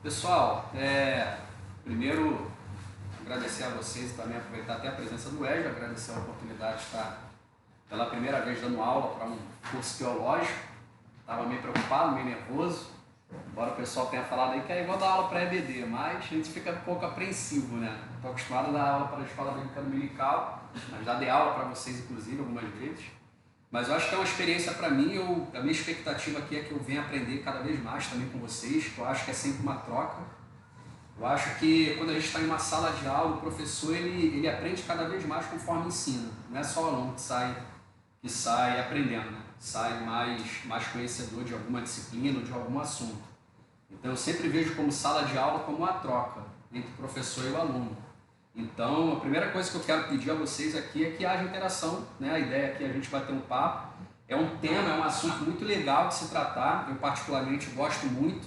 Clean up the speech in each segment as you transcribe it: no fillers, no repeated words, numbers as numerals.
Pessoal, primeiro agradecer a vocês e também aproveitar até a presença do Wesley, agradecer a oportunidade de estar pela primeira vez dando aula para um curso teológico. Estava meio preocupado, meio nervoso, embora o pessoal tenha falado aí que é igual dar aula para EBD, mas a gente fica um pouco apreensivo, né? Estou acostumado a dar aula para a escola bíblica dominical, mas já dei aula para vocês inclusive algumas vezes. Mas eu acho que é uma experiência para mim, a minha expectativa aqui é que eu venha aprender cada vez mais também com vocês, que eu acho que é sempre uma troca. Eu acho que quando a gente está em uma sala de aula, o professor ele aprende cada vez mais conforme ensina. Não é só o aluno que sai aprendendo, né? Sai mais conhecedor de alguma disciplina ou de algum assunto. Então eu sempre vejo como sala de aula como uma troca entre o professor e o aluno. Então, a primeira coisa que eu quero pedir a vocês aqui é que haja interação, né? A ideia aqui é a gente bater um papo. É um tema, é um assunto muito legal de se tratar, eu particularmente gosto muito,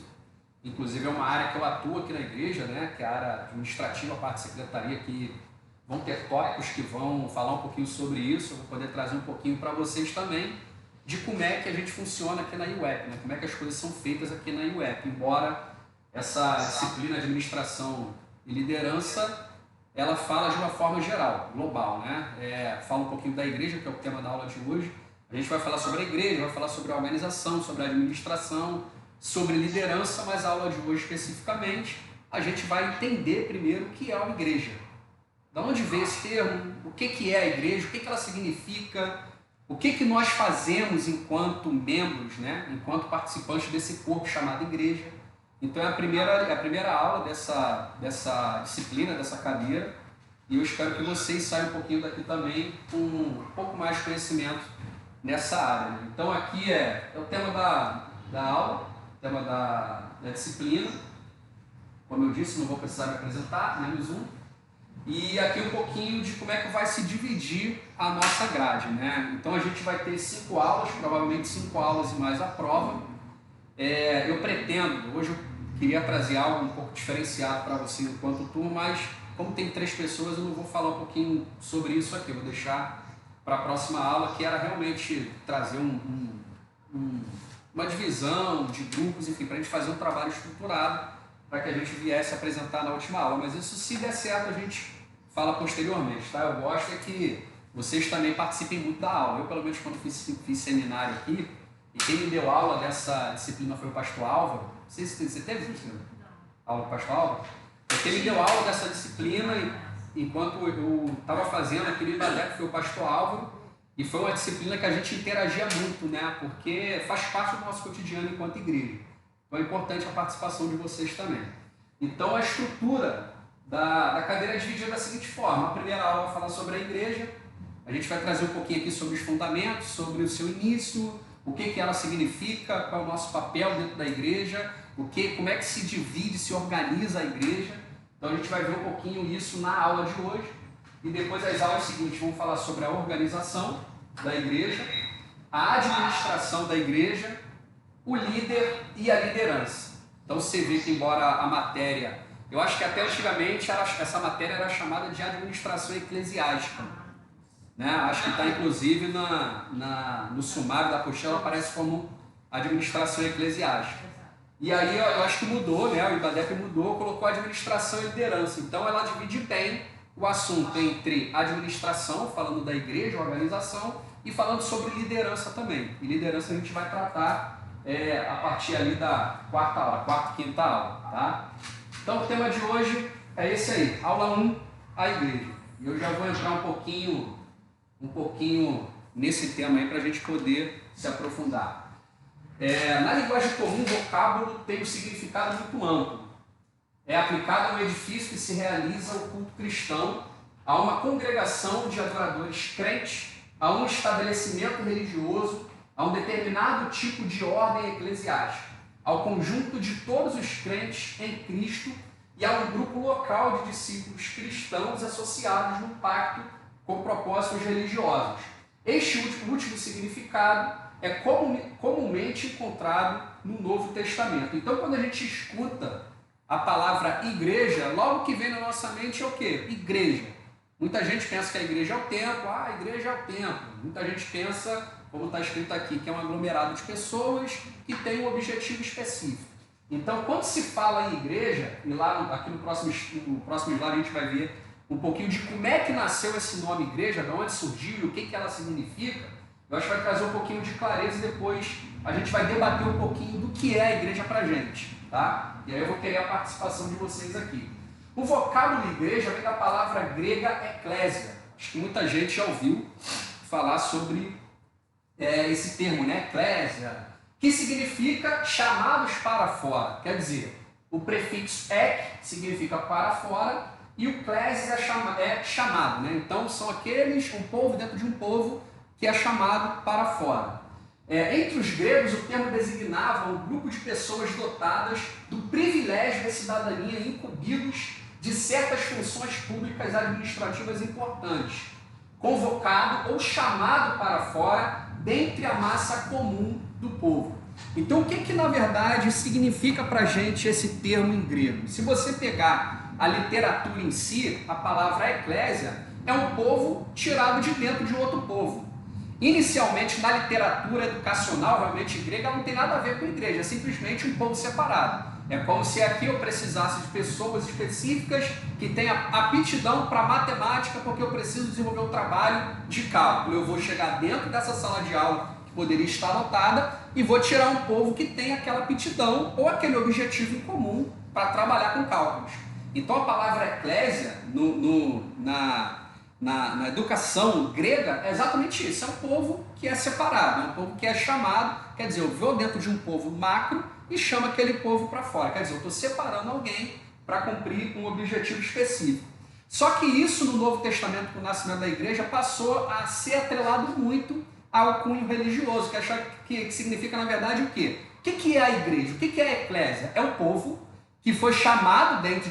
inclusive é uma área que eu atuo aqui na igreja, né? Que é a área administrativa, a parte de secretaria, que vão ter tópicos que vão falar um pouquinho sobre isso, eu vou poder trazer um pouquinho para vocês também, de como é que a gente funciona aqui na IUEP, né? Como é que as coisas são feitas aqui na IUEP, embora essa disciplina de administração e liderança ela fala de uma forma geral, global, né? Fala um pouquinho da igreja, que é o tema da aula de hoje. A gente vai falar sobre a igreja, vai falar sobre a organização, sobre a administração, sobre liderança, mas a aula de hoje especificamente, a gente vai entender primeiro o que é uma igreja. Da onde vem esse termo? O que é a igreja? O que ela significa? O que nós fazemos enquanto membros, né? Enquanto participantes desse corpo chamado igreja? Então é a primeira aula dessa disciplina, dessa cadeira, e eu espero que vocês saiam um pouquinho daqui também com um pouco mais de conhecimento nessa área, né? Então aqui é o tema da aula, o tema da disciplina. Como eu disse, não vou precisar me apresentar, menos um. E aqui um pouquinho de como é que vai se dividir a nossa grade, né? Então a gente vai ter 5 aulas, provavelmente 5 aulas e mais a prova. Eu pretendo, hoje eu queria trazer algo um pouco diferenciado para vocês enquanto turma, mas como tem 3 pessoas, eu não vou falar um pouquinho sobre isso aqui, eu vou deixar para a próxima aula, que era realmente trazer uma divisão de grupos, enfim, para a gente fazer um trabalho estruturado, para que a gente viesse apresentar na última aula. Mas isso, se der certo, a gente fala posteriormente, tá? Eu gosto é que vocês também participem muito da aula. Eu, pelo menos, quando fiz seminário aqui, e quem me deu aula dessa disciplina foi o pastor Álvaro. Não sei se você teve aula com o pastor Álvaro? Quem me deu aula dessa disciplina, enquanto eu estava fazendo aquele IBADEP, foi o pastor Álvaro, e foi uma disciplina que a gente interagia muito, né? Porque faz parte do nosso cotidiano enquanto igreja. Então é importante a participação de vocês também. Então a estrutura da cadeira é dividida da seguinte forma: a primeira aula vai falar sobre a igreja, a gente vai trazer um pouquinho aqui sobre os fundamentos, sobre o seu início, o que ela significa, qual é o nosso papel dentro da igreja, como é que se divide, se organiza a igreja. Então a gente vai ver um pouquinho isso na aula de hoje, e depois as aulas seguintes vão falar sobre a organização da igreja, a administração da igreja, o líder e a liderança. Então você vê que, embora a matéria, eu acho que até antigamente essa matéria era chamada de administração eclesiástica, né? Acho que está inclusive no sumário da apostila, aparece como administração eclesiástica. E aí eu acho que mudou, né? O IBADEP mudou, colocou administração e liderança. Então ela divide bem o assunto entre administração, falando da igreja, organização, e falando sobre liderança também. E liderança a gente vai tratar a partir ali da quarta, quinta aula, tá? Então o tema de hoje é esse aí, aula 1, a igreja. E eu já vou entrar um pouquinho nesse tema aí para a gente poder se aprofundar. Na linguagem comum, o vocábulo tem um significado muito amplo. É aplicado a um edifício que se realiza o culto cristão, a uma congregação de adoradores crentes, a um estabelecimento religioso, a um determinado tipo de ordem eclesiástica, ao conjunto de todos os crentes em Cristo e a um grupo local de discípulos cristãos associados num pacto com propósitos religiosos. Este último significado é comumente encontrado no Novo Testamento. Então, quando a gente escuta a palavra igreja, logo que vem na nossa mente é o quê? Igreja. Muita gente pensa que a igreja é o templo, a igreja é o templo. Muita gente pensa, como está escrito aqui, que é um aglomerado de pessoas que tem um objetivo específico. Então, quando se fala em igreja, e lá aqui no próximo slide a gente vai ver um pouquinho de como é que nasceu esse nome igreja, de onde surgiu e o que ela significa, eu acho que vai trazer um pouquinho de clareza e depois a gente vai debater um pouquinho do que é a igreja pra gente, tá? E aí eu vou querer a participação de vocês aqui. O vocábulo igreja vem da palavra grega eclésia. Acho que muita gente já ouviu falar sobre esse termo, né? Eclésia, que significa chamados para fora. Quer dizer, o prefixo ek significa para fora e o clésia é chamado, né? Então são aqueles, um povo dentro de um povo que é chamado para fora. Entre os gregos, o termo designava um grupo de pessoas dotadas do privilégio da cidadania e incumbidos de certas funções públicas administrativas importantes, convocado ou chamado para fora dentre a massa comum do povo. Então, o que na verdade significa para a gente esse termo em grego? Se você pegar a literatura em si, a palavra eclésia é um povo tirado de dentro de outro povo. Inicialmente, na literatura educacional, realmente grega, não tem nada a ver com igreja, é simplesmente um povo separado. É como se aqui eu precisasse de pessoas específicas que tenham aptidão para matemática, porque eu preciso desenvolver um trabalho de cálculo. Eu vou chegar dentro dessa sala de aula que poderia estar lotada e vou tirar um povo que tem aquela aptidão ou aquele objetivo em comum para trabalhar com cálculos. Então a palavra eclésia na educação grega é exatamente isso, é um povo que é separado, é um povo que é chamado, quer dizer, eu vou dentro de um povo macro e chamo aquele povo para fora, quer dizer, eu estou separando alguém para cumprir um objetivo específico. Só que isso no Novo Testamento, com o nascimento da igreja, passou a ser atrelado muito ao cunho religioso, que significa na verdade o quê? O que é a igreja? O que é a eclésia? É o povo que foi chamado dentro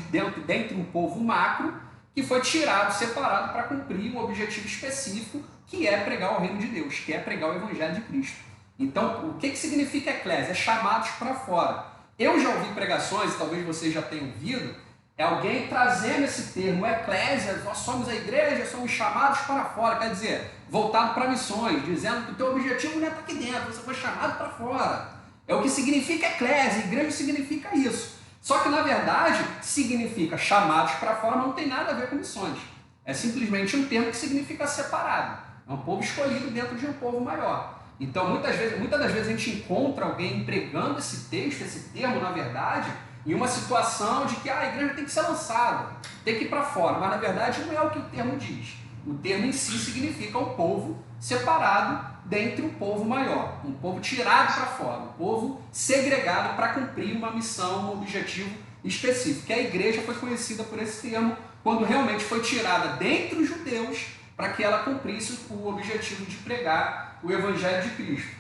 de um povo macro, que foi tirado, separado para cumprir um objetivo específico, que é pregar o reino de Deus, que é pregar o evangelho de Cristo. Então, o que significa eclésia? É chamados para fora. Eu já ouvi pregações, talvez vocês já tenham ouvido, é alguém trazendo esse termo, eclésia, nós somos a igreja, somos chamados para fora, quer dizer, voltado para missões, dizendo que o teu objetivo não é estar aqui dentro, você foi chamado para fora. É o que significa eclésia, igreja significa isso. Só que, na verdade, significa chamados para fora, mas não tem nada a ver com missões. É simplesmente um termo que significa separado. É um povo escolhido dentro de um povo maior. Então, muitas das vezes a gente encontra alguém empregando esse texto, esse termo, na verdade, em uma situação de que a igreja tem que ser lançada, tem que ir para fora. Mas, na verdade, não é o que o termo diz. O termo em si significa um povo separado dentre um povo maior, um povo tirado para fora, um povo segregado para cumprir uma missão, um objetivo específico. Que a igreja foi conhecida por esse termo quando realmente foi tirada dentre os judeus para que ela cumprisse o objetivo de pregar o evangelho de Cristo.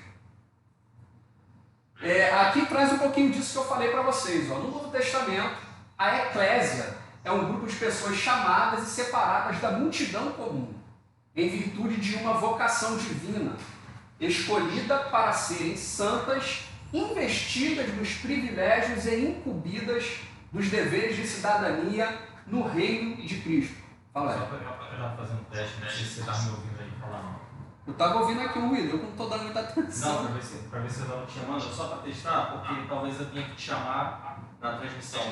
Aqui traz um pouquinho disso que eu falei para vocês. No Novo Testamento, a eclésia é um grupo de pessoas chamadas e separadas da multidão comum, em virtude de uma vocação divina, escolhida para serem santas, investidas dos privilégios e incumbidas dos deveres de cidadania no reino de Cristo. Fala aí. Só para eu fazer um teste, não sei se você está me ouvindo aí falar não. Eu estava ouvindo aqui o Will, eu não estou dando muita atenção. Não, para ver se eu estava te chamando, só para testar, porque talvez eu tenha que te chamar na transmissão.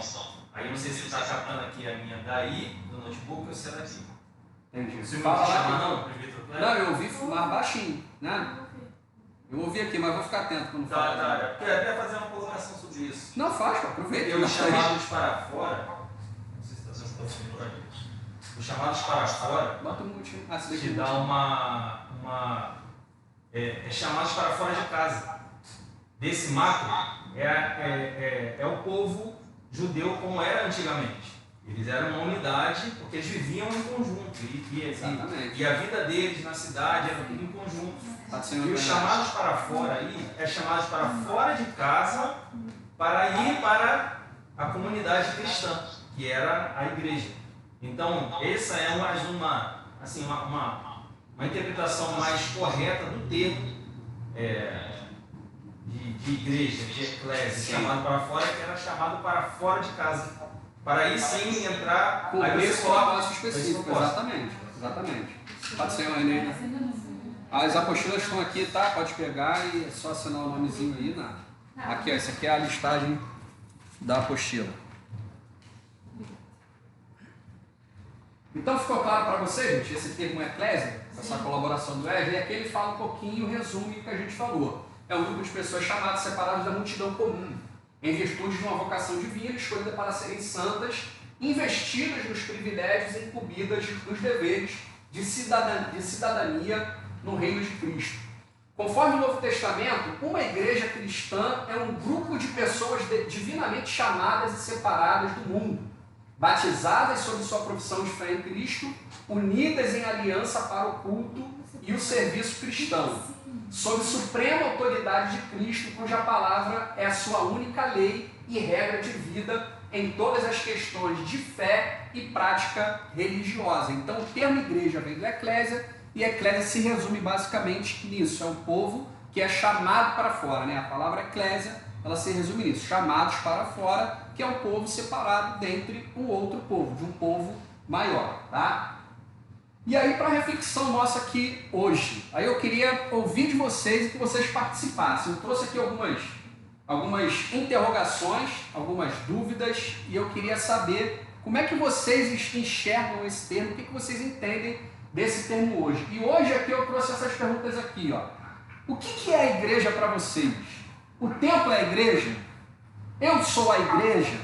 Aí eu não sei se você está captando aqui a minha daí, do notebook, ou se é daqui. Entendi. Você não me chama não, presbítero Cleber? Não, eu ouvi mais baixinho, né? Eu ouvi aqui, mas vou ficar atento quando falar. Tá. Eu queria fazer uma colocação sobre isso. Não, faz, aproveita. Os chamados para fora, não sei se está sendo por aqui. Os chamados para fora, Bota o mute. te dá uma chamados para fora de casa. Desse macro é o povo judeu como era antigamente. Eles eram uma unidade porque eles viviam em conjunto e a vida deles na cidade era tudo em conjunto. E os chamados para fora aí é chamados para fora de casa para ir para a comunidade cristã, que era a igreja. Então, essa é mais uma interpretação mais correta do termo de igreja, de eclésia, chamado para fora, que era chamado para fora de casa. Para aí sim entrar com esse propósito específico. Exatamente. Pode ser, René. As apostilas estão aqui, tá? Pode pegar e é só assinar o nomezinho aí. Aqui, ó, essa aqui é a listagem da apostila. Então ficou claro para vocês, gente, esse termo eclésia, essa colaboração do Wesley, é que ele fala um pouquinho, resume o que a gente falou. É um grupo de pessoas chamadas, separadas da multidão comum, em virtude de uma vocação divina, escolhida para serem santas, investidas nos privilégios e incumbidas dos deveres de cidadania no reino de Cristo. Conforme o Novo Testamento, uma igreja cristã é um grupo de pessoas divinamente chamadas e separadas do mundo, batizadas sob sua profissão de fé em Cristo, unidas em aliança para o culto e o serviço cristão, sob suprema autoridade de Cristo, cuja palavra é a sua única lei e regra de vida em todas as questões de fé e prática religiosa. Então o termo igreja vem do eclésia, e eclésia se resume basicamente nisso, é um povo que é chamado para fora, né? A palavra eclésia, ela se resume nisso, chamados para fora, que é um povo separado dentre um outro povo, de um povo maior, tá? E aí, para a reflexão nossa aqui hoje, aí eu queria ouvir de vocês e que vocês participassem. Eu trouxe aqui algumas interrogações, algumas dúvidas, e eu queria saber como é que vocês enxergam esse termo, o que vocês entendem desse termo hoje. E hoje aqui eu trouxe essas perguntas aqui, ó. O que é a igreja para vocês? O templo é a igreja? Eu sou a igreja?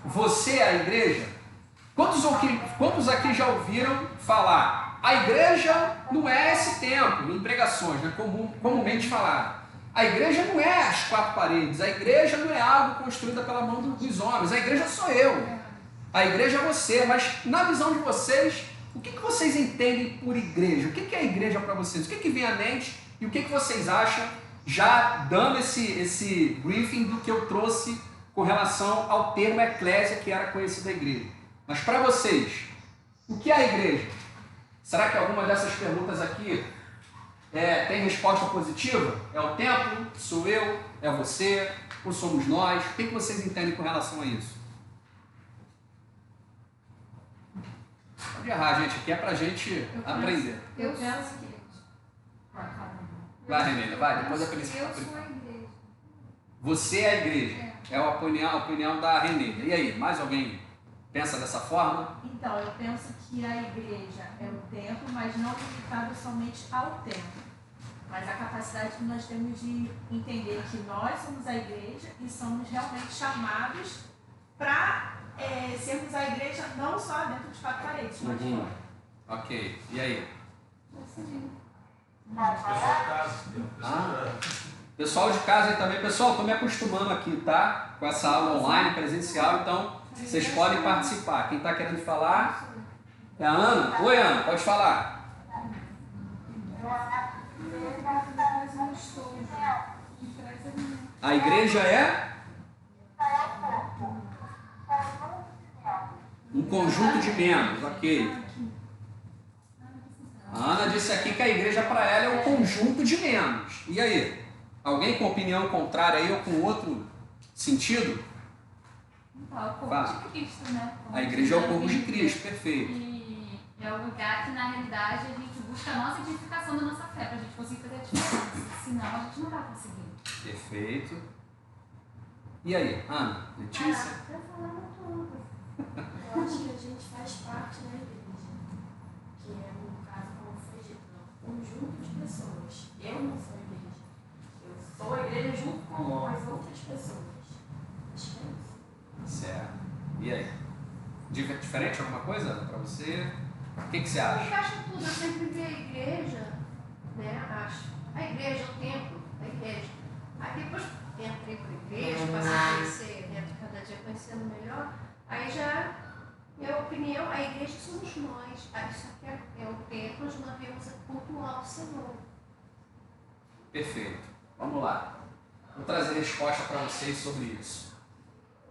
Você é a igreja? Quantos aqui já ouviram falar? A igreja não é esse templo, em pregações, né? Comumente falado. A igreja não é as quatro paredes, a igreja não é algo construído pela mão dos homens, a igreja sou eu, a igreja é você, mas na visão de vocês, o que vocês entendem por igreja? O que é a igreja para vocês? O que vem à mente e o que vocês acham, já dando esse briefing do que eu trouxe com relação ao termo eclésia, que era conhecido da igreja. Mas para vocês, o que é a igreja? Será que alguma dessas perguntas aqui tem resposta positiva? É o templo? Sou eu? É você? Ou somos nós? O que vocês entendem com relação a isso? Pode errar, gente. Aqui é pra gente aprender. Eu penso que... Vai, Renê, vai. Depois a principal. Eu sou a igreja. Você é a igreja. É a opinião da Renê. E aí, mais alguém pensa dessa forma? Então, eu penso que a igreja é o templo, mas não limitado somente ao templo. Mas a capacidade que nós temos de entender que nós somos a igreja e somos realmente chamados para sermos a igreja não só dentro de quatro paredes, mas fora. Ok. E aí? Pessoal de casa aí também. Pessoal, estou me acostumando aqui, tá? Com essa aula online, presencial, então vocês podem participar. Quem está querendo falar é a Ana. Oi, Ana, pode falar. A igreja é um conjunto de membros, ok. A Ana disse aqui que a igreja para ela é um conjunto de membros. E aí? Alguém com opinião contrária aí ou com outro sentido? É o corpo de Cristo, né? A igreja é o corpo de Cristo, perfeito. E é o lugar que, na realidade, a gente busca a nossa edificação da nossa fé, para a gente conseguir fazer a diferença. Senão, a gente não vai conseguir. Perfeito. E aí, Ana? Letícia? Eu falando tudo. Eu acho que a gente faz parte da igreja, que é, no caso, como foi dito, um conjunto de pessoas. Eu não sou a igreja. Eu sou a igreja junto com as outras pessoas. Acho que é isso. Certo. E aí? Diferente alguma coisa para você? O que você acha? Eu acho tudo. Eu sempre vi a igreja, né? Acho. A igreja, o templo, a igreja. Aí depois entrei para a igreja, passei a conhecer, né? Cada dia conhecendo melhor. Aí já, minha opinião, a igreja somos nós. Isso aqui é o templo onde nós viemos cultuar o Senhor. Perfeito. Vamos lá. Vou trazer resposta para vocês sobre isso.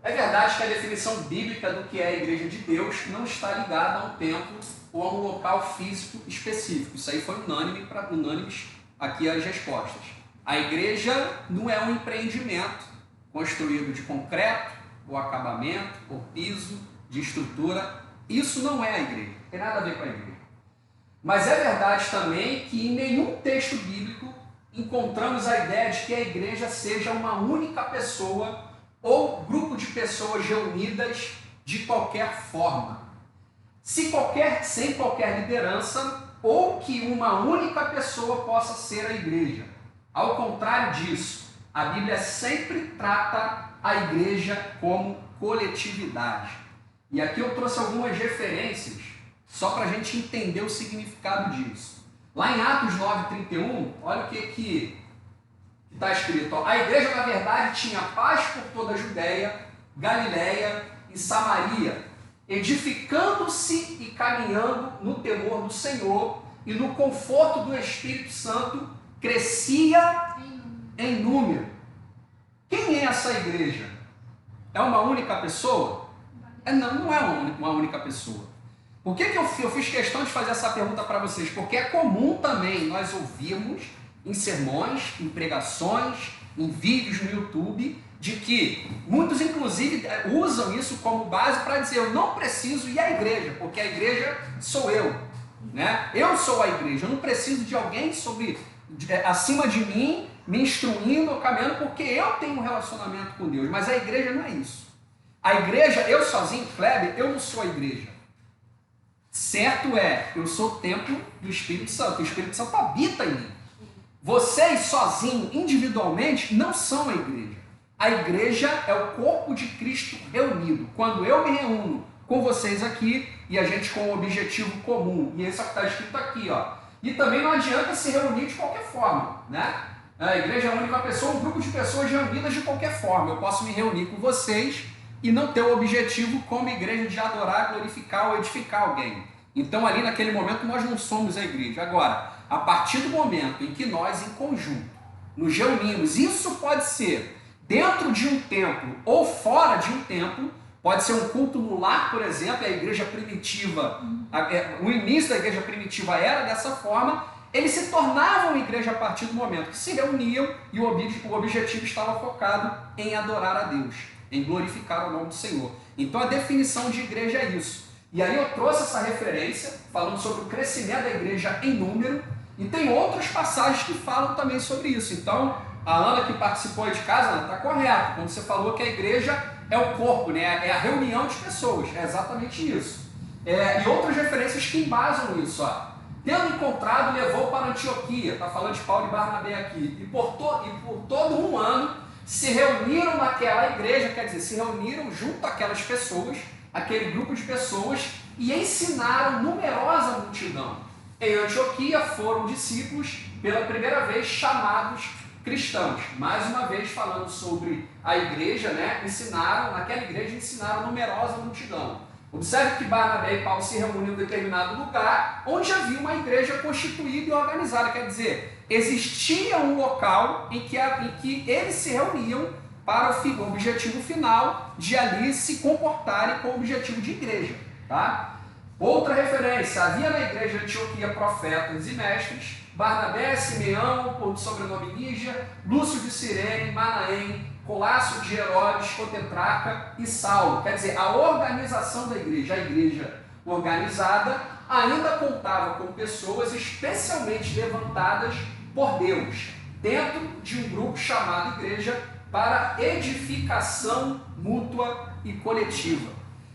É verdade que a definição bíblica do que é a igreja de Deus não está ligada a um templo ou a um local físico específico. Isso aí foi unânimes aqui as respostas. A igreja não é um empreendimento construído de concreto, ou acabamento, ou piso, de estrutura. Isso não é a igreja. Não tem nada a ver com a igreja. Mas é verdade também que em nenhum texto bíblico encontramos a ideia de que a igreja seja uma única pessoa ou grupo de pessoas reunidas de qualquer forma, sem qualquer liderança, ou que uma única pessoa possa ser a igreja. Ao contrário disso, a Bíblia sempre trata a igreja como coletividade. E aqui eu trouxe algumas referências, só para a gente entender o significado disso. Lá em Atos 9:31, olha o que está escrito. Ó, a igreja, na verdade, tinha paz por toda a Judéia, Galiléia e Samaria, edificando-se e caminhando no temor do Senhor e no conforto do Espírito Santo, crescia em número. Quem é essa igreja? É uma única pessoa? Não é uma única pessoa. Por que eu fiz questão de fazer essa pergunta para vocês? Porque é comum também nós ouvirmos em sermões, em pregações, em vídeos no YouTube, de que muitos inclusive usam isso como base para dizer: eu não preciso ir à igreja, porque a igreja sou eu, né? Eu sou a igreja, eu não preciso de alguém acima de mim, me instruindo ou caminhando, porque eu tenho um relacionamento com Deus. Mas a igreja não é isso. A igreja, eu sozinho, Kleber, eu não sou a igreja. Certo é, eu sou o templo do Espírito Santo. O Espírito Santo habita em mim. Vocês sozinhos, individualmente, não são a igreja. A igreja é o corpo de Cristo reunido. Quando eu me reúno com vocês aqui e a gente com um objetivo comum, e esse é o que está escrito aqui, ó. E também não adianta se reunir de qualquer forma, né? A igreja reúne uma pessoa, um grupo de pessoas reunidas de qualquer forma. Eu posso me reunir com vocês e não ter o objetivo como igreja de adorar, glorificar ou edificar alguém. Então ali naquele momento nós não somos a igreja. Agora, a partir do momento em que nós em conjunto nos reunimos, isso pode ser dentro de um templo ou fora de um templo, pode ser um culto no lar, por exemplo, a igreja primitiva, o início da igreja primitiva era dessa forma, eles se tornavam igreja a partir do momento que se reuniam e o objetivo estava focado em adorar a Deus, em glorificar o nome do Senhor. Então a definição de igreja é isso. E aí eu trouxe essa referência, falando sobre o crescimento da igreja em número, e tem outras passagens que falam também sobre isso. Então, a Ana que participou aí de casa, está correto, quando você falou que a igreja é o corpo, né? É a reunião de pessoas, é exatamente isso. E outras referências que embasam isso, ó. Tendo encontrado, levou para Antioquia, está falando de Paulo e Barnabé aqui, e por todo um ano se reuniram naquela igreja, quer dizer, se reuniram junto àquelas pessoas, aquele grupo de pessoas, e ensinaram numerosa multidão. Em Antioquia foram discípulos, pela primeira vez, chamados cristãos. Mais uma vez falando sobre a igreja, né? Naquela igreja ensinaram numerosa multidão. Observe que Barnabé e Paulo se reúnem em um determinado lugar, onde havia uma igreja constituída e organizada, quer dizer, existia um local em que eles se reuniam para o objetivo final de ali se comportarem com o objetivo de igreja, tá? Outra referência, havia na igreja de Antioquia profetas e mestres, Barnabé, Simeão, por sobrenome Lígia, Lúcio de Cirene, Manaém, Colácio de Herodes, Cotetraca e Saulo. Quer dizer, a organização da igreja, a igreja organizada, ainda contava com pessoas especialmente levantadas por Deus, dentro de um grupo chamado igreja, para edificação mútua e coletiva.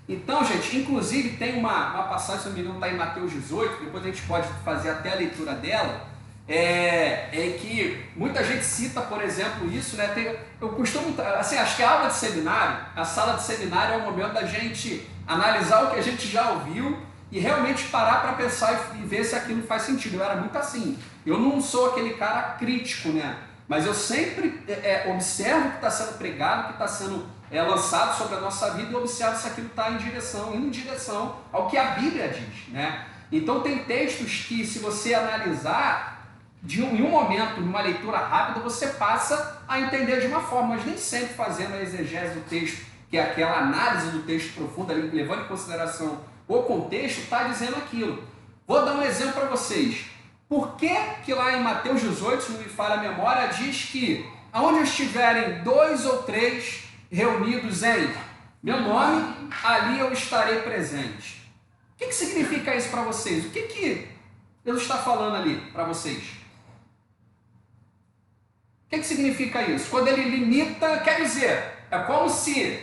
Então, gente, inclusive tem uma passagem, se não me engano, está em Mateus 18, depois a gente pode fazer até a leitura dela, em que muita gente cita, por exemplo, isso, né? Eu costumo, assim, acho que a aula de seminário, a sala de seminário é o momento da gente analisar o que a gente já ouviu e realmente parar para pensar e ver se aquilo faz sentido. Eu era muito assim. Eu não sou aquele cara crítico, né? Mas eu sempre observo o que está sendo pregado, o que está sendo lançado sobre a nossa vida e observo se aquilo está indo em direção ao que a Bíblia diz, né? Então tem textos que, se você analisar em um momento, numa leitura rápida, você passa a entender de uma forma, mas nem sempre fazendo a exegese do texto, que é aquela análise do texto profunda, levando em consideração o contexto, está dizendo aquilo. Vou dar um exemplo para vocês. Por que lá em Mateus 18, se não me falha a memória, diz que aonde estiverem 2 ou 3 reunidos em meu nome, ali eu estarei presente? O que significa isso para vocês? O que Deus está falando ali para vocês? O que significa isso? Quando ele limita, quer dizer, é como se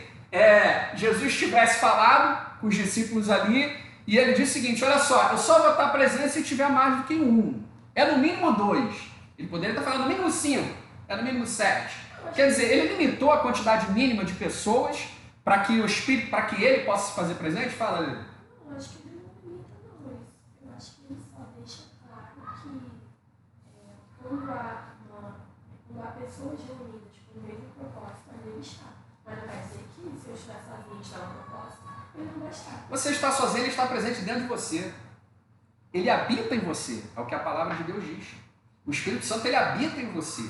Jesus tivesse falado com os discípulos ali, e ele disse o seguinte: olha só, eu só vou estar presente se tiver mais do que um. É no mínimo 2. Ele poderia estar falando no mínimo 5, é no mínimo 7. Quer dizer, ele limitou a quantidade mínima de pessoas para que o Espírito, para que ele possa se fazer presente? Fala, Lili. Não, eu acho que ele não limita não. Eu acho que ele só deixa claro que quando há pessoas reunidas com o mesmo propósito, ali ele está. Mas não vai dizer que se eu estiver sozinho e estiver no propósito, ele não vai estar. Você está sozinho, ele está presente dentro de você. Ele habita em você, é o que a palavra de Deus diz. O Espírito Santo, ele habita em você.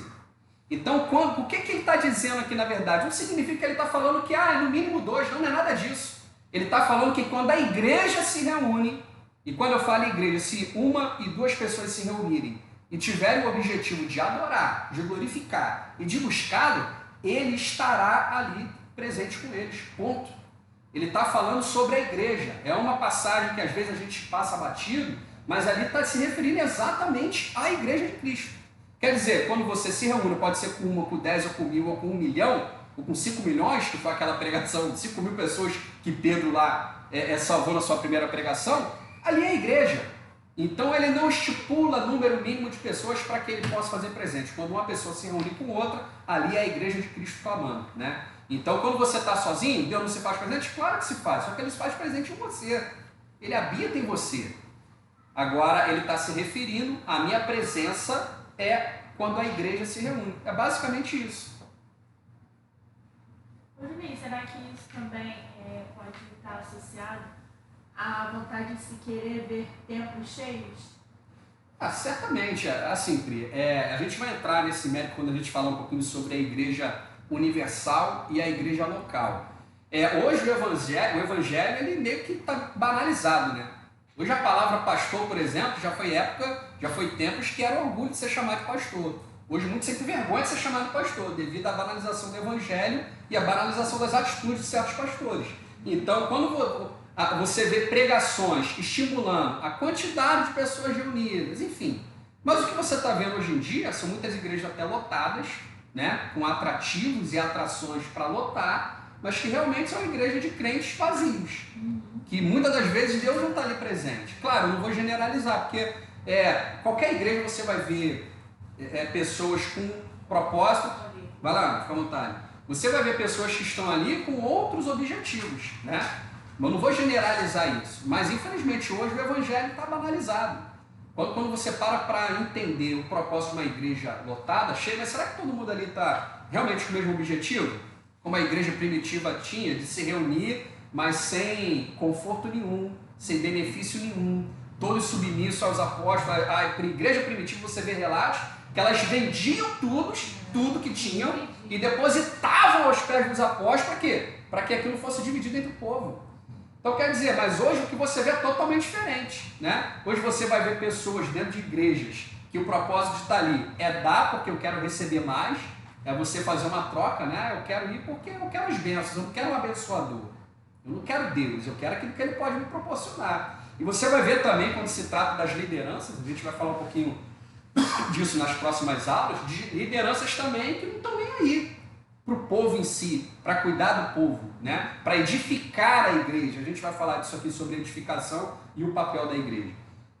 Então, o que ele está dizendo aqui, na verdade? Não significa que ele está falando que é no mínimo 2, não é nada disso. Ele está falando que quando a igreja se reúne, e quando eu falo igreja, se 1 e 2 pessoas se reunirem e tiverem o objetivo de adorar, de glorificar e de buscá-lo, ele estará ali presente com eles, ponto. Ele está falando sobre a igreja. É uma passagem que às vezes a gente passa batido, mas ali está se referindo exatamente à igreja de Cristo. Quer dizer, quando você se reúne, pode ser com 1, com 10, ou com 1000, ou com 1 milhão, ou com 5 milhões, que foi aquela pregação de 5 mil pessoas que Pedro lá salvou na sua primeira pregação, ali é a igreja. Então ele não estipula número mínimo de pessoas para que ele possa fazer presente. Quando uma pessoa se reúne com outra, ali é a igreja de Cristo clamando, né? Então quando você está sozinho, Deus não se faz presente? Claro que se faz, só que ele se faz presente em você. Ele habita em você. Agora ele está se referindo, a minha presença quando a igreja se reúne. É basicamente isso. Rodinei, será que isso também pode estar associado à vontade de se querer ver templos cheios? Certamente. Assim, Pri, a gente vai entrar nesse mérito quando a gente falar um pouquinho sobre a igreja universal e a igreja local. Hoje o evangelho ele meio que está banalizado, né? Hoje a palavra pastor, por exemplo, já foi tempos que era orgulho de ser chamado de pastor. Hoje muitos sentem vergonha de ser chamado de pastor, devido à banalização do evangelho e à banalização das atitudes de certos pastores. Então, quando você vê pregações estimulando a quantidade de pessoas reunidas, enfim. Mas o que você está vendo hoje em dia são muitas igrejas até lotadas, né, com atrativos e atrações para lotar, mas que realmente são igrejas de crentes vazios. Que muitas das vezes Deus não está ali presente. Claro, eu não vou generalizar, porque qualquer igreja você vai ver pessoas com propósito. Vai lá, fica à vontade. Você vai ver pessoas que estão ali com outros objetivos, né? Mas eu não vou generalizar isso. Mas infelizmente hoje o evangelho está banalizado. Quando você para entender o propósito de uma igreja lotada, cheia, mas será que todo mundo ali está realmente com o mesmo objetivo? Como a igreja primitiva tinha, de se reunir, mas sem conforto nenhum, sem benefício nenhum, todos submissos aos apóstolos. A igreja primitiva, você vê relatos que elas vendiam tudo que tinham e depositavam aos pés dos apóstolos para quê? Para que aquilo fosse dividido entre o povo. Então quer dizer, mas hoje o que você vê é totalmente diferente, né? Hoje você vai ver pessoas dentro de igrejas que o propósito de estar ali é dar porque eu quero receber mais, é você fazer uma troca, né? Eu quero ir porque eu quero as bênçãos, eu não quero um abençoador. Eu não quero Deus, eu quero aquilo que Ele pode me proporcionar. E você vai ver também, quando se trata das lideranças, a gente vai falar um pouquinho disso nas próximas aulas, de lideranças também que não estão nem aí para o povo em si, para cuidar do povo, né? Para edificar a igreja. A gente vai falar disso aqui sobre edificação e o papel da igreja.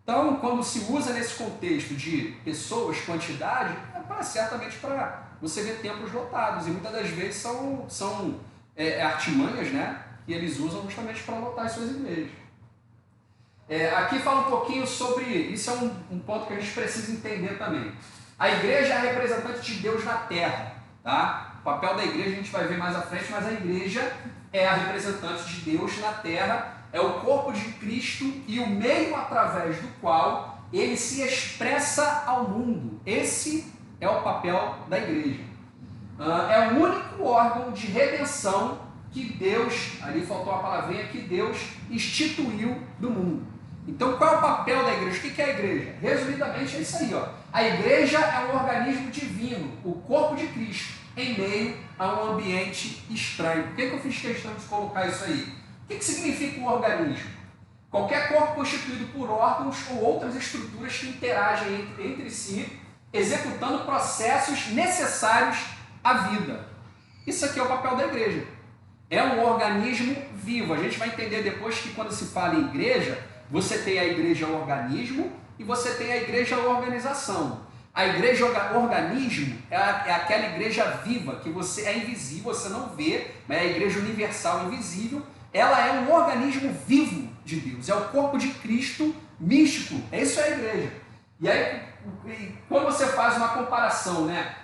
Então, quando se usa nesse contexto de pessoas, quantidade, certamente para você ver templos lotados. E muitas das vezes são artimanhas, né? Que eles usam justamente para lotar as suas igrejas. Aqui fala um pouquinho sobre, isso é um ponto que a gente precisa entender também. A igreja é a representante de Deus na terra, tá? O papel da igreja a gente vai ver mais à frente, mas a igreja é a representante de Deus na terra, é o corpo de Cristo e o meio através do qual ele se expressa ao mundo. Esse é o papel da igreja. É o único órgão de redenção que Deus, ali faltou a palavrinha, que Deus instituiu do mundo. Então qual é o papel da igreja? O que é a igreja? Resumidamente é isso aí, ó. A igreja é um organismo divino, o corpo de Cristo, em meio a um ambiente estranho. Por que eu fiz questão de colocar isso aí? O que significa um organismo? Qualquer corpo constituído por órgãos ou outras estruturas que interagem entre si, executando processos necessários à vida. Isso aqui é o papel da igreja. é um organismo vivo. A gente vai entender depois que quando se fala em igreja, você tem a igreja organismo e você tem a igreja organização. A igreja organismo é aquela igreja viva, que você é invisível, você não vê, mas é a igreja universal invisível. Ela é um organismo vivo de Deus, é o corpo de Cristo místico, isso é a igreja. E aí, quando você faz uma comparação, né,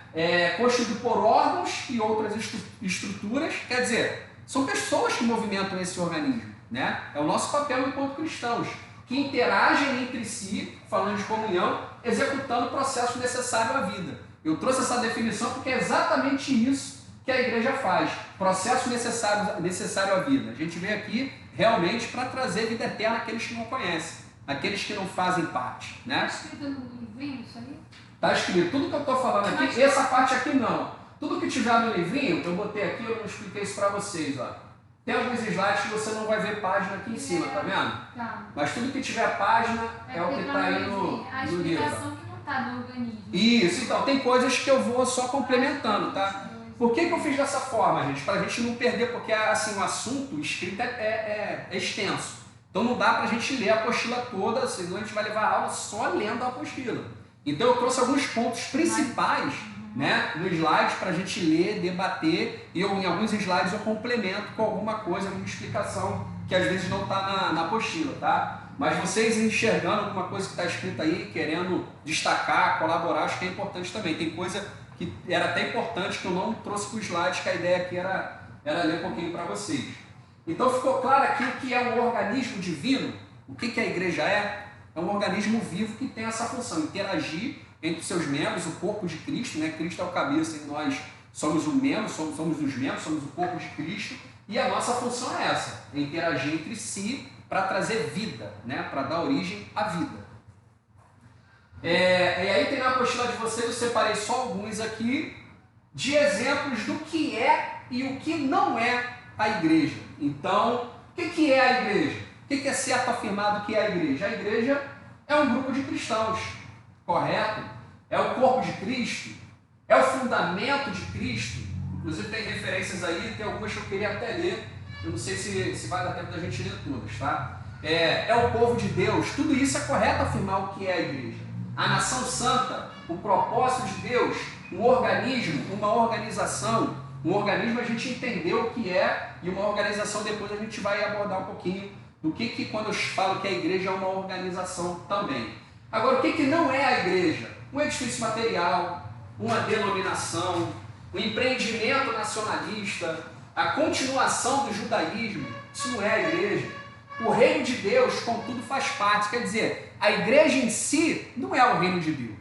constituído por órgãos e outras estruturas, quer dizer, são pessoas que movimentam esse organismo, né? É o nosso papel enquanto cristãos, que interagem entre si, falando de comunhão, executando o processo necessário à vida. Eu trouxe essa definição porque é exatamente isso que a igreja faz, processo necessário à vida. A gente veio aqui realmente para trazer vida eterna àqueles que não conhecem, àqueles que não fazem parte, né? Está escrito no livrinho isso aí? Está escrito, tudo que eu estou falando aqui, essa parte aqui não. Tudo que tiver no livrinho, eu botei aqui, eu não expliquei isso para vocês, ó. Tem alguns slides que você não vai ver página aqui em cima, tá vendo? Tá. Mas tudo que tiver página é o que está aí no A livro. explicação que não está no organismo. Isso, então, tem coisas que eu vou só complementando, tá? Por que eu fiz dessa forma, gente? Para a gente não perder, porque assim, o assunto escrito é extenso. Então não dá para a gente ler a apostila toda, senão a gente vai levar a aula só lendo a apostila. Então eu trouxe alguns pontos principais, né, no slide para a gente ler, debater, e em alguns slides eu complemento com alguma coisa, alguma explicação que às vezes não está na apostila, tá? Mas vocês enxergando alguma coisa que está escrita aí, querendo destacar, colaborar, acho que é importante também. Tem coisa que era até importante que eu não trouxe para o slide, que a ideia aqui era ler um pouquinho para vocês. Então ficou claro aqui o que é um organismo divino, o que a igreja é? É um organismo vivo que tem essa função, interagir entre seus membros, o corpo de Cristo, né? Cristo é o cabeça e nós somos o membro, somos os membros, somos o corpo de Cristo, e a nossa função é essa, é interagir entre si para trazer vida, né? Para dar origem à vida. E aí tem na apostila de vocês, eu separei só alguns aqui, de exemplos do que é e o que não é a igreja. Então, o que é a igreja? O que é certo afirmar do que é a igreja? A igreja é um grupo de cristãos, correto? É o corpo de Cristo, é o fundamento de Cristo. Inclusive tem referências aí, tem algumas que eu queria até ler, eu não sei se vai dar tempo da gente ler todas, tá? É o povo de Deus, tudo isso é correto afirmar o que é a igreja. A nação santa, o propósito de Deus, um organismo, uma organização. Um organismo a gente entendeu o que é, e uma organização depois a gente vai abordar um pouquinho do que quando eu falo que a igreja é uma organização também. Agora, o que não é a igreja? Um edifício material, uma denominação, um empreendimento nacionalista, a continuação do judaísmo, isso não é a igreja. O reino de Deus, contudo, faz parte. Quer dizer, a igreja em si não é o reino de Deus.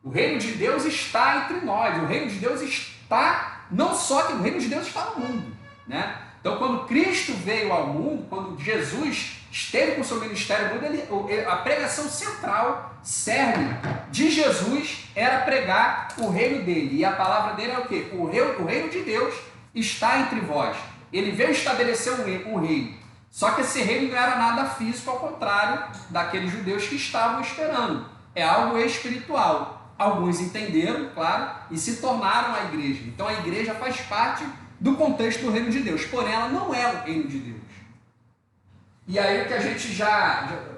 O reino de Deus está entre nós. O reino de Deus está, não só que o reino de Deus está no mundo, né? Então, quando Cristo veio ao mundo, quando Jesus esteve com o seu ministério no mundo, a pregação central, cerne de Jesus, era pregar o reino dele. E a palavra dele é o quê? O reino de Deus está entre vós. Ele veio estabelecer um reino. Só que esse reino não era nada físico, ao contrário daqueles judeus que estavam esperando. É algo espiritual. Alguns entenderam, claro, e se tornaram a igreja. Então a igreja faz parte do contexto do reino de Deus, porém ela não é o reino de Deus. E aí o que a gente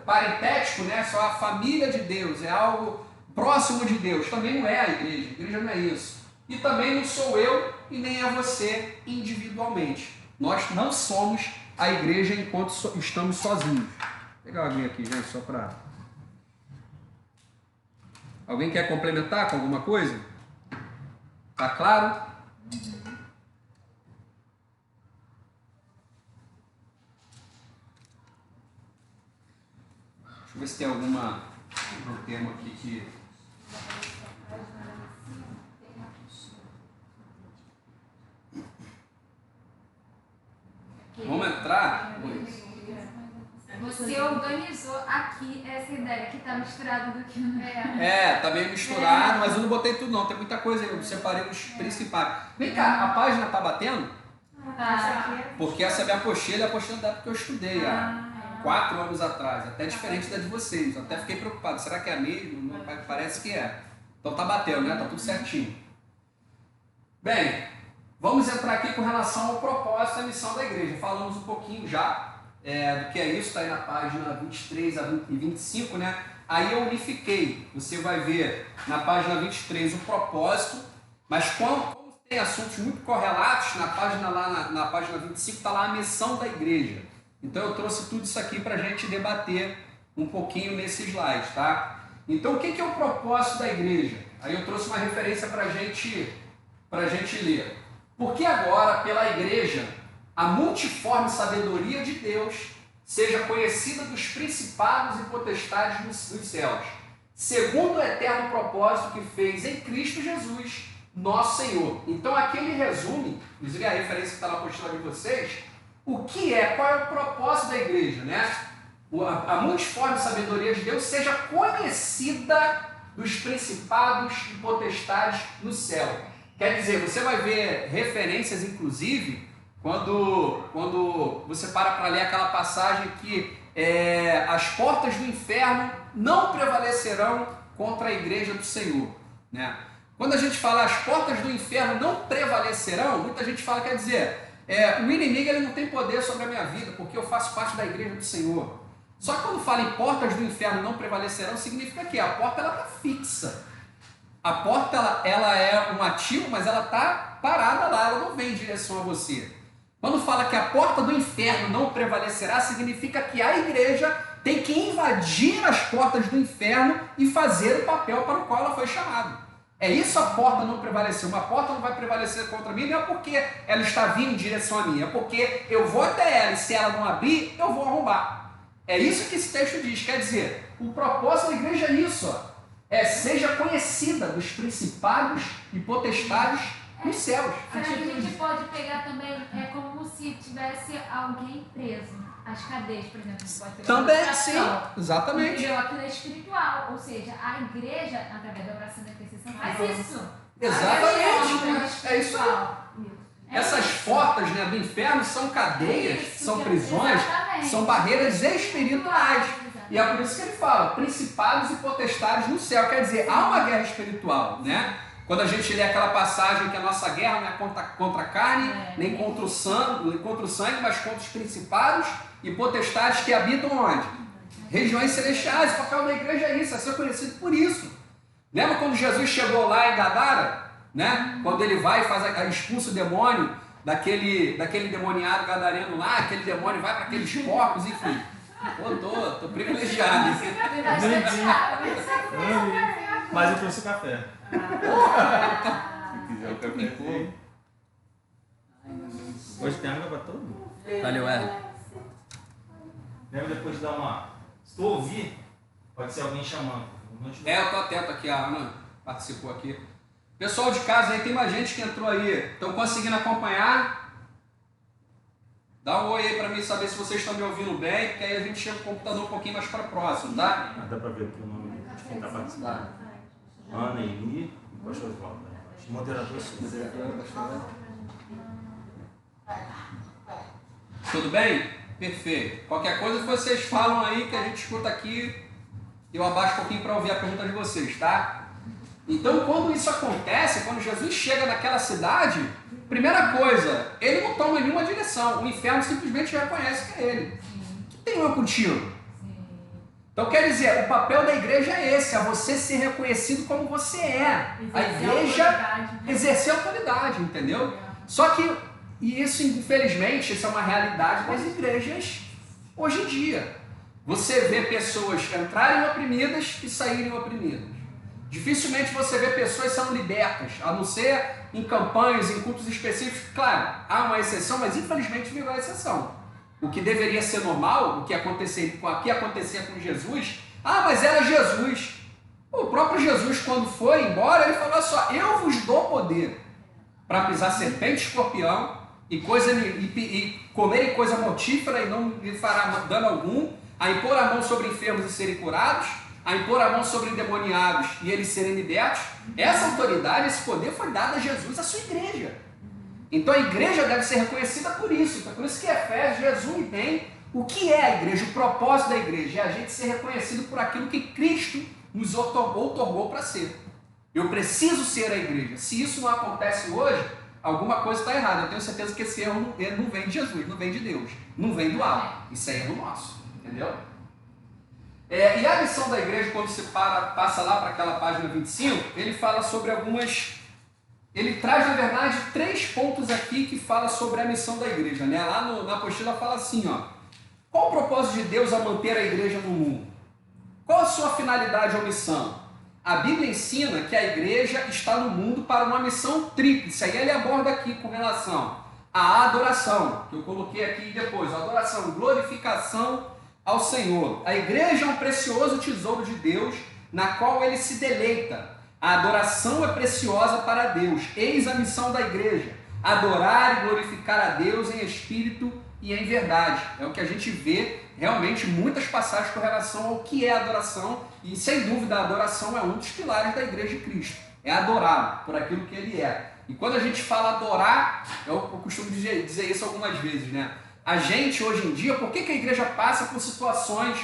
parentético, né, só a família de Deus, é algo próximo de Deus, também não é a igreja não é isso. E também não sou eu e nem é você individualmente. Nós não somos a igreja enquanto estamos sozinhos. Vou pegar alguém aqui, gente, só para... Alguém quer complementar com alguma coisa? Tá claro? Deixa eu ver se tem algum termo aqui que... Vamos entrar? Você organizou aqui essa ideia que está misturada do que não é. Tá meio misturado, mas eu não botei tudo não, tem muita coisa aí, eu separei os principais. Vem cá, a página tá batendo? Porque essa é a minha apostila, é a apostila da época que eu estudei há 4 anos atrás, até diferente da de vocês. Eu até fiquei preocupado, será que é a mesma? Parece que é. Então tá batendo, né? Tá tudo certinho. Bem, vamos entrar aqui com relação ao propósito e missão da igreja. Falamos um pouquinho já do que é isso, está aí na página 23 e 25, né? Aí eu unifiquei, você vai ver na página 23 o propósito, mas como tem assuntos muito correlatos, na página lá na página 25 está lá a missão da igreja. Então eu trouxe tudo isso aqui para a gente debater um pouquinho nesse slide, tá? Então o que é o propósito da igreja? Aí eu trouxe uma referência para a gente ler. Porque agora, pela igreja, a multiforme sabedoria de Deus seja conhecida dos principados e potestades dos céus, segundo o eterno propósito que fez em Cristo Jesus, nosso Senhor. Então aqui ele resume, inclusive a referência que está na apostila de vocês, qual é o propósito da igreja, né? A multiforme sabedoria de Deus seja conhecida dos principados e potestades no céu. Quer dizer, você vai ver referências, inclusive, quando você para ler aquela passagem que as portas do inferno não prevalecerão contra a igreja do Senhor, né? Quando a gente fala as portas do inferno não prevalecerão, muita gente fala, quer dizer, o inimigo ele não tem poder sobre a minha vida, porque eu faço parte da igreja do Senhor. Só que quando fala em portas do inferno não prevalecerão, significa que a porta está fixa. A porta ela é um ativo, mas ela está parada lá, ela não vem em direção a você. Quando fala que a porta do inferno não prevalecerá, significa que a igreja tem que invadir as portas do inferno e fazer o papel para o qual ela foi chamada. É isso a porta não prevalecer. Uma porta não vai prevalecer contra mim, não é porque ela está vindo em direção a mim, é porque eu vou até ela e se ela não abrir, eu vou arrombar. É isso que esse texto diz. Quer dizer, o propósito da igreja é isso, ó. Seja conhecida dos principados e potestades nos céus. A gente pode pegar também, como se tivesse alguém preso. As cadeias, por exemplo, pode ter também, sim, exatamente. Entendeu? Aquilo é espiritual, ou seja, a igreja, através da oração da intercessão, faz isso. Exatamente, é isso aí. Essas portas, né, do inferno são cadeias, são prisões, são barreiras espirituais. E é por isso que ele fala, principados e potestades no céu. Quer dizer, há uma guerra espiritual, né? Quando a gente lê aquela passagem que a nossa guerra não é contra a carne, nem contra o sangue, mas contra os principados e potestades que habitam onde? Regiões celestiais. O papel da igreja é isso, é ser conhecido por isso. Lembra quando Jesus chegou lá em Gadara? Né? Quando ele vai e expulsa o demônio daquele demoniado gadareno lá, aquele demônio vai para aqueles porcos, enfim. Tô privilegiado. Mas eu trouxe café. Se quiser o café, tem. Hoje tem água para todo mundo. Valeu, Ela. Lembra depois de dar uma... Se tu ouvir, pode ser alguém chamando. Eu tô atento aqui, a Ana participou aqui. Pessoal de casa aí, tem mais gente que entrou aí. Estão conseguindo acompanhar? Dá um oi aí para mim saber se vocês estão me ouvindo bem, porque aí a gente chega o computador um pouquinho mais para próximo, tá? Dá para ver aqui o nome de quem está participando. Ana, Eli e o pastor Oswaldo. Moderador sim. Tudo bem? Perfeito. Qualquer coisa que vocês falam aí, que a gente escuta aqui, eu abaixo um pouquinho para ouvir a pergunta de vocês, tá? Então, quando isso acontece, quando Jesus chega naquela cidade, primeira coisa, ele não toma nenhuma direção. O inferno simplesmente reconhece que é ele. O que tem a ver contigo? Então, quer dizer, o papel da igreja é esse, é você ser reconhecido como você é. A igreja exercer autoridade, entendeu? Só que, e isso, infelizmente, isso é uma realidade das igrejas hoje em dia. Você vê pessoas entrarem oprimidas e saírem oprimidas. Dificilmente você vê pessoas sendo libertas, a não ser em campanhas, em cultos específicos. Claro, há uma exceção, mas infelizmente virou a exceção. O que deveria ser normal, o que acontecia com Jesus, mas era Jesus. O próprio Jesus, quando foi embora, ele falou só, eu vos dou poder para pisar serpente, escorpião e comerem coisa mortífera e não lhe fará dano algum, a impor a mão sobre enfermos e serem curados, a impor a mão sobre endemoniados e eles serem libertos. Essa autoridade, esse poder foi dado a Jesus, à sua igreja. Então a igreja deve ser reconhecida por isso. Então, por isso que Efésios resume bem o que é a igreja, o propósito da igreja. É a gente ser reconhecido por aquilo que Cristo nos outorgou para ser. Eu preciso ser a igreja. Se isso não acontece hoje, alguma coisa está errada. Eu tenho certeza que esse erro não vem de Jesus, não vem de Deus, não vem do alto. Isso é erro nosso, entendeu? E a missão da igreja, quando você passa lá para aquela página 25, ele fala sobre algumas... Ele traz, na verdade, 3 pontos aqui que fala sobre a missão da igreja. Né? Lá na apostila fala assim, ó, qual o propósito de Deus ao manter a igreja no mundo? Qual a sua finalidade ou missão? A Bíblia ensina que a igreja está no mundo para uma missão tríplice. Aí ele aborda aqui com relação à adoração, que eu coloquei aqui depois, adoração, glorificação ao Senhor. A igreja é um precioso tesouro de Deus, na qual ele se deleita. A adoração é preciosa para Deus. Eis a missão da igreja: adorar e glorificar a Deus em espírito e em verdade. É o que a gente vê realmente muitas passagens com relação ao que é adoração, e sem dúvida a adoração é um dos pilares da igreja de Cristo. É adorá-lo por aquilo que ele é. E quando a gente fala adorar, eu costumo dizer isso algumas vezes, né? A gente hoje em dia, por que a igreja passa por situações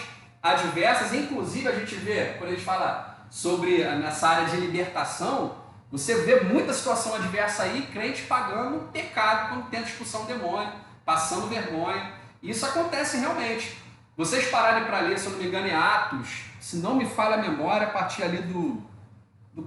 adversas? Inclusive a gente vê, quando a gente fala sobre nessa área de libertação, você vê muita situação adversa aí, crente pagando pecado quando tenta expulsar um demônio, passando vergonha. Isso acontece realmente. Vocês pararem para ler, se eu não me engano, em Atos, se não me falha a memória, a partir ali do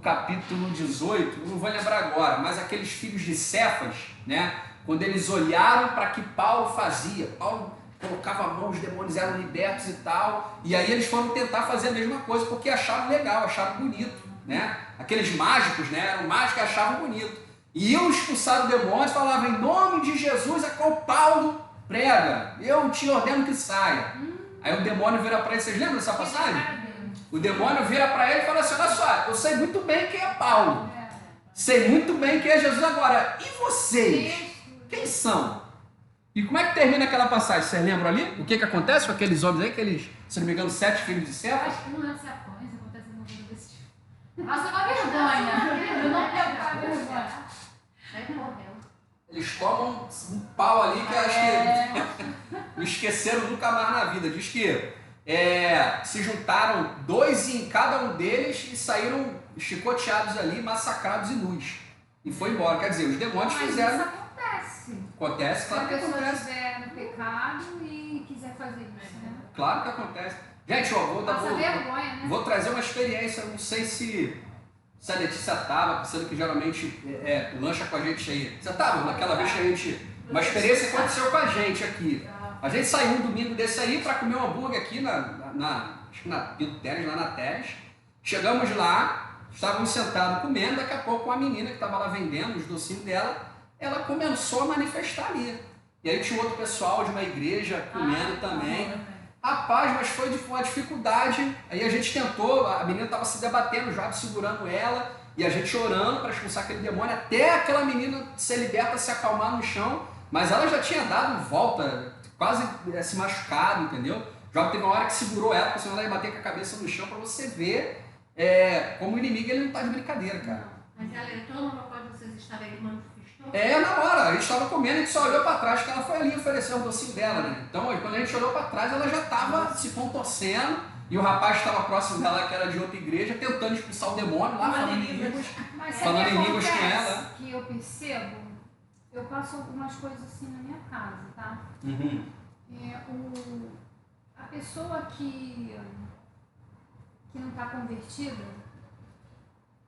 capítulo 18, não vou lembrar agora, mas aqueles filhos de Cefas, né, quando eles olharam para o que Paulo fazia, Paulo colocava a mão, os demônios eram libertos e tal, e aí eles foram tentar fazer a mesma coisa, porque acharam legal, acharam bonito, né? Aqueles mágicos, né, eram mágicos que achavam bonito. E iam expulsar o demônio e falavam, em nome de Jesus, a qual Paulo prega, eu te ordeno que saia. Aí o demônio vira para ele, vocês lembram dessa passagem? O demônio vira para ele e fala assim, olha só, eu sei muito bem quem é Paulo, sei muito bem quem é Jesus, agora, e vocês? Quem são? E como é que termina aquela passagem? Vocês lembram ali? O que acontece com aqueles homens aí, aqueles, se não me engano, 7 filhos de Eu Cefas? acho que não é se acontece alguma coisa desse tipo. Nossa, uma vergonha. Eu não tenho aquela vergonha. Aí morreu. Eles tomam um pau ali que acho que não esqueceram nunca mais na vida. Diz que se juntaram 2 em cada um deles e saíram chicoteados ali, massacrados e nus. E foi embora. Quer dizer, os demônios Mas fizeram... isso acontece. Acontece, Se claro a que pessoa acontece. estiver no pecado e quiser fazer isso, né? Claro que acontece. Gente, ó, Passa vergonha, né? vou trazer uma experiência, eu não sei se a Letícia estava, pensando que geralmente lancha com a gente aí. Você estava naquela vez que a gente... Uma experiência que aconteceu com a gente aqui. A gente saiu um domingo desse aí para comer um hambúrguer aqui acho que na Pinto Teres, lá na Teres. Chegamos lá, estávamos sentados comendo, daqui a pouco uma menina que estava lá vendendo os docinhos dela, ela começou a manifestar ali. E aí tinha outro pessoal de uma igreja comendo também. Rapaz, mas foi uma dificuldade. Aí a gente tentou, a menina estava se debatendo, o Joab segurando ela, e a gente orando para expulsar aquele demônio, até aquela menina ser liberta, se acalmar no chão, mas ela já tinha dado volta, quase se machucado, entendeu? O Joab teve uma hora que segurou ela, porque senão ela ia bater com a cabeça no chão, para você ver como o inimigo ele não está de brincadeira, cara. Mas ela entrou no local que vocês estavam, ele manifestou? Na hora, a gente estava comendo, a gente só olhou para trás, que ela foi ali oferecer o docinho dela, né? Então, quando a gente olhou para trás, ela já estava se contorcendo, e o rapaz que estava próximo dela, que era de outra igreja, tentando expulsar o demônio lá, falando em línguas. Mas Falando sabe o em que línguas com acontece? ela. Que eu percebo, eu passo algumas coisas assim na minha casa, tá? Uhum. A pessoa que não está convertida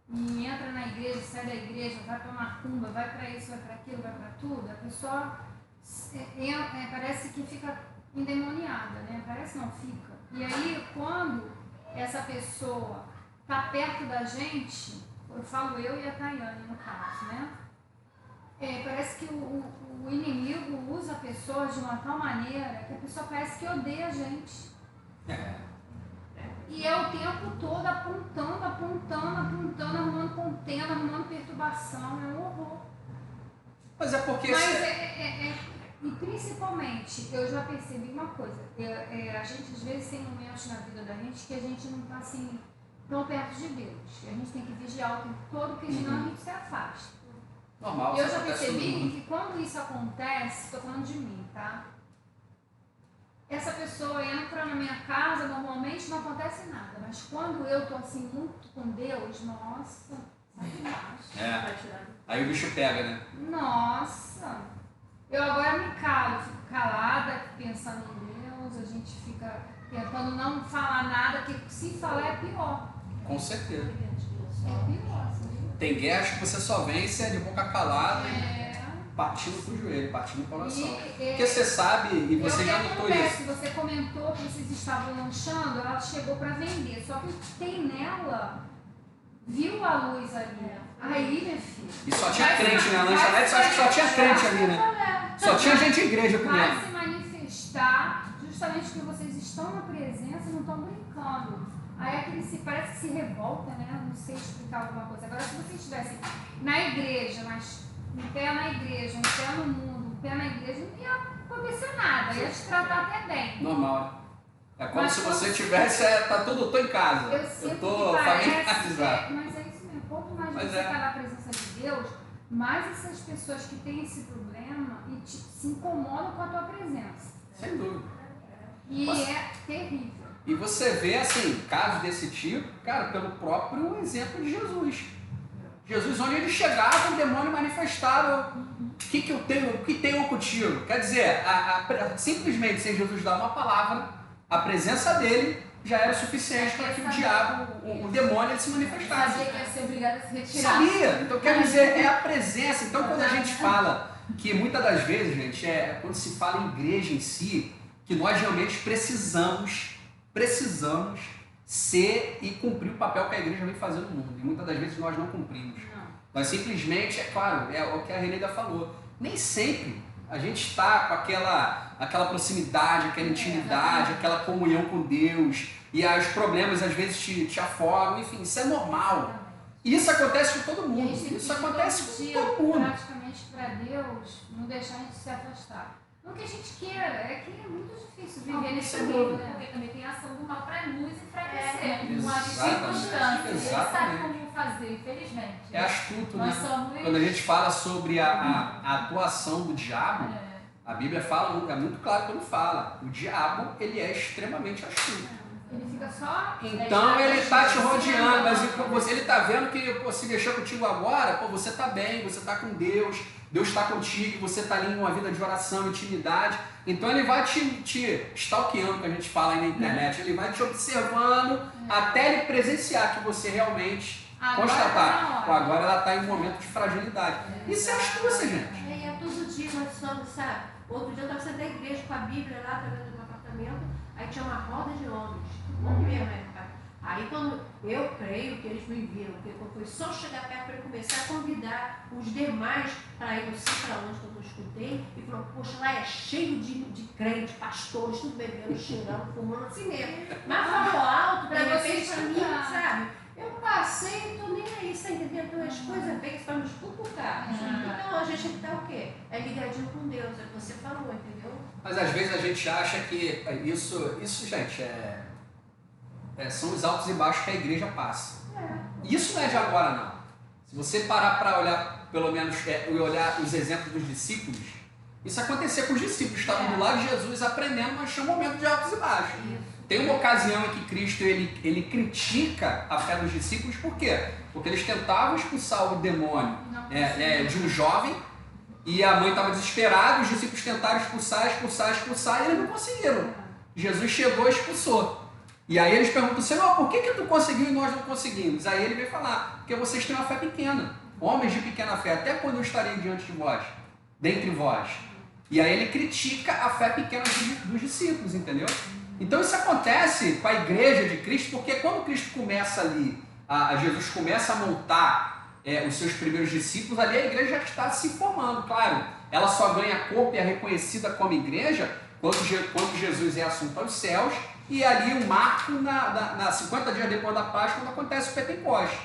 e entra na igreja, sai da igreja, vai para uma macumba, vai para isso, vai para aquilo, vai para tudo, a pessoa parece que fica endemoniada, né? Parece não fica. E aí, quando essa pessoa está perto da gente, eu falo eu e a Tayane no caso, né? Parece que o inimigo usa a pessoa de uma tal maneira que a pessoa parece que odeia a gente. E é o tempo todo apontando, arrumando contenda, arrumando perturbação, é um horror. Mas é porque... E principalmente, eu já percebi uma coisa, a gente às vezes tem momentos na vida da gente que a gente não está assim tão perto de Deus. A gente tem que vigiar o tempo todo, porque senão a gente se afasta. Normal, Eu isso já acontece todo percebi mundo. que quando isso acontece, estou falando de mim, tá? Essa pessoa entra na minha casa, normalmente não acontece nada, mas quando eu estou assim muito com Deus, nossa, É. Vai tirar. Aí o bicho pega, né? Nossa! Eu agora me calo, fico calada, pensando em Deus, a gente fica tentando não falar nada, que se falar é pior. Com certeza. É pior, assim. Tem guerras que você só vence de boca calada, É. partindo pro joelho, partindo pro coração. E Porque você sabe, e você já notou isso. Você comentou que vocês estavam lanchando, ela chegou para vender, só que quem nela viu a luz ali. Aí, minha filha. E só tinha crente, né? Na lanchonete só tinha crente ali, né? Só tinha gente de igreja Vai comendo. se manifestar justamente porque vocês estão na presença e não estão brincando. Aí aquele parece que se revolta, né? Não sei explicar alguma coisa. Agora, se vocês estivessem na igreja, mas um pé na igreja, um pé no mundo, um pé na igreja, não ia acontecer nada, ia te tratar até bem. Normal. É como Mas se quando você tivesse, tô em casa. Eu sinto Eu tô que parece, familiarizado. mas é isso mesmo. Quanto mais Mas você é. está na presença de Deus, mais essas pessoas que têm esse problema e se incomodam com a tua presença. Sem dúvida. E Mas- é terrível. E você vê, assim, casos desse tipo, cara, pelo próprio exemplo de Jesus. Jesus, onde ele chegava, o demônio manifestava o que eu tenho, o que tenho contigo. Quer dizer, simplesmente sem Jesus dar uma palavra, a presença dele já era o suficiente para que o diabo, o demônio, ele se manifestasse. Sabia que ia ser obrigado a se retirar. Sabia! Então quer dizer, é a presença. Então quando a gente fala que muitas das vezes, gente, quando se fala em igreja em si, que nós realmente precisamos ser e cumprir o papel que a igreja vem fazendo no mundo. E muitas das vezes nós não cumprimos. Nós simplesmente, é claro, é o que a Reneda falou, nem sempre a gente está com aquela proximidade, aquela intimidade, aquela comunhão com Deus, e os problemas às vezes te afogam, enfim, isso é normal. E isso acontece com todo E a mundo, gente tem que isso pedir acontece todo com dia, todo mundo. praticamente, para Deus não deixar a gente se afastar. Não que a gente queira, é que é muito difícil viver nesse sem mundo, dúvida. né? Porque também tem a ação do mal para nos enfraquecer. É, Uma circunstância. Ele sabe exatamente. como fazer, infelizmente. É astuto, né? Nós somos. Quando a gente fala sobre a atuação do diabo, a Bíblia fala, é muito claro quando fala, o diabo, ele é extremamente astuto. Ele fica só. Então ele está te rodeando, mas ele está vendo que pô, se mexer contigo agora, pô, você está bem, você está com Deus, Deus está contigo, você está ali em uma vida de oração, intimidade. Então ele vai te stalkeando, que a gente fala aí na internet, ele vai te observando até ele presenciar que você realmente constatar. Pô, agora ela está em um momento de fragilidade. Isso é astúcia, gente. E é todo dia nós somos, sabe? Outro dia eu estava saindo da igreja com a Bíblia lá, através do meu apartamento, aí tinha uma roda de homens, um monte mesmo, né, pai? Aí quando eu creio que eles me viram, porque quando foi só chegar perto para ele começar a convidar os demais para ir, não sei para onde que eu não escutei, e falou, poxa, lá é cheio de crente, pastores, tudo bebendo, cheirando, fumando assim mesmo. Mas falou alto, de repente para mim, sabe? Eu passei e tô nem aí, você entendeu? Então as coisas vêm para nos cutucar. Então a gente tem que estar o quê? É ligadinho com Deus, é o que você falou, entendeu? Mas às vezes a gente acha que isso gente, são os altos e baixos que a igreja passa. Isso não é de agora, não. Se você parar para olhar, pelo menos, olhar os exemplos dos discípulos, isso acontecia com os discípulos, estavam do lado de Jesus aprendendo, mas tinha um momento de altos e baixos. Tem uma ocasião em que Cristo ele critica a fé dos discípulos, por quê? Porque eles tentavam expulsar o demônio de um jovem, e a mãe estava desesperada, os discípulos tentaram expulsar, e eles não conseguiram. Jesus chegou e expulsou. E aí eles perguntam, Senhor, por que tu conseguiu e nós não conseguimos? Aí ele veio falar, porque vocês têm uma fé pequena, homens de pequena fé, até quando eu estarei diante de vós, dentre vós. E aí ele critica a fé pequena dos discípulos, entendeu? Então isso acontece com a igreja de Cristo, porque quando Cristo começa ali, Jesus começa a montar os seus primeiros discípulos, ali a igreja já está se formando, claro. Ela só ganha corpo e é reconhecida como igreja quando Jesus é assunto aos céus, e ali o marco, 50 dias depois da Páscoa, quando acontece o Pentecostes.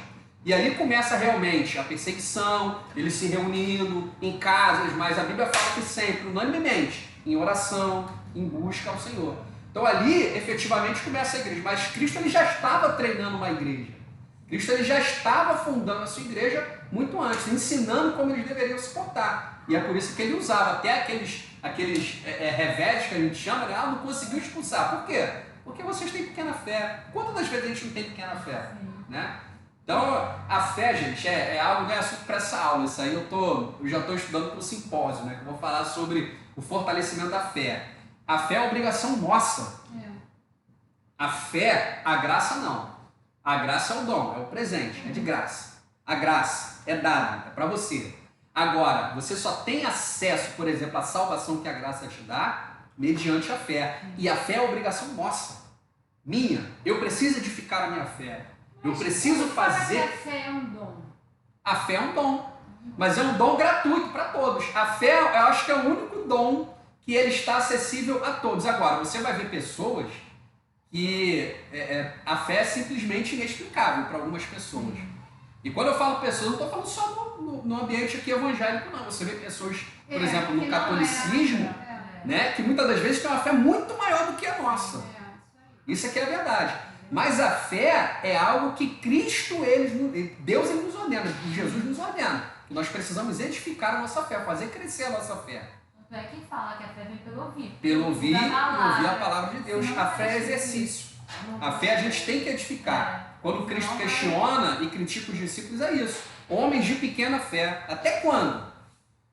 E ali começa realmente a perseguição, eles se reunindo em casas, mas a Bíblia fala que sempre, unanimemente, em oração, em busca ao Senhor. Então ali, efetivamente, começa a igreja. Mas Cristo ele já estava treinando uma igreja. Cristo ele já estava fundando a sua igreja muito antes, ensinando como eles deveriam se portar. E é por isso que ele usava até aqueles reveses que a gente chama, né? Não conseguiu expulsar. Por quê? Porque vocês têm pequena fé. Quantas das vezes a gente não tem pequena fé? Né? Então, a fé, gente, é algo, não é assunto para essa aula. Isso aí eu já estou estudando para o simpósio, né? Que eu vou falar sobre o fortalecimento da fé. A fé é obrigação nossa. A fé, a graça não. A graça é o dom, é o presente, é de graça. A graça é dada, é para você. Agora, você só tem acesso, por exemplo, à salvação que a graça te dá mediante a fé. E a fé é obrigação nossa, minha. Eu preciso edificar a minha fé. Eu preciso fazer... A fé é um dom. A fé é um dom, mas é um dom gratuito para todos. A fé, eu acho que é o único dom que ele está acessível a todos. Agora, você vai ver pessoas que a fé é simplesmente inexplicável para algumas pessoas. E quando eu falo pessoas, eu não estou falando só no ambiente aqui evangélico, não. Você vê pessoas, por exemplo, no catolicismo, né, que muitas das vezes têm uma fé muito maior do que a nossa. Isso aqui é a verdade. Mas a fé é algo que Cristo, Deus ele nos ordena, Jesus nos ordena. Que nós precisamos edificar a nossa fé, fazer crescer a nossa fé. É quem fala que a fé vem pelo ouvir. Pelo ouvir e ouvir a palavra de Deus. A fé é exercício. A fé a gente tem que edificar. Quando Cristo questiona e critica os discípulos, é isso. Homens de pequena fé. Até quando?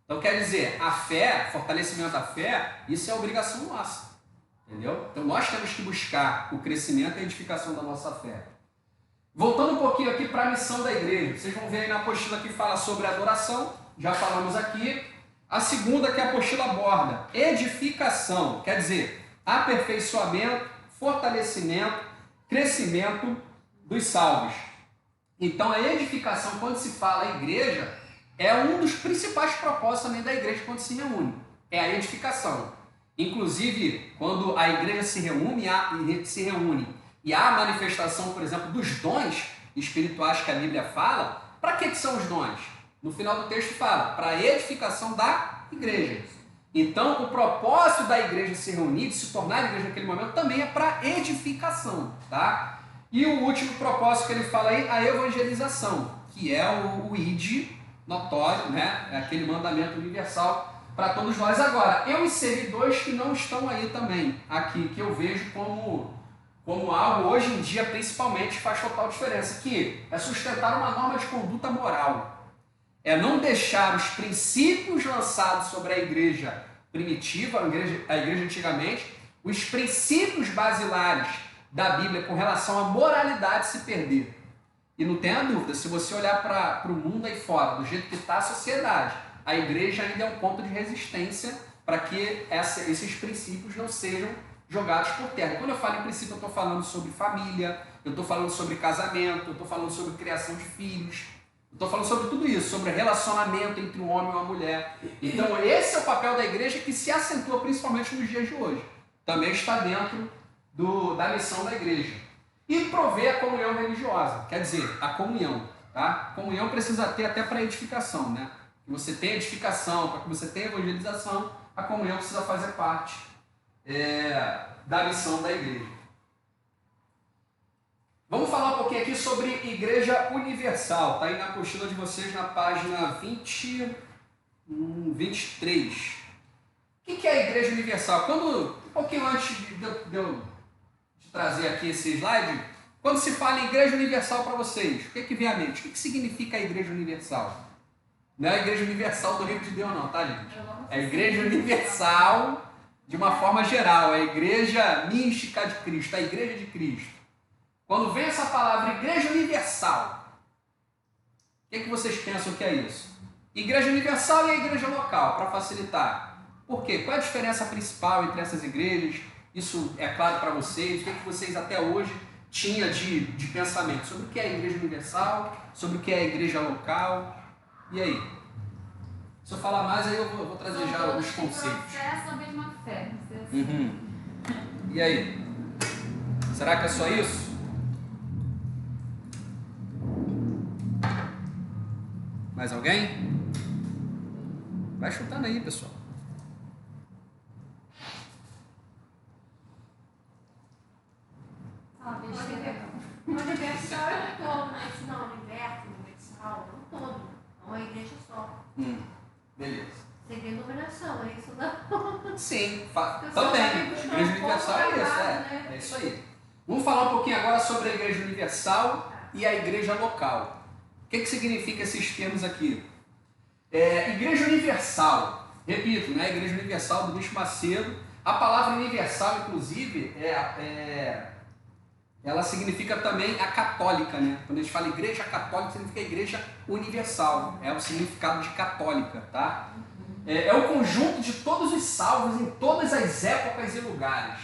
Então quer dizer, a fé, fortalecimento da fé, isso é obrigação nossa. Entendeu? Então nós temos que buscar o crescimento e a edificação da nossa fé. Voltando um pouquinho aqui para a missão da igreja. Vocês vão ver aí na apostila que fala sobre adoração. Já falamos aqui. A segunda que a apostila aborda, edificação. Quer dizer, aperfeiçoamento, fortalecimento, crescimento dos salvos. Então a edificação, quando se fala igreja, é um dos principais propósitos também da igreja quando se reúne. É a edificação. Inclusive, quando a igreja se reúne e há a manifestação, por exemplo, dos dons espirituais que a Bíblia fala, para que são os dons? No final do texto fala, para a edificação da igreja. Então, o propósito da igreja se reunir, de se tornar igreja naquele momento, também é para edificação, tá? E o último propósito que ele fala aí, a evangelização, que é o id notório, né? É aquele mandamento universal para todos nós. Agora, eu inseri dois que não estão aí também, aqui, que eu vejo como algo hoje em dia, principalmente, faz total diferença, que é sustentar uma norma de conduta moral. É não deixar os princípios lançados sobre a igreja primitiva, a igreja antigamente, os princípios basilares da Bíblia com relação à moralidade se perder. E não tenha dúvida, se você olhar para o mundo aí fora, do jeito que está a sociedade, a igreja ainda é um ponto de resistência para que esses princípios não sejam jogados por terra. Quando eu falo em princípio, eu estou falando sobre família, eu estou falando sobre casamento, eu estou falando sobre criação de filhos, eu estou falando sobre tudo isso, sobre relacionamento entre um homem e uma mulher. Então esse é o papel da igreja que se acentua principalmente nos dias de hoje. Também está dentro da missão da igreja. E prover a comunhão religiosa, quer dizer, a comunhão. Tá? Comunhão precisa ter até para edificação, né? Que você tenha edificação, para que você tenha evangelização, a comunhão precisa fazer parte da missão da igreja. Vamos falar um pouquinho aqui sobre Igreja Universal. Está aí na apostila de vocês na página 23. O que é a Igreja Universal? Um pouquinho antes de eu trazer aqui esse slide, quando se fala em Igreja Universal para vocês, o que vem à mente? O que significa a Igreja Universal? Não é a Igreja Universal do Reino de Deus não, tá, gente? É a Igreja Universal de uma forma geral, é a Igreja mística de Cristo, a Igreja de Cristo. Quando vem essa palavra Igreja Universal, o que vocês pensam que é isso? Igreja Universal e a Igreja Local, para facilitar. Por quê? Qual é a diferença principal entre essas igrejas? Isso é claro para vocês? O que vocês até hoje tinham de pensamento? Sobre o que é a Igreja Universal? Sobre o que é a Igreja Local? E aí? Se eu falar mais, aí eu vou trazer já os conceitos. Processo a mesma fé. E aí? Será que é só isso? Mais alguém? Vai chutando aí, pessoal. O universal é um todo, né? Se não, universo, universal, é um todo. É uma igreja só. Beleza. Sem denominação, é isso não? Sim, também. Igreja Universal é isso, é isso aí. Vamos falar um pouquinho agora sobre a Igreja Universal e a igreja local. O que significa esses termos aqui? Igreja universal. Repito, né? Igreja universal do Bispo Macedo. A palavra universal, inclusive, ela significa também a católica, né? Quando a gente fala igreja católica, significa igreja universal. É o significado de católica, tá? É o conjunto de todos os salvos em todas as épocas e lugares.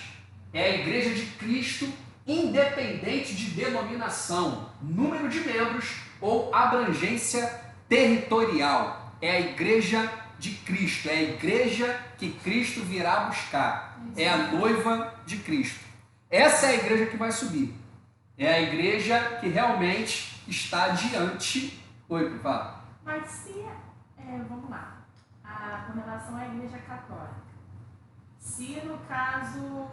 É a igreja de Cristo, independente de denominação, número de membros ou abrangência territorial. É a igreja de Cristo, é a igreja que Cristo virá buscar. É a noiva de Cristo. Essa é a igreja que vai subir. É a igreja que realmente está diante. Oi, fala. Mas se, vamos lá, com relação à igreja católica, se no caso,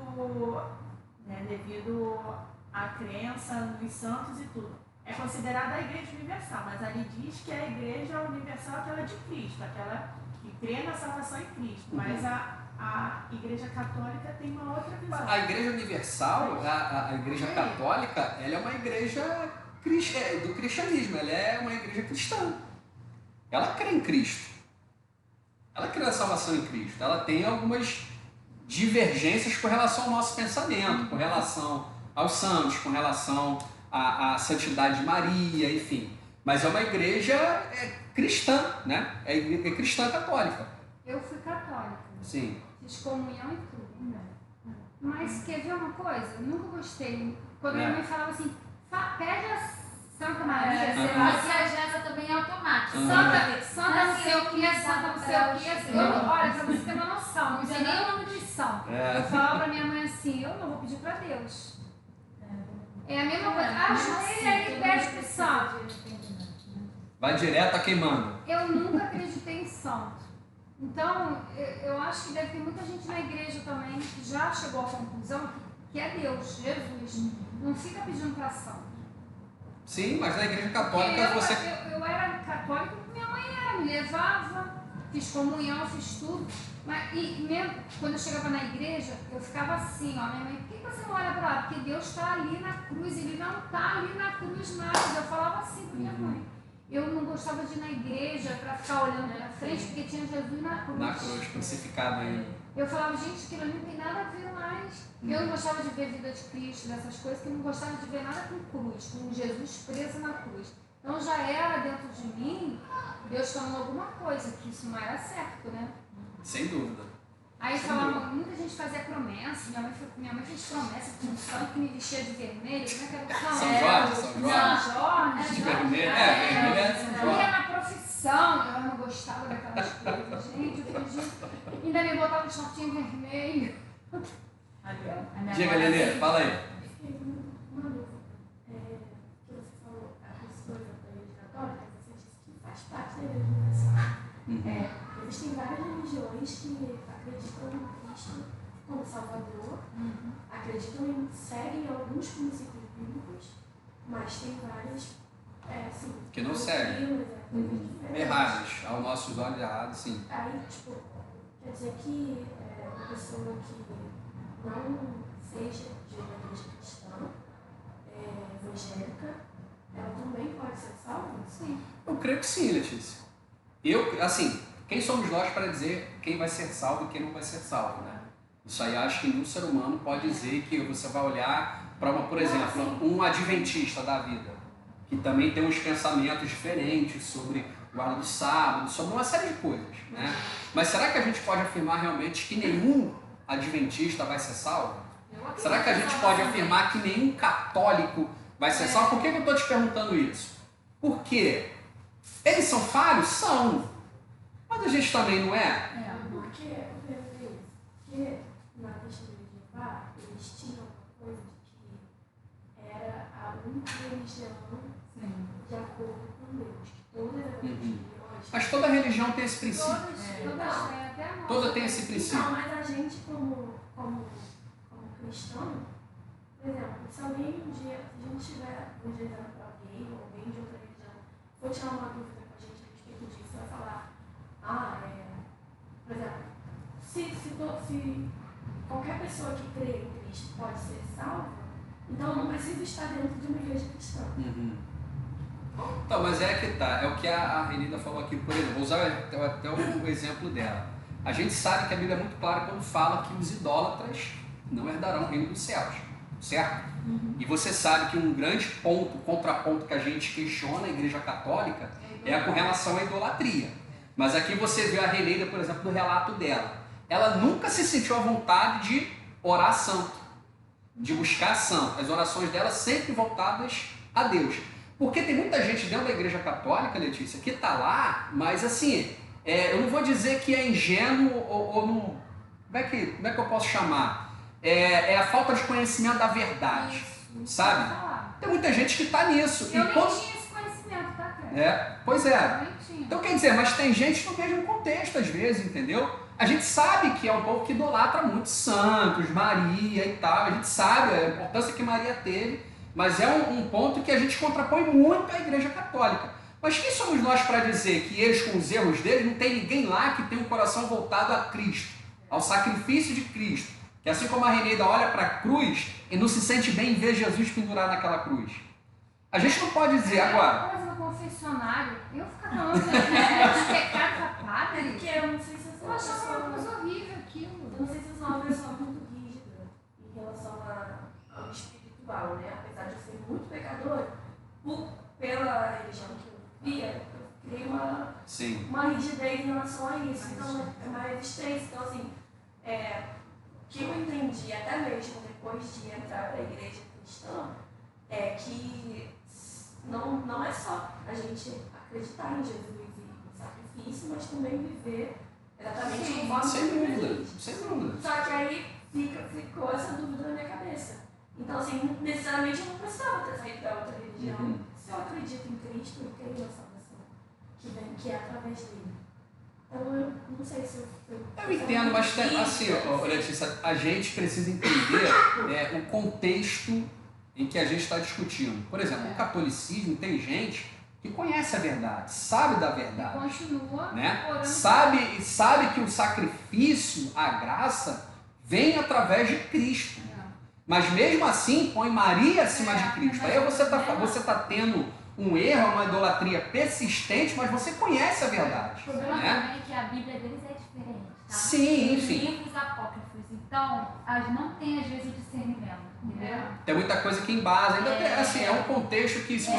devido à crença nos santos e tudo, é considerada a igreja universal, mas ali diz que é a igreja universal aquela de Cristo, aquela que crê na salvação em Cristo, mas a igreja católica tem uma outra visão. A igreja universal, a igreja católica, ela é uma igreja do cristianismo, ela é uma igreja cristã. Ela crê em Cristo. Ela crê na salvação em Cristo. Ela tem algumas divergências com relação ao nosso pensamento, com relação aos santos, com relação à santidade de Maria, enfim. Mas é uma igreja cristã, né? É cristã católica. Eu fui católica. Sim. Fiz comunhão e tudo. Mas quer ver uma coisa? Eu nunca gostei. Quando minha mãe falava assim, pede a Santa Maria, você a Jéssica também é automática. Santa não sei o que, Santa não sei o que. Olha, pra você ter uma noção, não sei nem o nome dos santos. Eu falava pra minha mãe assim, eu não vou pedir pra Deus. É a mesma coisa. Ajoelha aí e pede pro santo. Vai direto a quem manda. Eu nunca acreditei em santo. Então, eu acho que deve ter muita gente na igreja também que já chegou à conclusão que é Deus, Jesus. Não fica pedindo para santo. Sim, mas na igreja católica você... Eu era católica porque minha mãe era, me levava, fiz comunhão, fiz tudo. E mesmo quando eu chegava na igreja, eu ficava assim, ó, minha mãe, por que você não olha para lá? Porque Deus está ali na cruz, Ele não está ali na cruz mais. Eu falava assim para minha mãe. Eu não gostava de ir na igreja para ficar olhando para frente, porque tinha Jesus na cruz. Na cruz, crucificado ainda. Eu falava, gente, aquilo ali não tem nada a ver mais. Eu não gostava de ver a vida de Cristo, dessas coisas, que eu não gostava de ver nada com cruz, com Jesus preso na cruz. Então já era dentro de mim, Deus falando alguma coisa, que isso não era certo, né? Sem dúvida. Aí falava, muita gente fazia promessa, minha mãe fez promessa com um santo que me vestia de vermelho, como é que era o santo? São Jorge. De vermelho, vermelho é São Jorge. Eu ia na profissão, eu não gostava daquelas coisas, gente, eu podia, ainda me botava de shortinho vermelho. Diga, Lelê, fala aí. Uma dúvida, que você falou, as coisas da igreja católica, você disse que faz parte da igreja universal. Existem várias religiões que acreditam em Cristo como Salvador, seguem alguns princípios bíblicos, mas tem várias que não seguem. Errados, aos nossos olhos errados, sim. Aí, quer dizer que uma pessoa que não seja de uma igreja cristã, evangélica, ela também pode ser salva? Sim. Eu creio que sim, Letícia. Quem somos nós para dizer quem vai ser salvo e quem não vai ser salvo, né? Isso aí acho que nenhum ser humano pode dizer que você vai olhar para por exemplo, um adventista da vida, que também tem uns pensamentos diferentes sobre guarda do sábado, sobre uma série de coisas, né? Mas será que a gente pode afirmar realmente que nenhum adventista vai ser salvo? Será que a gente pode afirmar que nenhum católico vai ser salvo? Por que eu estou te perguntando isso? Porque eles são falhos? São. Mas a gente também não é? Porque na lista de Jeová, eles tinham uma coisa de que era a única religião de acordo com Deus. Todas as religiões. Mas toda religião tem esse princípio. Toda tem esse princípio. Não, mas a gente como cristão, por exemplo, se alguém um dia, se a gente estiver evangelizando para alguém, ou alguém de outra religião, for tirar uma dúvida com a gente a respeito disso, vai falar, por exemplo, se qualquer pessoa que crê em Cristo pode ser salva, Então eu não preciso estar dentro de uma igreja cristã. Então, mas é que tá, é o que a Renida falou aqui, por exemplo, vou usar até o exemplo dela. A gente sabe que a Bíblia é muito clara quando fala que os idólatras não herdarão o reino dos céus, certo? E você sabe que um grande ponto, contraponto que a gente questiona a Igreja Católica é com relação à idolatria. Mas aqui você vê a Renida, por exemplo, no relato dela. Ela nunca se sentiu à vontade de orar santo, de buscar santo. As orações dela sempre voltadas a Deus. Porque tem muita gente dentro da Igreja Católica, Letícia, que está lá, mas assim, eu não vou dizer que é ingênuo ou não... Como é que eu posso chamar? É a falta de conhecimento da verdade, sabe? Tem muita gente que está nisso. Eu nem tinha esse conhecimento, tá, cara? Pois é. Eu nem tinha. Então quer dizer, mas tem gente no mesmo contexto às vezes, entendeu? A gente sabe que é um povo que idolatra muitos santos, Maria e tal, a gente sabe a importância que Maria teve, mas é um ponto que a gente contrapõe muito à Igreja Católica. Mas quem somos nós para dizer que eles, com os erros deles, não tem ninguém lá que tem um coração voltado a Cristo, ao sacrifício de Cristo? Que assim como a Renida olha para a cruz e não se sente bem em ver Jesus pendurado naquela cruz. A gente não pode dizer agora... Mas no confessionário, eu ficava falando de pecado pra padre, Porque eu não sei se eu sou eu achava uma coisa horrível aquilo. Eu não sei se eu sou uma pessoa muito rígida em relação ao espiritual, né? Apesar de eu ser muito pecadora, pela religião que eu via, eu criei uma rigidez em relação a isso. Então é mais extenso. Então, assim, o que eu entendi, até mesmo depois de entrar para a igreja cristã, é que não é só a gente acreditar em Jesus e no sacrifício, mas também viver exatamente conforme Sem ele dúvida, diz. sem dúvida. Só que aí ficou essa dúvida na minha cabeça. Então, assim, necessariamente eu não precisava ter saído da outra religião. Se eu acredito em Cristo, eu tenho a salvação que é através dele. Então, eu não sei se eu entendo, mas assim, Letícia, a gente precisa entender o contexto em que a gente está discutindo. Por exemplo, o catolicismo tem gente que conhece a verdade, sabe da verdade. Continua, né? Sabe que o sacrifício, a graça, vem através de Cristo. Mas mesmo assim põe Maria acima de Cristo. Aí você está tendo um erro, uma idolatria persistente, mas você conhece a verdade. O problema né? também é que a Bíblia deles é diferente, tá? Sim, enfim. Tem livros apócrifos, então elas não têm às vezes o discernimento, entendeu? Tem muita coisa que embasa. Ainda assim, é um contexto que se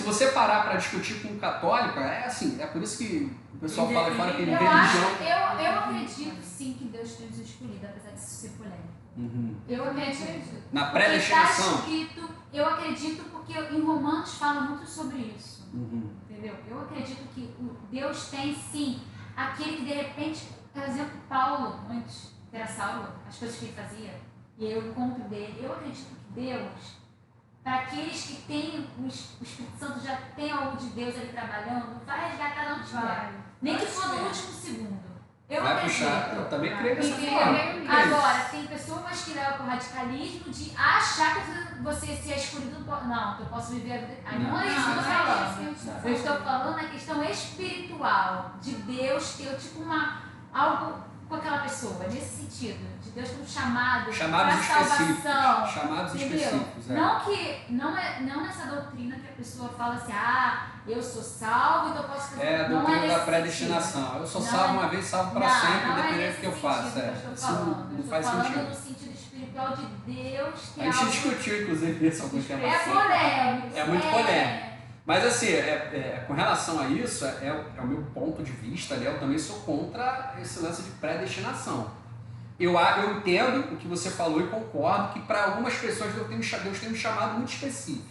você parar para discutir com um católico, é por isso que o pessoal fala fora que Eu acredito sim que Deus tem nos escolhido, apesar disso ser polêmico. Eu acredito. Na predestinação? Está escrito, eu acredito porque em Romanos fala muito sobre isso. Entendeu? Eu acredito que Deus tem sim aquele que de repente, por exemplo, Paulo, antes era Saulo, as coisas que ele fazia, e aí o encontro dele, eu acredito que Deus, para aqueles que têm o Espírito Santo, já tem algo de Deus ali trabalhando, vai resgatar onde estiver. Nem que for no último segundo. Eu vai acredito. puxar, eu também creio dessa Entendeu? forma. Agora, tem pessoas que levam para o radicalismo de achar que você se é escolhido, não, que eu posso viver a vida. Não é isso que eu estou falando. Eu estou falando a questão espiritual, de Deus ter tipo algo com aquela pessoa, nesse sentido, de Deus ter um chamado para salvação. Chamados específicos. Não nessa doutrina que a pessoa fala assim, eu sou salvo, então eu posso fazer. A doutrina da predestinação. Sentido. Eu sou salvo uma vez, salvo para sempre, independente do que eu faço. Eu estou falando no sentido espiritual de Deus. Que a gente discutiu, inclusive, isso alguns tempos. É polêmico. É muito polêmico. Mas assim, com relação a isso, é o meu ponto de vista, eu também sou contra esse lance de predestinação. Eu entendo o que você falou e concordo que para algumas pessoas Deus tem um chamado muito específico.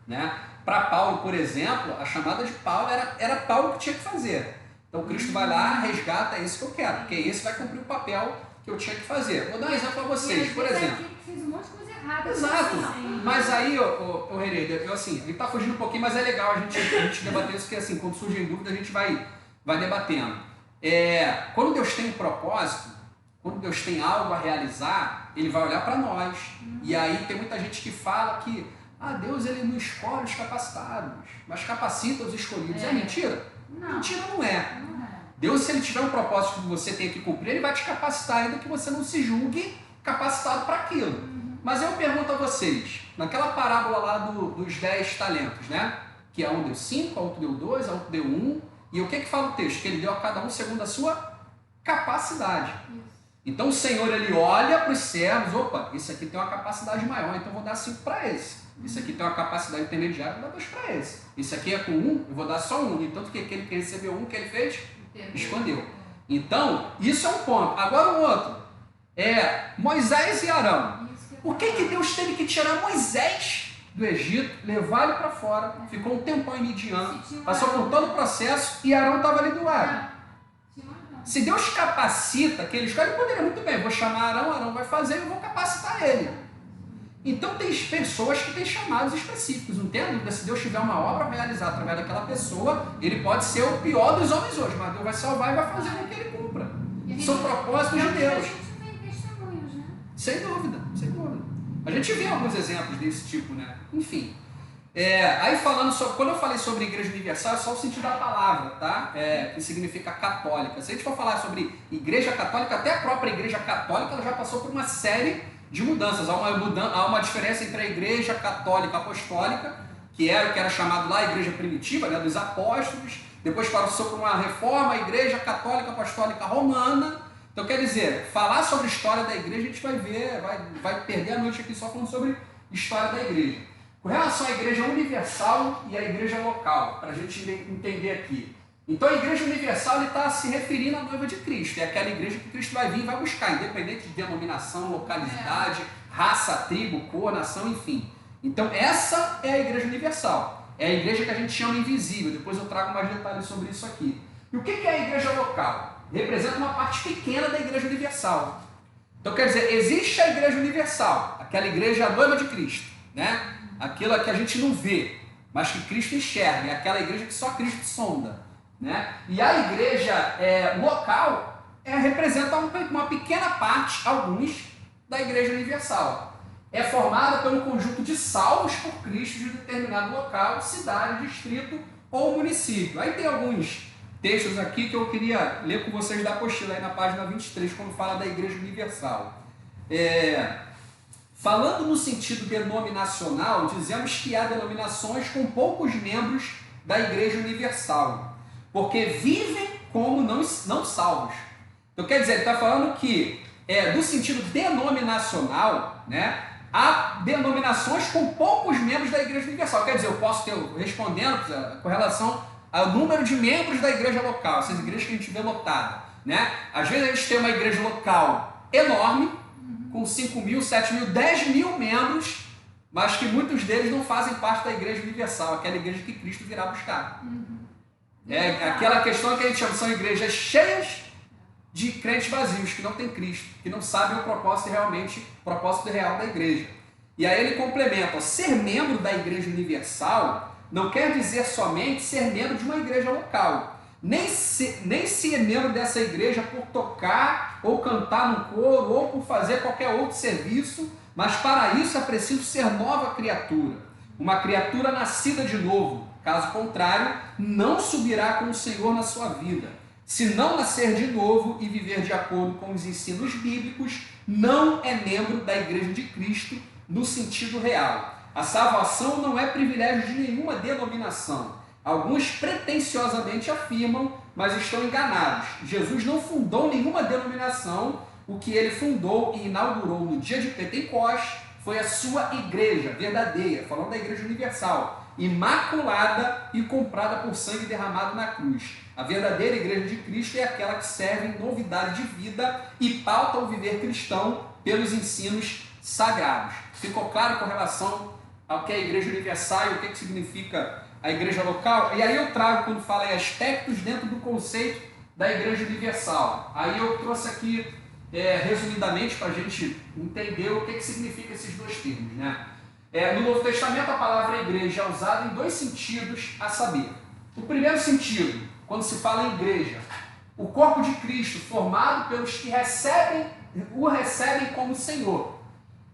Né? Para Paulo, por exemplo, a chamada de Paulo era Paulo que tinha que fazer. Então Cristo vai lá, resgata, é isso que eu quero, porque esse vai cumprir o papel que eu tinha que fazer. Vou dar um exemplo para vocês, por exemplo. Fez um monte de coisa errada. Exato. Mas aí, o Renê, ele está fugindo um pouquinho, mas é legal a gente debater isso, porque assim, quando surgem dúvidas, a gente vai debatendo. Quando Deus tem um propósito, quando Deus tem algo a realizar, ele vai olhar para nós. E aí tem muita gente que fala que Deus ele não escolhe os capacitados, mas capacita os escolhidos. É mentira? Não. Mentira não é. Deus, se ele tiver um propósito que você tem que cumprir, ele vai te capacitar, ainda que você não se julgue capacitado para aquilo. Mas eu pergunto a vocês, naquela parábola lá dos 10 talentos, né? Que a um deu 5, a outro deu 2, a outro deu 1. E o que fala o texto? Que ele deu a cada um segundo a sua capacidade. Então o Senhor, ele olha para os servos, opa, esse aqui tem uma capacidade maior, então eu vou dar 5 para esse. Esse aqui tem uma capacidade intermediária, eu vou dar 2 para esse. Esse aqui é com 1, eu vou dar só 1. Então que aquele que recebeu 1, o que ele fez? Escondeu. Então, isso é um ponto. Agora o outro é Moisés e Arão. Por que Deus teve que tirar Moisés do Egito, levar ele para fora, ficou um tempão em Midian, passou por todo o processo e Arão estava ali do lado. Se Deus capacita aquele escolhe, ele poderia muito bem, vou chamar Arão, Arão vai fazer e eu vou capacitar ele. Então tem pessoas que têm chamados específicos, não tem dúvida, se Deus tiver uma obra a realizar através daquela pessoa, ele pode ser o pior dos homens hoje, mas Deus vai salvar e vai fazer com que ele cumpra. São propósitos de Deus. Sem dúvida, sem dúvida. A gente vê alguns exemplos desse tipo, né? Enfim. Aí falando sobre, quando eu falei sobre Igreja Universal, é só o sentido da palavra, tá? Que significa católica. Se a gente for falar sobre Igreja Católica, até a própria Igreja Católica ela já passou por uma série de mudanças. Há uma diferença entre a Igreja Católica Apostólica, que era o que era chamado lá a Igreja Primitiva, né, dos Apóstolos, depois passou por uma reforma, a Igreja Católica Apostólica Romana. Então quer dizer, falar sobre a história da igreja, a gente vai ver, vai perder a noite aqui só falando sobre história da igreja. Com relação à igreja universal e à igreja local, para a gente entender aqui. Então a igreja universal está se referindo à noiva de Cristo, é aquela igreja que Cristo vai vir e vai buscar, independente de denominação, localidade, raça, tribo, cor, nação, enfim. Então essa é a igreja universal, é a igreja que a gente chama invisível, depois eu trago mais detalhes sobre isso aqui. E o que é a igreja local? Representa uma parte pequena da igreja universal. Então quer dizer, existe a igreja universal, aquela igreja noiva de Cristo, né? Aquela que a gente não vê, mas que Cristo enxerga, é aquela igreja que só Cristo sonda, né? E a igreja local representa uma pequena parte, alguns, da igreja universal. É formada pelo conjunto de salvos por Cristo de determinado local, cidade, distrito ou município. Aí tem alguns textos aqui que eu queria ler com vocês da apostila, aí na página 23, quando fala da Igreja Universal. Falando no sentido denominacional, dizemos que há denominações com poucos membros da Igreja Universal, porque vivem como não salvos. Então quer dizer, ele está falando que, do sentido denominacional, né, há denominações com poucos membros da Igreja Universal. Quer dizer, eu posso ter, respondendo com relação ao número de membros da igreja local, essas igrejas que a gente vê lotada, né? Às vezes a gente tem uma igreja local enorme, com 5 mil, 7 mil, 10 mil membros, mas que muitos deles não fazem parte da igreja universal, aquela igreja que Cristo virá buscar. Aquela questão que a gente chama, são igrejas cheias de crentes vazios, que não têm Cristo, que não sabem o propósito real da igreja. E aí ele complementa, ser membro da igreja universal não quer dizer somente ser membro de uma igreja local, nem ser membro dessa igreja por tocar ou cantar no coro ou por fazer qualquer outro serviço, mas para isso é preciso ser nova criatura, uma criatura nascida de novo. Caso contrário, não subirá com o Senhor na sua vida. Se não nascer de novo e viver de acordo com os ensinos bíblicos, não é membro da igreja de Cristo no sentido real. A salvação não é privilégio de nenhuma denominação. Alguns pretensiosamente afirmam, mas estão enganados. Jesus não fundou nenhuma denominação. O que ele fundou e inaugurou no dia de Pentecostes foi a sua igreja verdadeira, falando da igreja universal, imaculada e comprada por sangue derramado na cruz. A verdadeira igreja de Cristo é aquela que serve em novidade de vida e pauta o viver cristão pelos ensinos sagrados. Ficou claro com relação ao que é a igreja universal e o que significa a igreja local? E aí eu trago, quando falo em aspectos dentro do conceito da igreja universal. Aí eu trouxe aqui, resumidamente, para a gente entender o que significa esses dois termos, né? No Novo Testamento, a palavra igreja é usada em dois sentidos, a saber. O primeiro sentido, quando se fala em igreja, o corpo de Cristo formado pelos que o recebem como Senhor.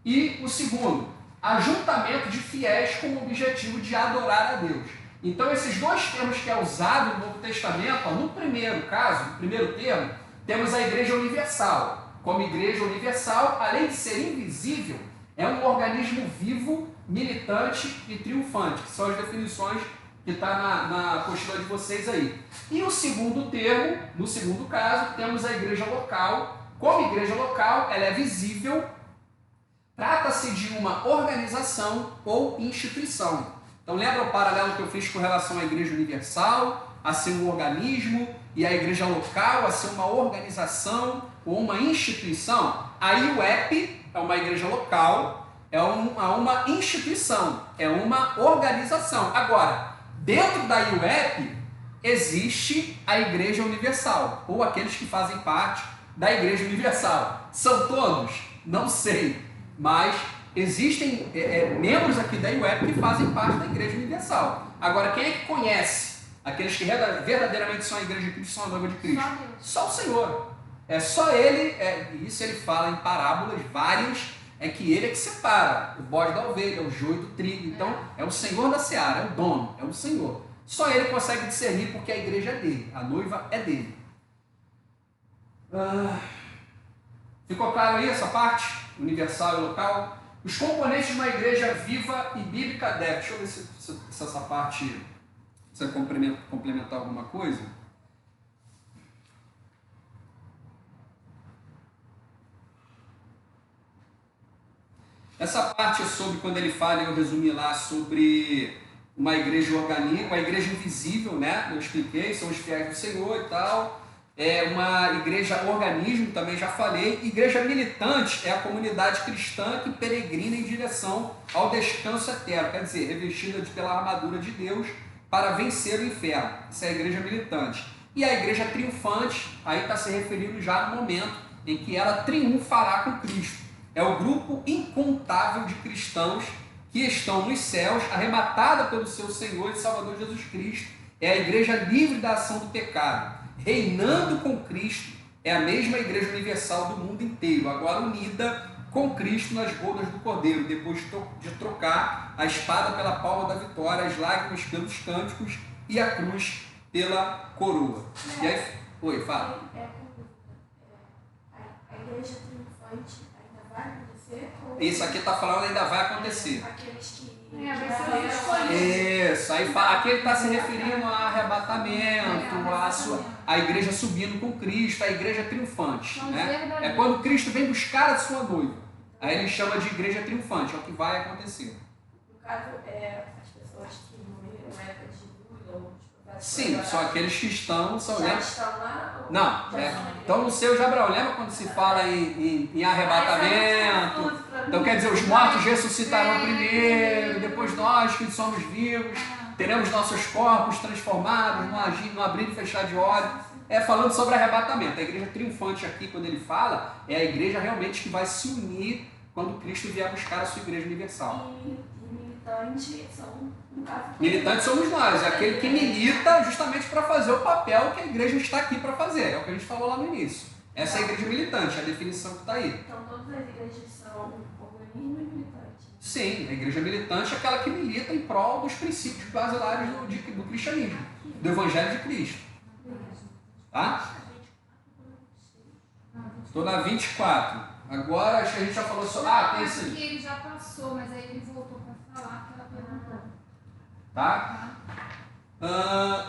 E o segundo, ajuntamento de fiéis com o objetivo de adorar a Deus. Então esses dois termos que é usado no Novo Testamento, no primeiro caso, no primeiro termo, temos a igreja universal. Como igreja universal, além de ser invisível, É um organismo vivo, militante e triunfante, que são as definições que está na apostila de vocês aí. E o segundo termo, no segundo caso, temos a igreja local. Como igreja local, ela é visível, trata-se de uma organização ou instituição. Então lembra o paralelo que eu fiz com relação à igreja universal, a ser um organismo, e a igreja local a ser uma organização ou uma instituição? A IUEP é uma igreja local, é uma instituição, é uma organização. Agora, dentro da IUEP existe a Igreja Universal, ou aqueles que fazem parte da Igreja Universal. São todos? Não sei, mas existem membros aqui da IUEP que fazem parte da Igreja Universal. Agora, quem é que conhece aqueles que verdadeiramente são a Igreja de Cristo, são a noiva de Cristo? Só Deus. Só o Senhor. É só Ele, isso ele fala em parábolas várias, é que Ele é que separa o bode da ovelha, o joio do trigo. Então, é o Senhor da seara, é o dono, é o Senhor. Só Ele consegue discernir porque a igreja é dele, a noiva é dele. Ficou claro aí essa parte? Universal e local? Os componentes de uma igreja viva e bíblica devem. Deixa eu ver se essa parte você complementar alguma coisa. Essa parte é sobre, quando ele fala, eu resumi lá, sobre uma igreja orgânica, uma igreja invisível, né? Eu expliquei, são os fiéis do Senhor e tal. É uma igreja organismo, também já falei. Igreja militante é a comunidade cristã que peregrina em direção ao descanso eterno, quer dizer, revestida pela armadura de Deus para vencer o inferno. Essa é a igreja militante. E a igreja triunfante, aí está se referindo já no momento em que ela triunfará com Cristo. É o grupo incontável de cristãos que estão nos céus, arrematada pelo seu Senhor e Salvador Jesus Cristo. É a igreja livre da ação do pecado, reinando com Cristo. É a mesma igreja universal do mundo inteiro, agora unida com Cristo nas bodas do Cordeiro, depois de trocar a espada pela palma da vitória, as lágrimas pelos cânticos e a cruz pela coroa. E aí, oi, fala. A igreja triunfante ainda vai acontecer? Isso aqui está falando ainda vai acontecer. Aqueles que vai ser os escolhidos. Isso, aí aqui ele está se referindo a arrebatamento, a igreja subindo com Cristo, a igreja triunfante. Né? É quando Cristo vem buscar a sua noiva. Aí ele chama de igreja triunfante, é o que vai acontecer. No caso, as pessoas que morreram na época de Lula ou de Sim, são aqueles que estão... Já estão lá? Não, estão no seu de Abraão. Lembra quando se fala em arrebatamento? Então quer dizer, os mortos ressuscitarão primeiro, depois nós que somos vivos, teremos nossos corpos transformados, no abrir e fechar de olhos. Falando sobre arrebatamento. A igreja triunfante aqui, quando ele fala, é a igreja realmente que vai se unir quando Cristo vier buscar a sua igreja universal. E militantes são, no caso... Militantes somos nós, é aquele que milita justamente para fazer o papel que a igreja está aqui para fazer. É o que a gente falou lá no início. Essa é a igreja militante, a definição que está aí. Então todas as igrejas são organismo e militante? Sim, a igreja militante é aquela que milita em prol dos princípios basilares do cristianismo, do evangelho de Cristo. Tá? Estou na 24. Agora acho que a gente já falou sobre... tem esse... Porque ele já passou, mas aí ele voltou para falar que ela perguntou. Tá?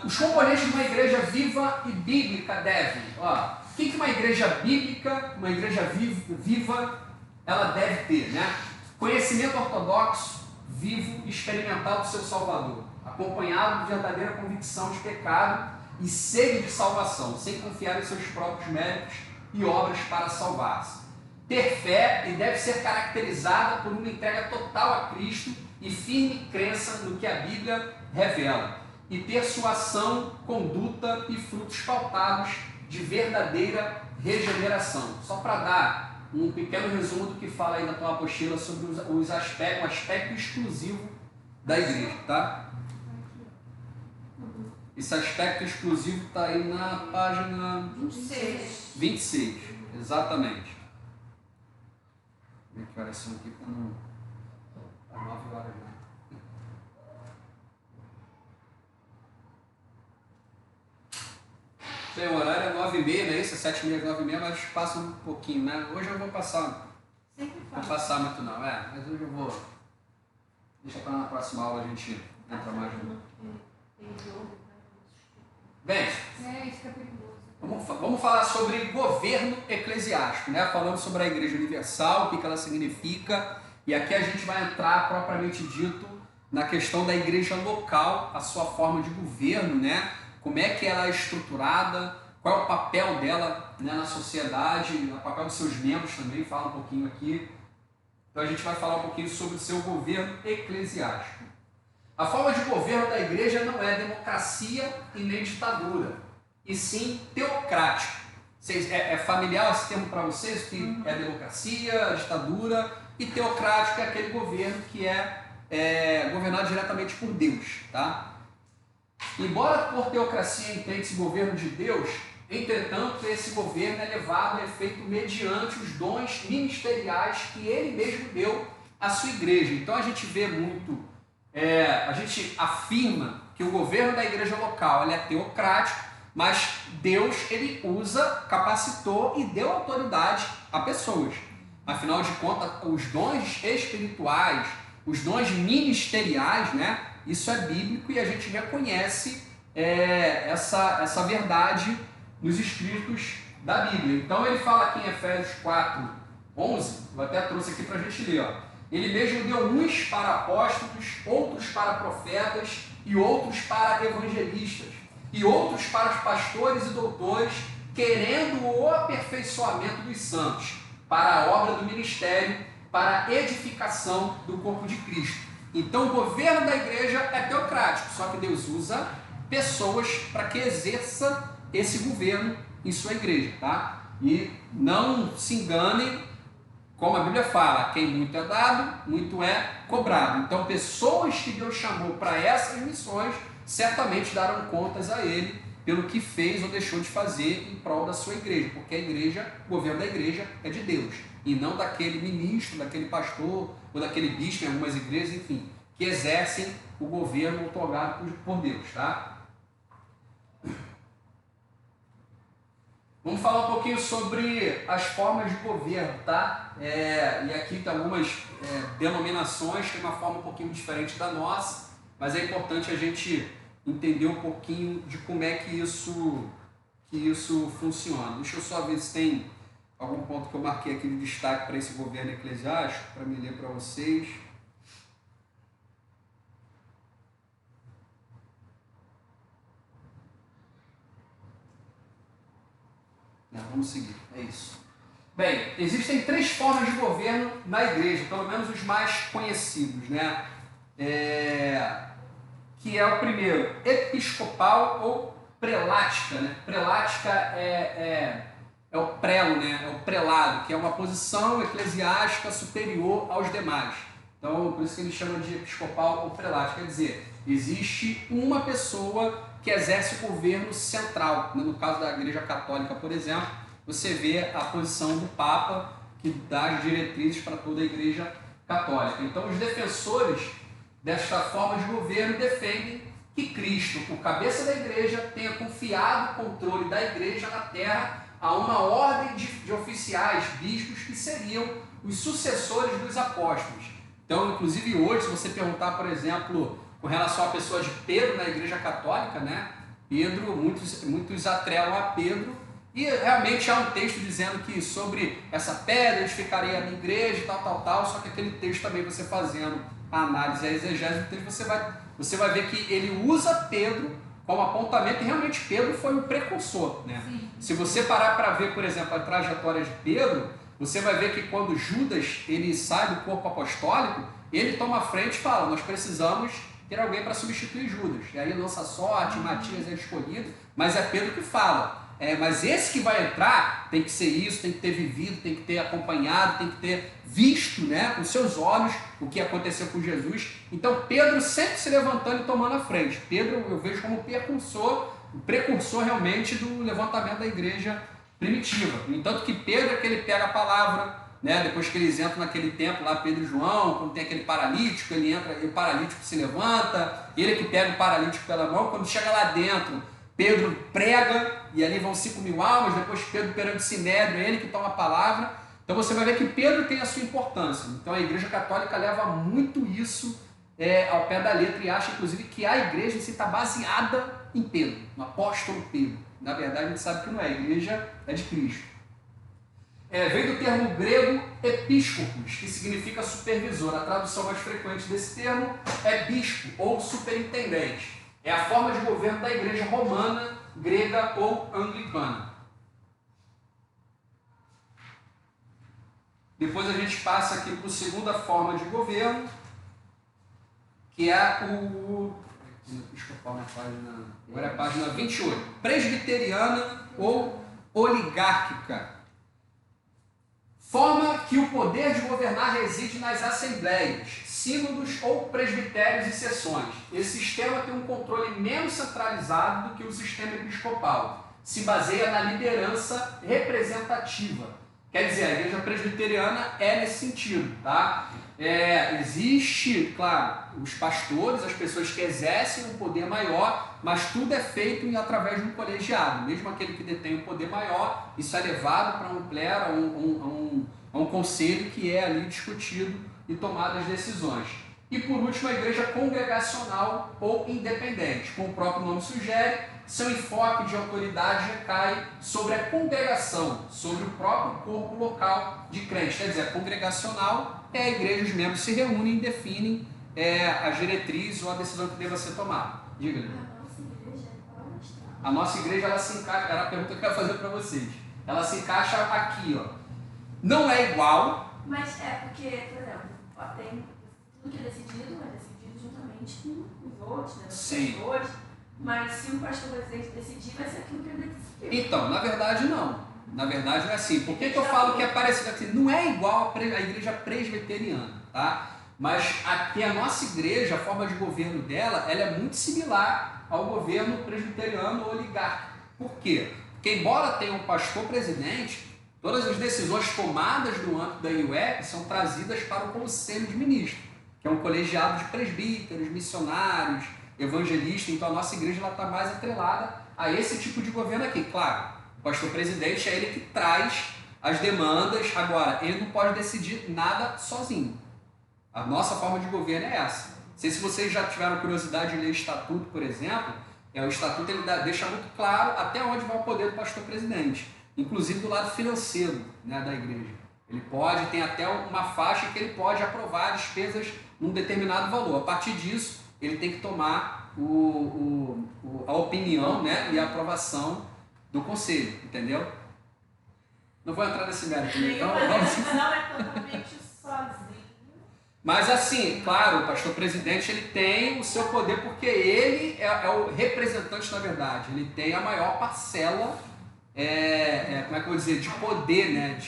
Os componentes de uma igreja viva e bíblica devem. O que uma igreja bíblica, uma igreja viva, ela deve ter? Né? Conhecimento ortodoxo, vivo e experimental do seu Salvador, acompanhado de verdadeira convicção de pecado e sede de salvação, sem confiar em seus próprios méritos e obras para salvar-se. Ter fé e deve ser caracterizada por uma entrega total a Cristo e firme crença no que a Bíblia revela, e ter sua ação, conduta e frutos pautados de verdadeira regeneração. Só para dar um pequeno resumo do que fala aí na tua apostila sobre o aspecto exclusivo da igreja, tá? Esse aspecto exclusivo está aí na página 26, exatamente. Como é que horas são aqui para não... Está 9 horas já. Tem o horário é 9h30, não é isso? 7h30, 9h30, mas passa um pouquinho, né? Hoje eu vou passar Sempre Não falo. passar muito não, mas hoje eu vou... Deixa para na próxima aula a gente entra mais no... Bem, Isso que é perigoso. vamos falar sobre governo eclesiástico, né? Falando sobre a Igreja Universal, o que ela significa, e aqui a gente vai entrar propriamente dito na questão da igreja local, a sua forma de governo, né? Como é que ela é estruturada, qual é o papel dela, né, na sociedade, o papel dos seus membros também, fala um pouquinho aqui. Então a gente vai falar um pouquinho sobre o seu governo eclesiástico. A forma de governo da igreja não é democracia e nem ditadura, e sim teocrático. É familiar esse termo para vocês, que é democracia, ditadura, e teocrático é aquele governo que é governado diretamente por Deus, tá? Embora por teocracia entende-se governo de Deus, entretanto esse governo é levado a efeito mediante os dons ministeriais que ele mesmo deu à sua igreja. Então a gente vê muito, a gente afirma que o governo da igreja local ele é teocrático, mas Deus ele usa, capacitou e deu autoridade a pessoas. Afinal de contas, os dons espirituais, os dons ministeriais, né? Isso é bíblico e a gente reconhece essa verdade nos escritos da Bíblia. Então ele fala aqui em Efésios 4:11, eu até trouxe aqui para a gente ler. Ó. Ele mesmo deu uns para apóstolos, outros para profetas e outros para evangelistas e outros para os pastores e doutores, querendo o aperfeiçoamento dos santos, para a obra do ministério, para a edificação do corpo de Cristo. Então o governo da igreja é teocrático, só que Deus usa pessoas para que exerça esse governo em sua igreja, tá? E não se enganem, como a Bíblia fala, quem muito é dado, muito é cobrado. Então pessoas que Deus chamou para essas missões, certamente darão contas a Ele pelo que fez ou deixou de fazer em prol da sua igreja, porque a igreja, o governo da igreja é de Deus, e não daquele ministro, daquele pastor, ou daquele bispo em algumas igrejas, enfim, que exercem o governo otorgado por Deus, tá? Vamos falar um pouquinho sobre as formas de governo, tá? E aqui tem algumas denominações, tem uma forma um pouquinho diferente da nossa, mas é importante a gente entender um pouquinho de como é que isso funciona. Deixa eu só ver se tem algum ponto que eu marquei aqui de destaque para esse governo eclesiástico, para me ler para vocês. Vamos seguir, é isso. Bem, existem 3 formas de governo na igreja, pelo menos os mais conhecidos, né? Que é o primeiro, episcopal ou prelática, né? Prelática é o prelo, né? É o prelado, que é uma posição eclesiástica superior aos demais. Então, por isso que ele chama de episcopal ou prelática, quer dizer, existe uma pessoa que exerce o governo central. No caso da Igreja Católica, por exemplo, você vê a posição do Papa, que dá as diretrizes para toda a Igreja Católica. Então, os defensores desta forma de governo defendem que Cristo, o cabeça da Igreja, tenha confiado o controle da Igreja na terra a uma ordem de oficiais, bispos, que seriam os sucessores dos apóstolos. Então, inclusive hoje, se você perguntar, por exemplo, com relação à pessoa de Pedro na Igreja Católica, né? Pedro, muitos atrelam a Pedro, e realmente há um texto dizendo que sobre essa pedra edificarei a minha igreja e tal, só que aquele texto também, você fazendo a análise, a exegese do texto, você vai ver que ele usa Pedro como apontamento, e realmente Pedro foi um precursor, né? Se você parar para ver, por exemplo, a trajetória de Pedro, você vai ver que quando Judas ele sai do corpo apostólico, ele toma a frente e fala, nós precisamos ter alguém para substituir Judas. E aí lança sorte, Matias é escolhido, mas é Pedro que fala. Mas esse que vai entrar tem que ser isso, tem que ter vivido, tem que ter acompanhado, tem que ter visto, né, com seus olhos o que aconteceu com Jesus. Então Pedro sempre se levantando e tomando a frente. Pedro eu vejo como o precursor realmente do levantamento da igreja primitiva. No entanto que Pedro é que ele pega a palavra, né, depois que eles entram naquele templo lá, Pedro e João, quando tem aquele paralítico, ele entra e o paralítico se levanta, ele que pega o paralítico pela mão, quando chega lá dentro, Pedro prega, e ali vão 5.000 almas, depois Pedro perante o Sinédrio, ele que toma a palavra, Então você vai ver que Pedro tem a sua importância. Então a Igreja Católica leva muito isso ao pé da letra e acha, inclusive, que a igreja em si está baseada em Pedro, no apóstolo Pedro. Na verdade, a gente sabe que não é. A igreja é de Cristo. Vem do termo grego episcopos, que significa supervisor. A tradução mais frequente desse termo é bispo ou superintendente. É a forma de governo da igreja romana, grega ou anglicana. Depois a gente passa aqui para a segunda forma de governo, que é o episcopal na página, agora é a página 28, presbiteriana ou oligárquica. Forma que o poder de governar reside nas assembleias, sínodos ou presbitérios e sessões. Esse sistema tem um controle menos centralizado do que o sistema episcopal. Se baseia na liderança representativa. Quer dizer, a igreja presbiteriana é nesse sentido, tá? Existe, claro, os pastores, as pessoas que exercem um poder maior, mas tudo é feito através de um colegiado. Mesmo aquele que detém um poder maior, isso é levado para um clero, a um conselho que é ali discutido e tomado as decisões. E por último, a igreja congregacional ou independente. Como o próprio nome sugere, seu enfoque de autoridade recai sobre a congregação, sobre o próprio corpo local de crentes. Quer dizer, a congregacional é a igreja, os membros se reúnem e definem as diretrizes ou a decisão que deva ser tomada. Diga-lhe. A nossa igreja, ela se encaixa, era a pergunta que eu quero fazer para vocês. Ela se encaixa aqui, ó. Não é igual. Mas porque, por exemplo, tem tudo que é decidido juntamente com os outros, né? Os pastores. Mas se o pastor presidente decidir, vai ser aquilo que ele decidiu. Então, na verdade, não. Na verdade, não é assim. Por que eu falo que é parecido assim? Não é igual à igreja presbiteriana, tá? Mas aqui a nossa igreja, a forma de governo dela, ela é muito similar ao governo presbiteriano ou oligárquico. Por quê? Porque embora tenha um pastor presidente, todas as decisões tomadas no âmbito da IUEP são trazidas para o Conselho de Ministros, que é um colegiado de presbíteros, missionários, evangelistas. Então a nossa igreja está mais atrelada a esse tipo de governo aqui. Claro, o pastor presidente é ele que traz as demandas. Agora, ele não pode decidir nada sozinho. A nossa forma de governo é essa. Não sei se vocês já tiveram curiosidade de ler o estatuto, por exemplo. O estatuto ele deixa muito claro até onde vai o poder do pastor presidente, inclusive do lado financeiro, né, da igreja. Ele pode, tem até uma faixa que ele pode aprovar despesas num determinado valor. A partir disso, ele tem que tomar a opinião, né, e a aprovação do conselho, entendeu? Não vou entrar nesse mérito. Então, Não é totalmente sozinho. Mas assim, claro, o pastor presidente ele tem o seu poder porque ele é o representante, na verdade. Ele tem a maior parcela, como é que eu vou dizer, de poder, né?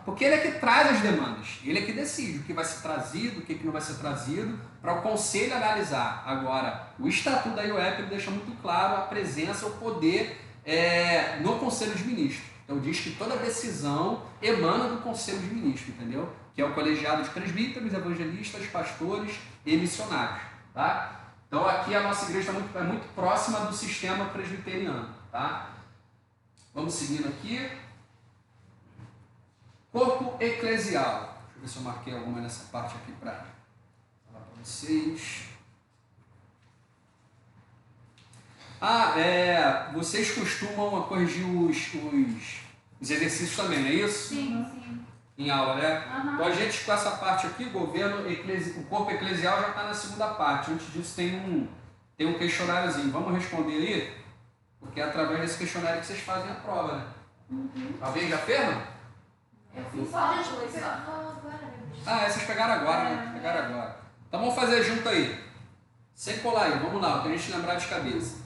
Porque ele é que traz as demandas, ele é que decide o que vai ser trazido, o que não vai ser trazido, para o conselho analisar. Agora, o estatuto da IUEP ele deixa muito claro a presença, o poder no conselho de ministros. Então diz que toda decisão emana do conselho de ministros, entendeu? Que é o colegiado de presbíteros, evangelistas, pastores e missionários, tá? Então aqui a nossa igreja é muito próxima do sistema presbiteriano, tá? Vamos seguindo aqui. Corpo eclesial. Deixa eu ver se eu marquei alguma nessa parte aqui para falar para vocês. Vocês costumam corrigir os exercícios também, não é isso? Sim. Em aula, né? Uhum. Então a gente, com essa parte aqui, o corpo eclesial já está na segunda parte. Antes disso tem um questionáriozinho. Vamos responder aí? Porque é através desse questionário que vocês fazem a prova, né? Uhum. Alguém já fez, não? Eu fiz só depois, só. Vocês pegaram agora, né? Pegaram agora. Então vamos fazer junto aí. Sem colar aí, vamos lá, para a gente lembrar de cabeça.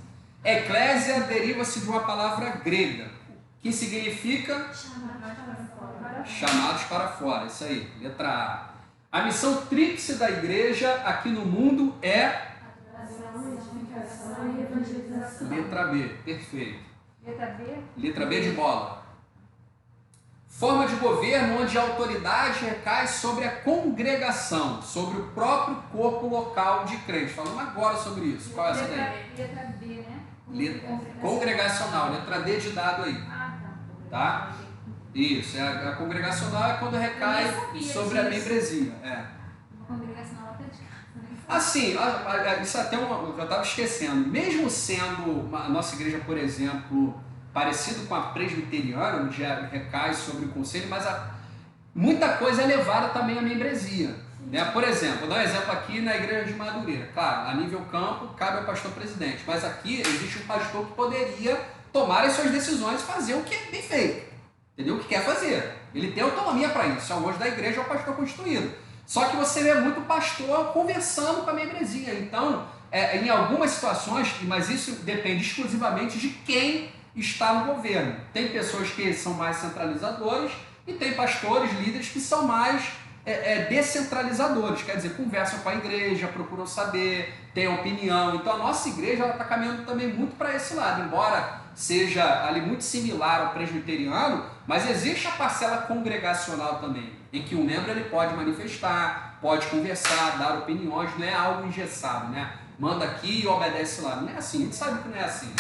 Eclésia deriva-se de uma palavra grega, que significa chamados para fora. Isso aí, letra A. A missão tríplice da igreja aqui no mundo é letra B, perfeito. Letra B? Letra B de bola. Forma de governo onde a autoridade recai sobre a congregação, sobre o próprio corpo local de crentes. Falamos agora sobre isso. Qual é essa daí? Letra B, né? Congregacional, letra D de dado aí. Ah, Tá? Isso, a congregacional é quando recai Eu nem sabia sobre a disso. membresia. Uma congregacional lá perto de casa. Nem sabia. Assim, isso até eu estava esquecendo. Mesmo sendo a nossa igreja, por exemplo, parecido com a presbiteriana, onde recai sobre o conselho, mas muita coisa é levada também à membresia. Né? Por exemplo, vou dar um exemplo aqui na igreja de Madureira. Claro, a nível campo, cabe ao pastor presidente, mas aqui existe um pastor que poderia tomar as suas decisões e fazer o que é bem feito. Entendeu? O que quer fazer. Ele tem autonomia para isso. É o hoje da igreja, é o pastor constituído. Só que você vê muito pastor conversando com a membresia. Então, em algumas situações, mas isso depende exclusivamente de quem está no governo. Tem pessoas que são mais centralizadoras e tem pastores, líderes que são mais descentralizadores. Quer dizer, conversam com a igreja, procuram saber, têm opinião. Então, a nossa igreja está caminhando também muito para esse lado. Embora seja ali muito similar ao presbiteriano, mas existe a parcela congregacional também, em que o membro ele pode manifestar, pode conversar, dar opiniões, não é algo engessado, né? Manda aqui e obedece lá. Não é assim, a gente sabe que não é assim.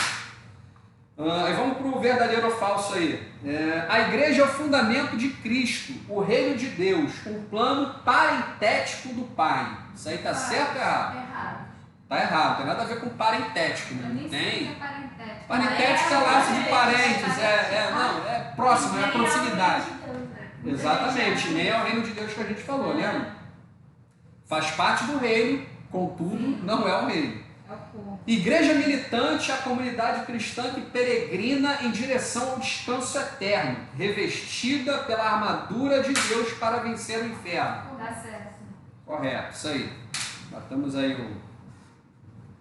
Aí vamos para o verdadeiro ou falso aí. A igreja é o fundamento de Cristo, o reino de Deus, um plano parentético do Pai. Isso aí está certo ou errado? Errado. Está errado, não tem nada a ver com parentético, Eu né? nem sei o que Tem. é parentético. Parentético é laço de parentes, é próximo, é a proximidade. Exatamente, nem é o reino de Deus que a gente falou, lembra? Faz parte do reino, contudo, não é o reino. É o corpo. Igreja militante é a comunidade cristã que peregrina em direção ao descanso eterno, revestida pela armadura de Deus para vencer o inferno. Dá certo. Correto, isso aí. Matamos aí o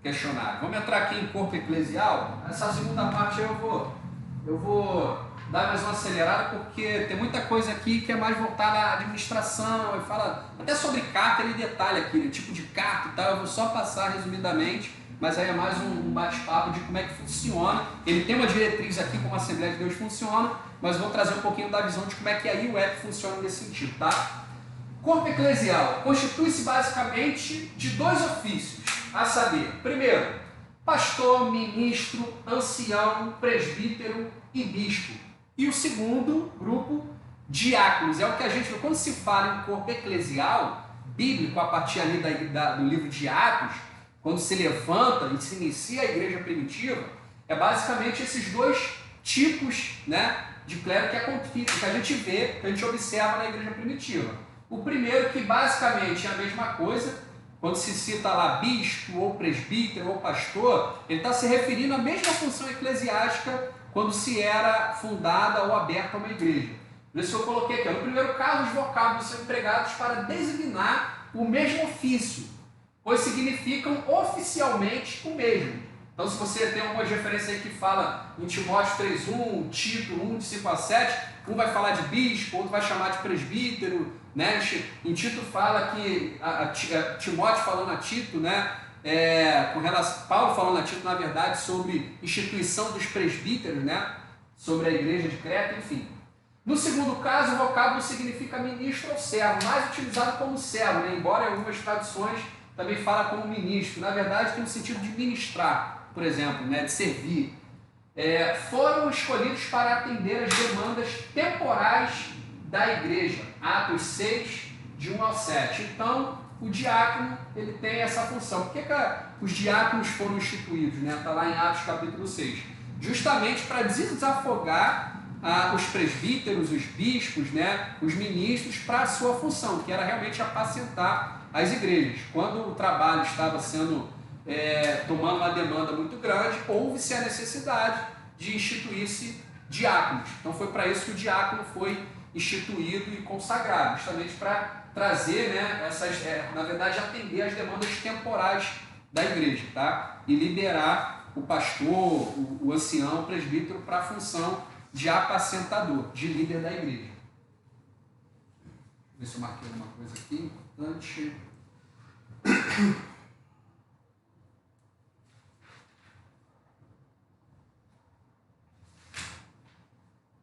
questionário. Vamos entrar aqui em corpo eclesial. Essa segunda parte eu vou dar mais uma acelerada, porque tem muita coisa aqui que é mais voltada à administração, e fala até sobre carta, ele detalha aqui, né, tipo de carta e tal. Eu vou só passar resumidamente, mas aí é mais um bate-papo de como é que funciona. Ele tem uma diretriz aqui, como a Assembleia de Deus funciona, mas eu vou trazer um pouquinho da visão de como é que a IUEP funciona nesse sentido, tá? Corpo eclesial constitui-se basicamente de dois ofícios, a saber, primeiro, pastor, ministro, ancião, presbítero e bispo. E o segundo grupo, diáconos. É o que a gente, quando se fala em corpo eclesial, bíblico, a partir ali do livro de Atos, quando se levanta e se inicia a igreja primitiva, é basicamente esses dois tipos, né, de clero que a gente vê, que a gente observa na igreja primitiva. O primeiro, que basicamente é a mesma coisa, quando se cita lá bispo, ou presbítero, ou pastor, ele está se referindo à mesma função eclesiástica quando se era fundada ou aberta uma igreja. Por isso eu coloquei aqui, no primeiro caso, os vocábulos são empregados para designar o mesmo ofício, pois significam oficialmente o mesmo. Então, se você tem algumas referências aí que fala em Timóteo 3:1, Tito 1, de 5 a 7, um vai falar de bispo, outro vai chamar de presbítero, né? Em Tito fala que Timóteo falando a Tito, né? Com relação, Paulo falando a Tito, na verdade, sobre instituição dos presbíteros, né? Sobre a igreja de Creta, enfim. No segundo caso, o vocábulo significa ministro ou servo, mais utilizado como servo, né? Embora em algumas traduções também fala como ministro. Na verdade, tem o sentido de ministrar, por exemplo, né? De servir. Foram escolhidos para atender as demandas temporais da igreja. Atos 6, de 1 ao 7. Então, o diácono, ele tem essa função. Por que os diáconos foram instituídos? Né? Está lá em Atos capítulo 6. Justamente para desafogar os presbíteros, os bispos, né? Os ministros, para a sua função, que era realmente apacentar as igrejas. Quando o trabalho estava sendo tomando uma demanda muito grande, houve-se a necessidade de instituir-se diáconos. Então foi para isso que o diácono foi instituído e consagrado, justamente para trazer, né, na verdade, atender as demandas temporais da igreja, tá? E liberar o pastor, o ancião, o presbítero para a função de apacentador, de líder da igreja. Deixa eu ver se eu marquei alguma coisa aqui importante.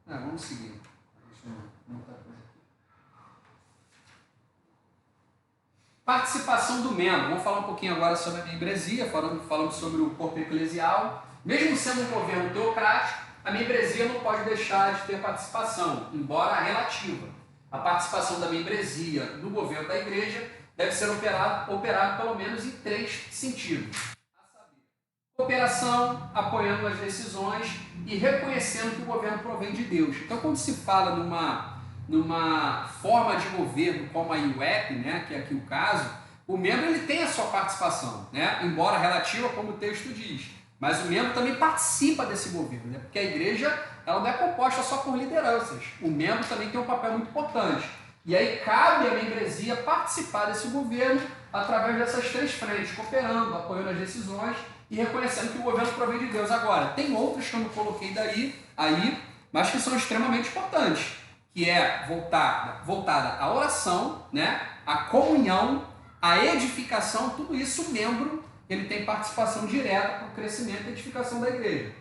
Vamos seguir. Deixa eu montar coisa aqui. Participação do membro. Vamos falar um pouquinho agora sobre a membresia, falando sobre o corpo eclesial. Mesmo sendo um governo teocrático, a membresia não pode deixar de ter participação, embora relativa. A participação da membresia no governo da igreja deve ser operado pelo menos em 3 sentidos. A saber, cooperação, apoiando as decisões e reconhecendo que o governo provém de Deus. Então, quando se fala numa forma de governo como a IUEP, né, que é aqui o caso, o membro ele tem a sua participação, né, embora relativa, como o texto diz. Mas o membro também participa desse governo, né, porque a igreja ela não é composta só por lideranças. O membro também tem um papel muito importante. E aí cabe à membresia participar desse governo através dessas 3 frentes, cooperando, apoiando as decisões e reconhecendo que o governo provém de Deus. Agora, tem outros que eu não coloquei aí, mas que são extremamente importantes, que é voltada à oração, né, à comunhão, à edificação, tudo isso o membro ele tem participação direta para o crescimento e edificação da igreja.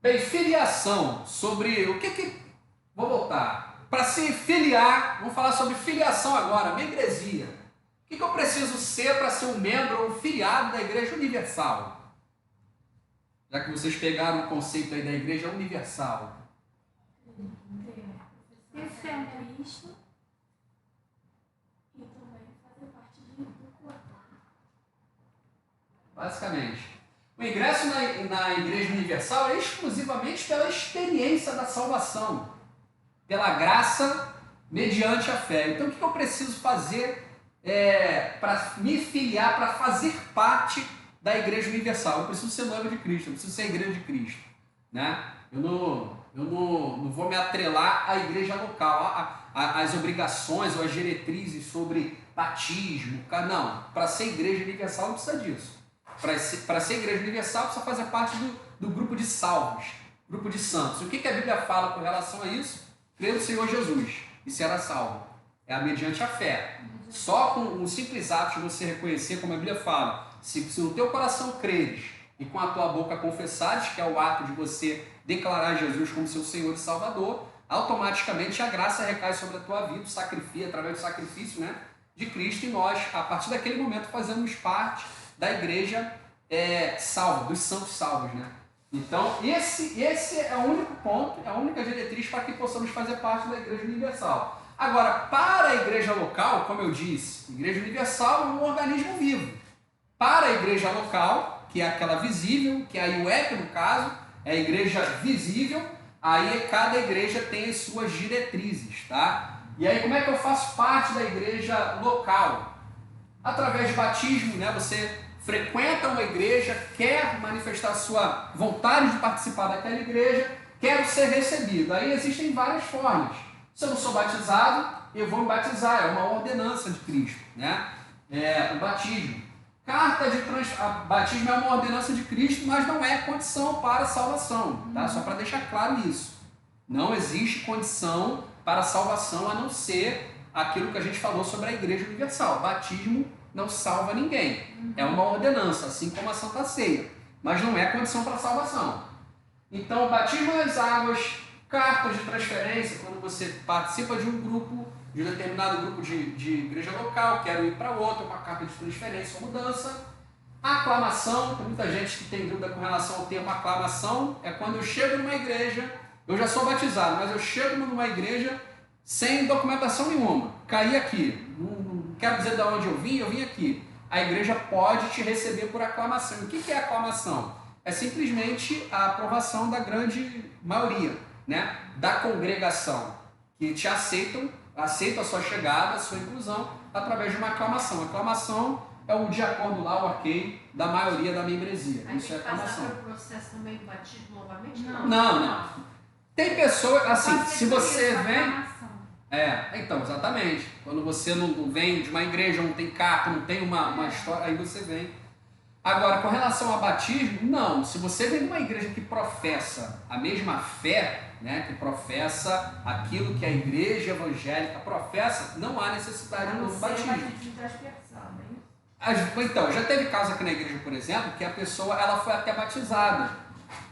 Bem, filiação, sobre o que... Vou voltar. Para se filiar, vamos falar sobre filiação agora, membresia. O que eu preciso ser para ser um membro ou um filiado da Igreja Universal? Já que vocês pegaram o conceito aí da Igreja Universal. Ter fé em Cristo e também fazer parte do corpo. Basicamente. O ingresso na Igreja Universal é exclusivamente pela experiência da salvação, pela graça mediante a fé. Então, o que eu preciso fazer para me filiar, para fazer parte da Igreja Universal? Eu preciso ser noivo de Cristo, eu preciso ser a Igreja de Cristo, né? Eu não vou me atrelar à igreja local, às obrigações ou às diretrizes sobre batismo. Não, para ser Igreja Universal não precisa disso. Para ser Igreja Universal precisa fazer parte do grupo de salvos, grupo de santos. O que a Bíblia fala com relação a isso? Crer no Senhor Jesus e será salvo. É mediante a fé. Só com um simples ato de você reconhecer, como a Bíblia fala, se no teu coração creres e com a tua boca confessares, que é o ato de você declarar Jesus como seu Senhor e Salvador, automaticamente a graça recai sobre a tua vida, através do sacrifício, né, de Cristo, e nós, a partir daquele momento, fazemos parte da igreja salva, dos santos salvos, né? Então, esse é o único ponto, é a única diretriz para que possamos fazer parte da Igreja Universal. Agora, para a igreja local, como eu disse, a Igreja Universal é um organismo vivo. Para a igreja local, que é aquela visível, que é a IUEP no caso, é a igreja visível, aí cada igreja tem as suas diretrizes, tá? E aí como é que eu faço parte da igreja local? Através de batismo, né? Você frequenta uma igreja, quer manifestar sua vontade de participar daquela igreja, quero ser recebido. Aí existem várias formas. Se eu não sou batizado, eu vou me batizar, é uma ordenança de Cristo, né? O batismo. Batismo é uma ordenança de Cristo, mas não é condição para a salvação, tá? Só para deixar claro isso. Não existe condição para a salvação a não ser aquilo que a gente falou sobre a Igreja Universal. Batismo não salva ninguém. É uma ordenança, assim como a Santa Ceia, mas não é condição para a salvação. Então, batismo nas águas, cartas de transferência, quando você participa de um grupo, de um determinado grupo de igreja local, quero ir para outro, uma carta de transferência ou mudança. Aclamação, tem muita gente que tem dúvida com relação ao termo aclamação, é quando eu chego numa igreja, eu já sou batizado, mas eu chego numa igreja sem documentação nenhuma, caí aqui, não quero dizer de onde eu vim aqui. A igreja pode te receber por aclamação. O que é aclamação? É simplesmente a aprovação da grande maioria, né, da congregação, que te aceitam a sua chegada, a sua inclusão, através de uma aclamação. A aclamação é o de acordo lá, o ok, da maioria da membresia. Aí Isso é tem que passar aclamação. pelo processo também do batismo novamente? Não. Tem pessoas, assim, se você vem... Aclamação. Então, exatamente. Quando você não vem de uma igreja, não tem carta, não tem uma história, aí você vem. Agora, com relação ao batismo, não. Se você vem de uma igreja que professa a mesma fé, né, que professa aquilo que a igreja evangélica professa, não há necessidade do batismo. Então, já teve caso aqui na igreja, por exemplo, que a pessoa ela foi até batizada,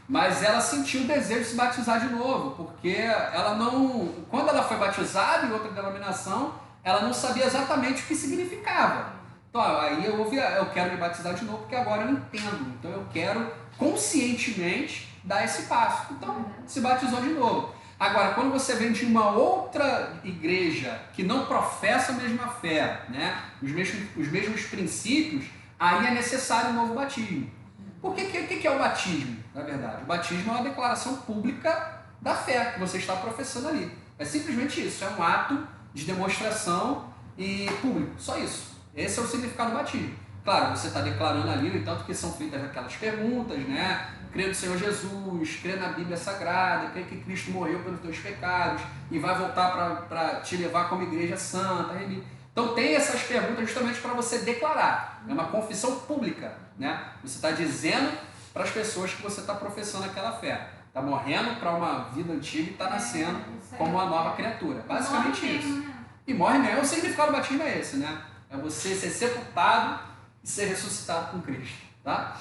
mas ela sentiu o desejo de se batizar de novo, porque ela não, quando ela foi batizada em outra denominação, ela não sabia exatamente o que significava. Então, aí eu quero me batizar de novo, porque agora eu entendo. Então eu quero conscientemente dar esse passo. Então, se batizou de novo. Agora, quando você vem de uma outra igreja que não professa a mesma fé, né, os mesmos princípios, aí é necessário um novo batismo. Por que é o batismo, na verdade? O batismo é uma declaração pública da fé que você está professando ali. É simplesmente isso, é um ato de demonstração e público, só isso. Esse é o significado do batismo. Claro, você está declarando ali, no entanto que são feitas aquelas perguntas, né? Crê no Senhor Jesus, crê na Bíblia Sagrada, crê que Cristo morreu pelos teus pecados e vai voltar para te levar como igreja santa. Então tem essas perguntas justamente para você declarar. É uma confissão pública, né? Você está dizendo para as pessoas que você está professando aquela fé. Está morrendo para uma vida antiga e está nascendo como uma nova criatura. Basicamente isso. E morre mesmo. O significado do batismo é esse, né? É você ser sepultado e ser ressuscitado com Cristo, tá?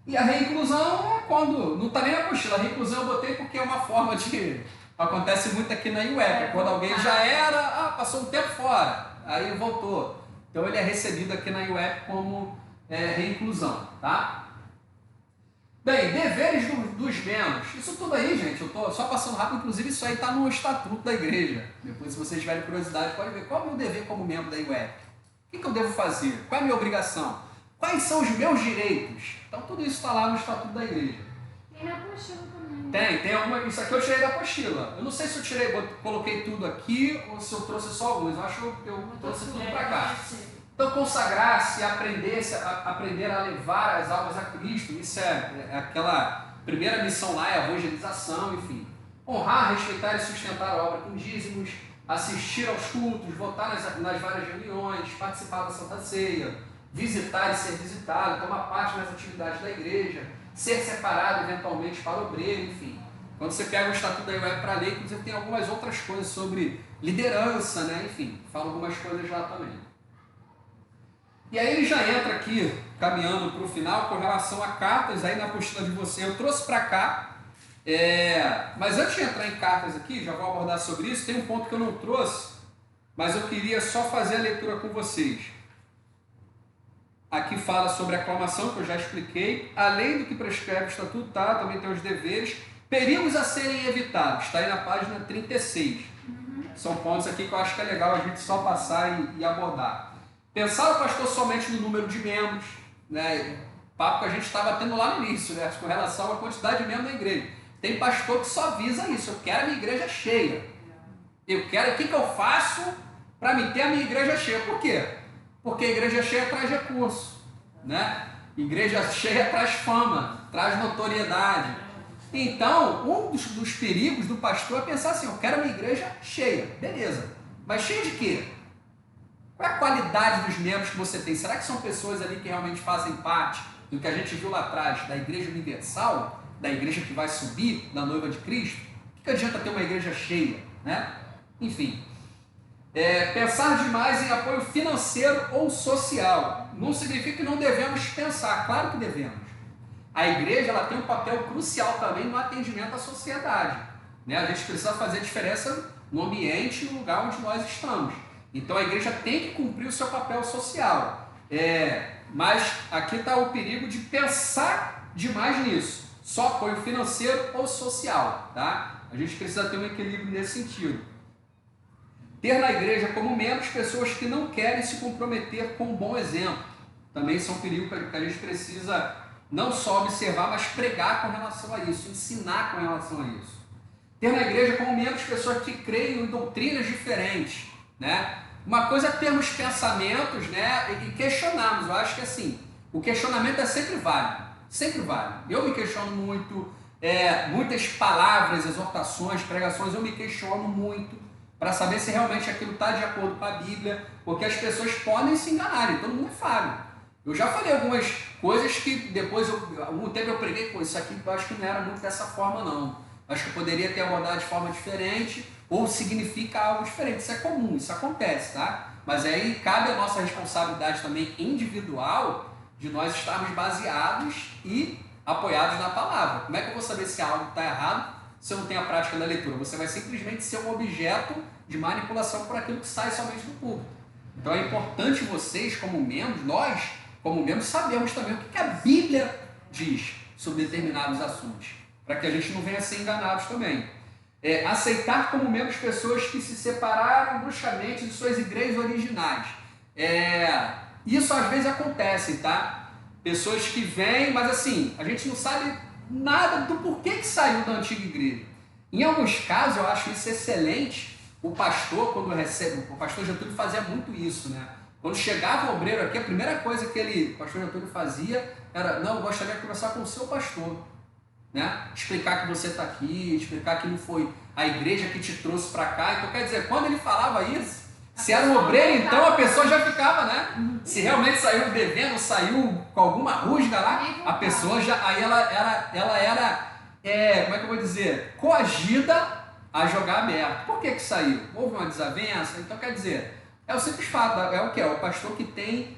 E a reinclusão é quando, não está nem na apostila, a reinclusão eu botei porque é uma forma de, acontece muito aqui na UEP, quando alguém já era, passou um tempo fora, aí voltou. Então ele é recebido aqui na UEP como reinclusão, tá? Bem, deveres dos membros, isso tudo aí, gente, eu estou só passando rápido, inclusive isso aí está no estatuto da igreja. Depois, se vocês tiverem curiosidade, pode ver qual é o meu dever como membro da UEP. O que eu devo fazer? Qual é a minha obrigação? Quais são os meus direitos? Então tudo isso está lá no estatuto da igreja. Tem na apostila também. Tem alguma. Isso aqui eu tirei da apostila. Eu não sei se eu tirei, coloquei tudo aqui ou se eu trouxe só alguns. Eu acho que eu trouxe tudo para cá. Então consagrar-se, aprender a levar as almas a Cristo, isso é aquela primeira missão lá, é a evangelização, enfim. Honrar, respeitar e sustentar a obra com dízimos, assistir aos cultos, votar nas várias reuniões, participar da Santa Ceia, visitar e ser visitado, tomar parte nas atividades da igreja, ser separado eventualmente para obreiro, enfim. Quando você pega o Estatuto da UEP para ler, inclusive tem algumas outras coisas sobre liderança, né? Enfim, fala algumas coisas lá também. E aí ele já entra aqui, caminhando para o final, com relação a cartas, aí na apostila de você, eu trouxe para cá, mas antes de entrar em cartas aqui, já vou abordar sobre isso, tem um ponto que eu não trouxe, mas eu queria só fazer a leitura com vocês. Aqui fala sobre a aclamação, que eu já expliquei. Além do que prescreve o estatuto, tá? Também tem os deveres. Perigos a serem evitados. Está aí na página 36. São pontos aqui que eu acho que é legal a gente só passar e abordar. Pensar o pastor somente no número de membros, né? Papo que a gente estava tendo lá no início, né? Com relação à quantidade de membros da igreja. Tem pastor que só visa isso. Eu quero a minha igreja cheia. Eu quero, o que eu faço para me ter a minha igreja cheia? Por quê? Porque a igreja cheia traz recurso, né? Igreja cheia traz fama, traz notoriedade. Então, um dos perigos do pastor é pensar assim, eu quero a minha igreja cheia, beleza. Mas cheia de quê? Qual é a qualidade dos membros que você tem? Será que são pessoas ali que realmente fazem parte do que a gente viu lá atrás, da igreja universal, da igreja que vai subir, da noiva de Cristo? O que adianta ter uma igreja cheia, né? Enfim. Pensar demais em apoio financeiro ou social não significa que não devemos pensar, claro que devemos. A igreja ela tem um papel crucial também no atendimento à sociedade, né? A gente precisa fazer diferença no ambiente, no lugar onde nós estamos. Então a igreja tem que cumprir o seu papel social, mas aqui está o perigo de pensar demais nisso, só apoio financeiro ou social, tá? A gente precisa ter um equilíbrio nesse sentido. Ter na igreja como membros pessoas que não querem se comprometer com um bom exemplo. Também são perigos que a gente precisa não só observar, mas pregar com relação a isso, ensinar com relação a isso. Ter na igreja como membros pessoas que creem em doutrinas diferentes, né? Uma coisa é termos pensamentos, né, e questionarmos. Eu acho que assim, o questionamento é sempre válido, sempre válido. Eu me questiono muito, muitas palavras, exortações, pregações, eu me questiono muito, para saber se realmente aquilo está de acordo com a Bíblia, porque as pessoas podem se enganarem, todo mundo é falho. Eu já falei algumas coisas que depois, algum tempo eu preguei, isso aqui eu acho que não era muito dessa forma não. Acho que eu poderia ter abordado de forma diferente, ou significa algo diferente. Isso é comum, isso acontece, tá? Mas aí cabe a nossa responsabilidade também individual de nós estarmos baseados e apoiados na palavra. Como é que eu vou saber se algo está errado se eu não tenho a prática da leitura? Você vai simplesmente ser um objeto de manipulação por aquilo que sai somente do público. Então é importante vocês, como membros, nós, como membros, sabemos também o que a Bíblia diz sobre determinados assuntos, para que a gente não venha a ser enganados também. Aceitar como membros pessoas que se separaram bruscamente de suas igrejas originais. Isso às vezes acontece, tá? Pessoas que vêm, mas assim, a gente não sabe nada do porquê que saiu da antiga igreja. Em alguns casos, eu acho isso excelente. O pastor, quando recebe, o pastor Getúlio fazia muito isso, né? Quando chegava o obreiro aqui, a primeira coisa que o pastor Getúlio fazia era: não, eu gostaria de conversar com o seu pastor, né? Explicar que você está aqui, explicar que não foi a igreja que te trouxe para cá. Então, quer dizer, quando ele falava isso, se era um obreiro, então a pessoa já ficava, né? Se realmente saiu devendo, saiu com alguma rusga lá, a pessoa já, aí ela era, como é que eu vou dizer, coagida a jogar aberto. Por que saiu? Houve uma desavença? Então, quer dizer, é o simples fato, é o que? É o pastor que tem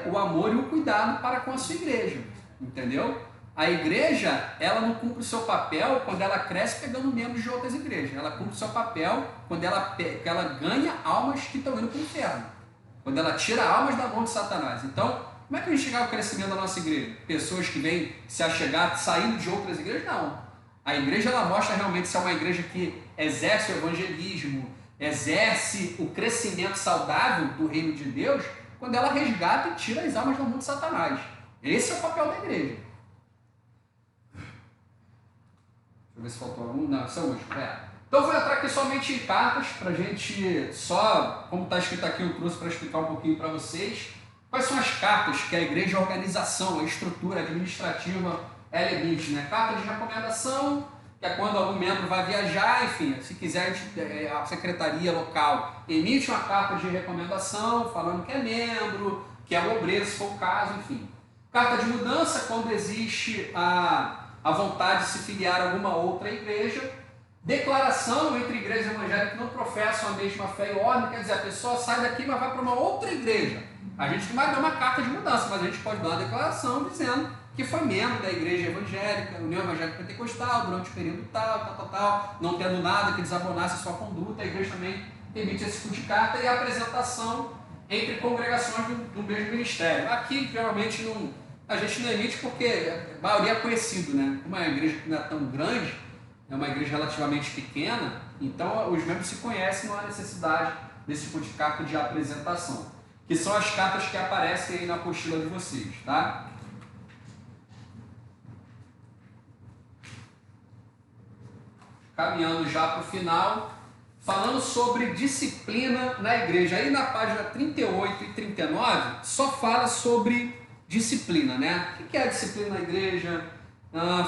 o amor e o cuidado para com a sua igreja, entendeu? A igreja, ela não cumpre o seu papel quando ela cresce pegando membros de outras igrejas. Ela cumpre o seu papel quando ela ganha almas que estão indo para o inferno. Quando ela tira almas da mão de Satanás. Então, como é que a gente chegar ao crescimento da nossa igreja? Pessoas que vêm se achegar saindo de outras igrejas? Não. A igreja, ela mostra realmente se é uma igreja que exerce o evangelismo, exerce o crescimento saudável do reino de Deus, quando ela resgata e tira as almas da mão de Satanás. Esse é o papel da igreja. Deixa eu ver se faltou algum. Não, são hoje. Então eu vou entrar aqui somente em cartas, para a gente só, como está escrito aqui, eu trouxe para explicar um pouquinho para vocês. Quais são as cartas que a igreja, a organização, a estrutura administrativa, ela emite, né? Carta de recomendação, que é quando algum membro vai viajar, enfim, se quiser, a secretaria local emite uma carta de recomendação, falando que é membro, que é obreiro, se for o caso, enfim. Carta de mudança, quando existe a vontade de se filiar a alguma outra igreja. Declaração entre igrejas evangélicas que não professam a mesma fé e ordem, quer dizer, a pessoa sai daqui, mas vai para uma outra igreja. A gente não vai dar uma carta de mudança, mas a gente pode dar uma declaração dizendo que foi membro da igreja evangélica, União Evangélica Pentecostal, durante o período tal, não tendo nada que desabonasse a sua conduta. A igreja também emite esse tipo de carta e a apresentação entre congregações do mesmo ministério. Aqui, geralmente, a gente não emite porque a maioria é conhecido, né? Como é uma igreja que não é tão grande, é uma igreja relativamente pequena, então os membros se conhecem, não há necessidade desse tipo de carta de apresentação, que são as cartas que aparecem aí na apostila de vocês, tá? Caminhando já para o final, falando sobre disciplina na igreja. Aí na página 38 e 39 só fala sobre disciplina, né? O que é a disciplina na igreja?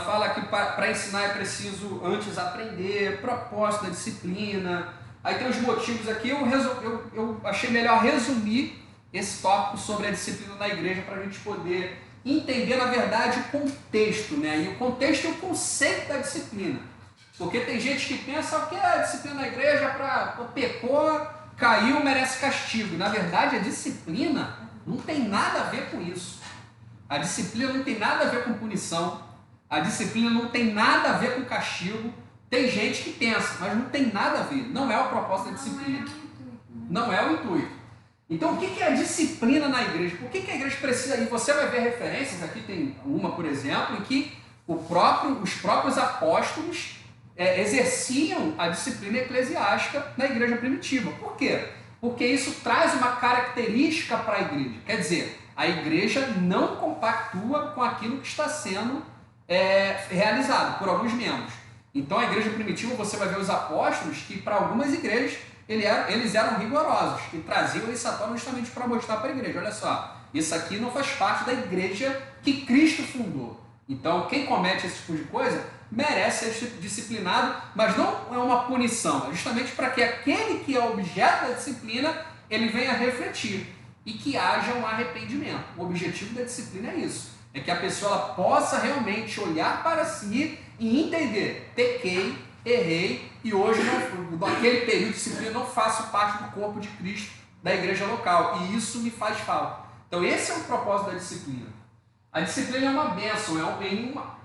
Fala que para ensinar é preciso antes aprender, propósito da disciplina. Aí tem os motivos aqui, eu achei melhor resumir esse tópico sobre a disciplina na igreja para a gente poder entender, na verdade, o contexto, né? E o contexto é o conceito da disciplina. Porque tem gente que pensa que a disciplina na igreja pecou, caiu, merece castigo. Na verdade, a disciplina não tem nada a ver com isso. A disciplina não tem nada a ver com punição. A disciplina não tem nada a ver com castigo. Tem gente que pensa, mas não tem nada a ver. Não é o propósito da disciplina. Não é o intuito. Então, o que é a disciplina na igreja? Por que a igreja precisa? E você vai ver referências, aqui tem uma, por exemplo, em que os próprios apóstolos exerciam a disciplina eclesiástica na igreja primitiva. Por quê? Porque isso traz uma característica para a igreja. Quer dizer, a igreja não compactua com aquilo que está sendo realizado por alguns membros. Então, a igreja primitiva, você vai ver os apóstolos que, para algumas igrejas, eles eram rigorosos e traziam esse atolo justamente para mostrar para a igreja: olha só, isso aqui não faz parte da igreja que Cristo fundou. Então, quem comete esse tipo de coisa merece ser disciplinado, mas não é uma punição, é justamente para que aquele que é objeto da disciplina, ele venha refletir e que haja um arrependimento. O objetivo da disciplina é isso, é que a pessoa ela possa realmente olhar para si e entender: pequei, errei, e hoje, naquele período de disciplina, não faço parte do corpo de Cristo, da igreja local, e isso me faz falta. Então esse é o propósito da disciplina. A disciplina é uma bênção,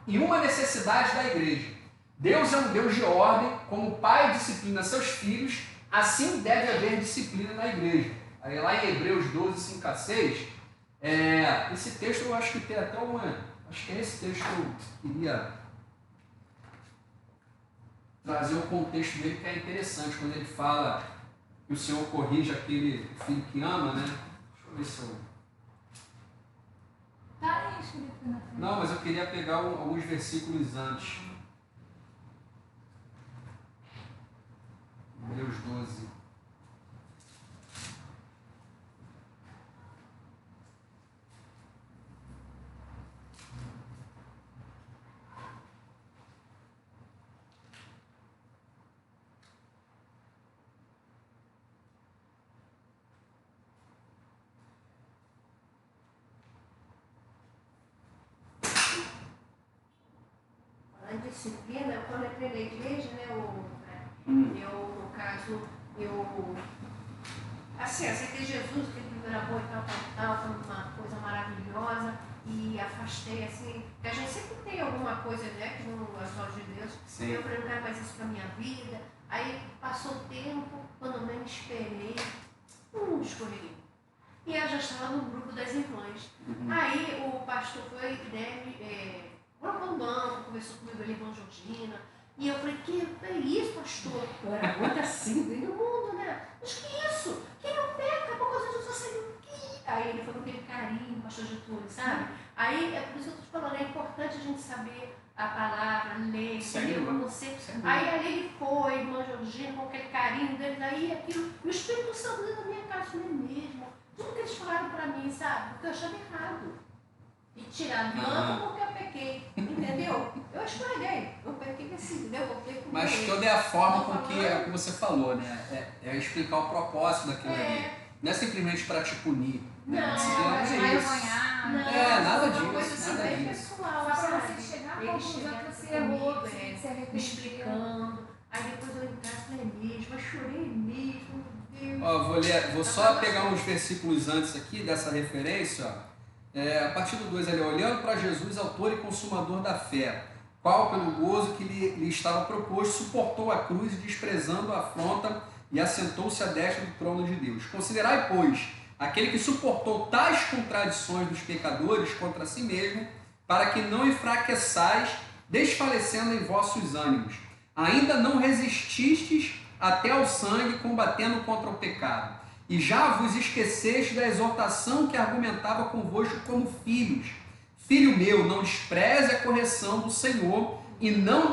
e uma necessidade da igreja. Deus é um Deus de ordem, como o Pai disciplina seus filhos, assim deve haver disciplina na igreja. Aí lá em Hebreus 12, 5 a 6, esse texto eu acho que tem até Acho que é esse texto que eu queria trazer o contexto dele, que é interessante, quando ele fala que o Senhor corrige aquele filho que ama, né? Deixa eu ver se eu... Tá aí escrito na frente. Não, mas eu queria pegar alguns versículos antes. Hebreus 12. A disciplina, quando eu entrei na igreja, né, eu, no caso, assim, aceitei Jesus, que ele era bom e tal, foi uma coisa maravilhosa, e afastei, assim, que a gente sempre tem alguma coisa, né, que não é só de Deus. Sim. Eu falei, não quero mais isso pra minha vida. Aí passou o tempo, quando eu nem esperei, escorreguei. E eu já estava no grupo das irmãs. Aí o pastor foi, né, colocou um banco, conversou comigo ali, irmã Georgina. E eu falei, que é isso, pastor? Eu era muito assim, do mundo, né? Mas que isso? Quem não peca por causa disso, você não quer? Aí ele foi com aquele carinho, pastor Getúlio, sabe? Aí é por isso que eu estou te falando, é importante a gente saber a palavra, ler, entendeu? Pra você. Aí ali ele foi, irmã Georgina, com aquele carinho deles, aí aquilo. E o Espírito Santo dentro da minha casa, eu falei mesmo. Tudo que eles falaram pra mim, sabe? Porque eu achava errado. E tirar banco porque eu pequei, entendeu? Eu escorreguei, eu pequei assim, entendeu? Eu pequei com Mas Deus. toda é a forma com que é o que você falou, né? É explicar o propósito daquilo ali. Não é simplesmente para te punir. Né? Não, Disciplina Vai é isso. ganhar. Não, É, nada uma disso, coisa assim, nada bem disso. pessoal, Só pra sabe? você chegar à Ele conclusão chega que você comigo, errou, que você se me arrependeu. explicando. Aí depois eu em casa falei mesmo, eu chorei mesmo, meu Deus. Ó, vou só pegar uns versículos antes aqui dessa referência, ó. A partir do 2 ali, olhando para Jesus, autor e consumador da fé, qual pelo gozo que lhe estava proposto, suportou a cruz, desprezando a afronta, e assentou-se à destra do trono de Deus. Considerai, pois, aquele que suportou tais contradições dos pecadores contra si mesmo, para que não enfraqueçais, desfalecendo em vossos ânimos. Ainda não resististes até ao sangue, combatendo contra o pecado. E já vos esqueceste da exortação que argumentava convosco como filhos. Filho meu, não despreze a correção do Senhor, e não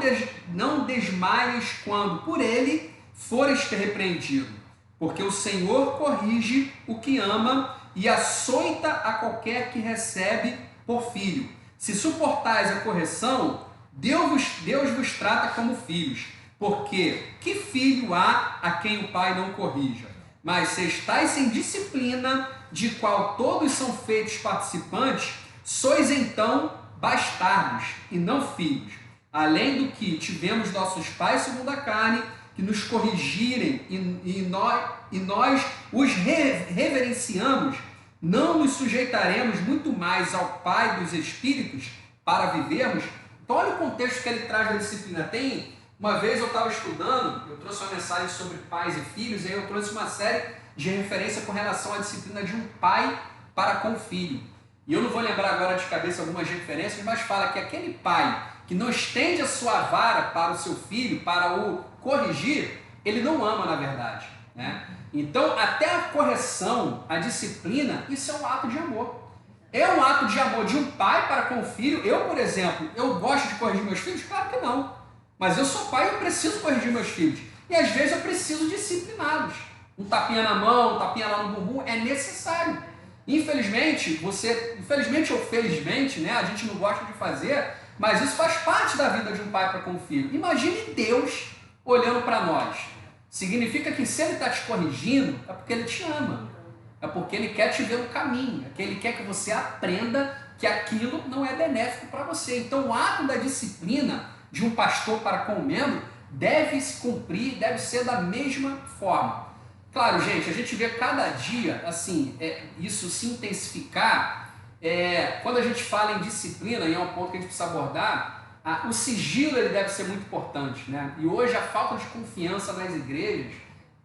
desmaies quando por ele fores repreendido. Porque o Senhor corrige o que ama e açoita a qualquer que recebe por filho. Se suportais a correção, Deus vos trata como filhos. Porque que filho há a quem o pai não corrija? Mas se estáis sem disciplina, de qual todos são feitos participantes, sois então bastardos e não filhos. Além do que tivemos nossos pais segundo a carne, que nos corrigirem e nós os reverenciamos, não nos sujeitaremos muito mais ao Pai dos Espíritos para vivermos? Então olha o contexto que ele traz da disciplina. Uma vez eu estava estudando, eu trouxe uma mensagem sobre pais e filhos, e aí eu trouxe uma série de referência com relação à disciplina de um pai para com o filho. E eu não vou lembrar agora de cabeça algumas referências, mas fala que aquele pai que não estende a sua vara para o seu filho, para o corrigir, ele não ama na verdade. Né? Então, até a correção, a disciplina, isso é um ato de amor. É um ato de amor de um pai para com o filho. Eu, por exemplo, eu gosto de corrigir meus filhos? Claro que não. Mas eu sou pai e eu preciso corrigir meus filhos. E às vezes eu preciso discipliná-los. Um tapinha na mão, um tapinha lá no bumbum, é necessário. Infelizmente ou felizmente, né, a gente não gosta de fazer, mas isso faz parte da vida de um pai para com o filho. Imagine Deus olhando para nós. Significa que se ele está te corrigindo, é porque ele te ama. É porque ele quer te ver no caminho. É que ele quer que você aprenda que aquilo não é benéfico para você. Então o ato da disciplina de um pastor para com o membro deve se cumprir, deve ser da mesma forma. Claro, gente, a gente vê cada dia, assim, isso se intensificar, quando a gente fala em disciplina, e é um ponto que a gente precisa abordar, o sigilo ele deve ser muito importante, né? E hoje a falta de confiança nas igrejas,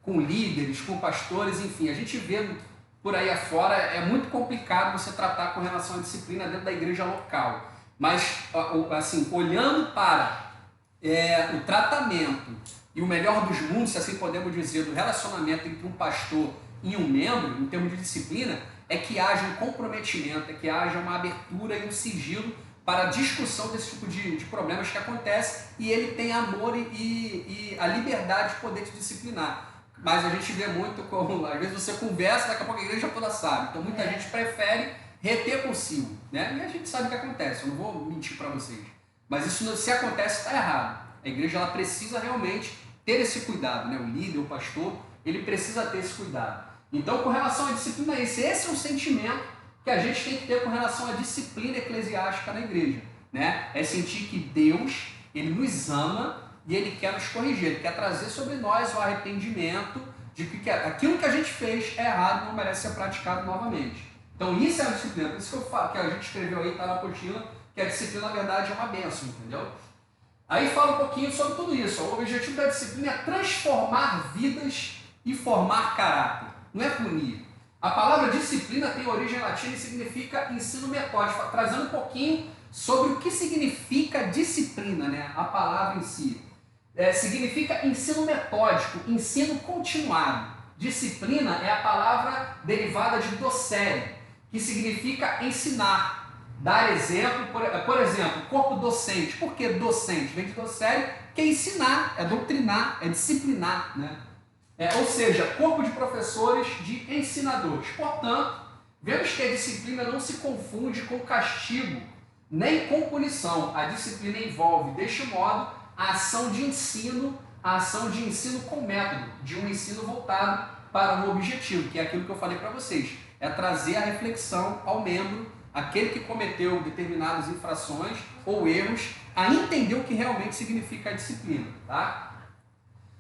com líderes, com pastores, enfim, a gente vê por aí afora, é muito complicado você tratar com relação à disciplina dentro da igreja local. Mas, assim, olhando para o tratamento e o melhor dos mundos, se assim podemos dizer, do relacionamento entre um pastor e um membro, em termos de disciplina, é que haja um comprometimento, é que haja uma abertura e um sigilo para a discussão desse tipo de problemas que acontece, e ele tem amor e a liberdade de poder te disciplinar. Mas a gente vê muito como, às vezes você conversa, daqui a pouco a igreja toda sabe. Então muita gente prefere reter consigo, né? E a gente sabe o que acontece, eu não vou mentir para vocês. Mas isso, se acontece, está errado. A igreja ela precisa realmente ter esse cuidado, né? O líder, o pastor, ele precisa ter esse cuidado. Então, com relação à disciplina, esse é um sentimento que a gente tem que ter com relação à disciplina eclesiástica na igreja, né? É sentir que Deus, ele nos ama e ele quer nos corrigir, ele quer trazer sobre nós o arrependimento de que aquilo que a gente fez é errado e não merece ser praticado novamente. Então, isso é a disciplina. Por isso que eu falo, que a gente escreveu aí, está na apostila, que a disciplina, na verdade, é uma bênção, entendeu? Aí fala um pouquinho sobre tudo isso. O objetivo da disciplina é transformar vidas e formar caráter, não é punir. A palavra disciplina tem origem latina e significa ensino metódico, trazendo um pouquinho sobre o que significa disciplina, né? A palavra em si. Significa ensino metódico, ensino continuado. Disciplina é a palavra derivada de docere, que significa ensinar, dar exemplo. Por exemplo, corpo docente. Por que docente? Vem de docere, que é ensinar, é doutrinar, é disciplinar, né? Ou seja, corpo de professores, de ensinadores. Portanto, vemos que a disciplina não se confunde com castigo, nem com punição. A disciplina envolve, deste modo, a ação de ensino com método, de um ensino voltado para um objetivo, que é aquilo que eu falei para vocês, é trazer a reflexão ao membro, aquele que cometeu determinadas infrações ou erros, a entender o que realmente significa a disciplina, tá?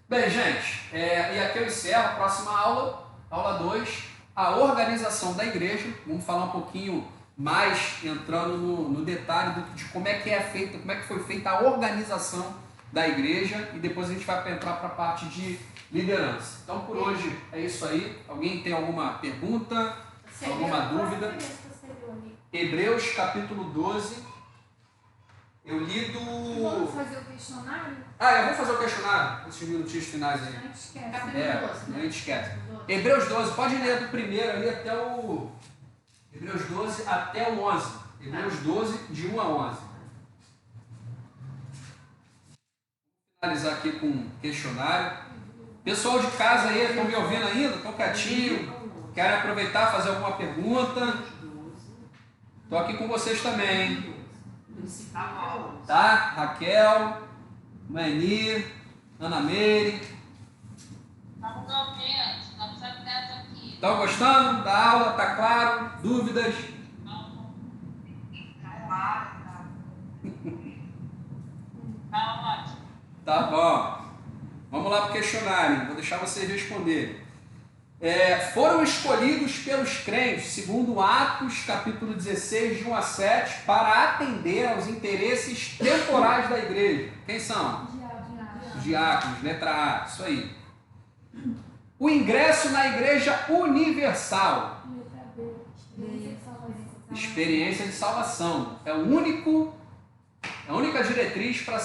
Bem, gente, e aqui eu encerro a próxima aula, aula 2, a organização da igreja. Vamos falar um pouquinho mais, entrando no detalhe de como é que é feita, como é que foi feita a organização da igreja, e depois a gente vai entrar para a parte de liderança. Então, por hoje é isso aí. Alguém tem alguma pergunta, alguma dúvida? Hebreus capítulo 12. Eu li do... Vamos fazer o questionário? Eu vou fazer o questionário, esses minutinhos finais aí. Não esquece. Não a gente esquece. Hebreus 12, pode ler do primeiro ali até o... Hebreus 12 até o 11. Hebreus 12, de 1 a 11. Vou finalizar aqui com um questionário. Pessoal de casa aí, estão me ouvindo ainda? Estão quietinho? Querem aproveitar e fazer alguma pergunta? Estou aqui com vocês também. Tá? Raquel, Maeni, Ana Meire. Estão gostando da aula? Tá claro? Dúvidas? Tá bom. Vamos lá para o questionário. Vou deixar vocês responderem. Foram escolhidos pelos crentes, segundo Atos, capítulo 16, de 1 a 7, para atender aos interesses temporais da igreja. Quem são? Os diáconos, letra A, isso aí. O ingresso na igreja universal. Experiência de salvação. É a única diretriz para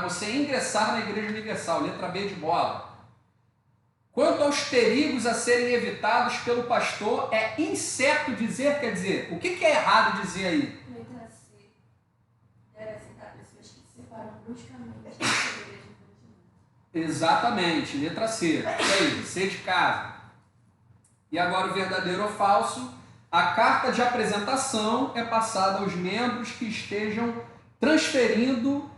você ingressar na igreja universal. Letra B de bola. Quanto aos perigos a serem evitados pelo pastor, é incerto dizer, quer dizer, o que é errado dizer aí? Letra C. Deve aceitar pessoas que se separam bruscamente da igreja. Exatamente, letra C. Isso aí, C de casa. E agora o verdadeiro ou falso. A carta de apresentação é passada aos membros que estejam transferindo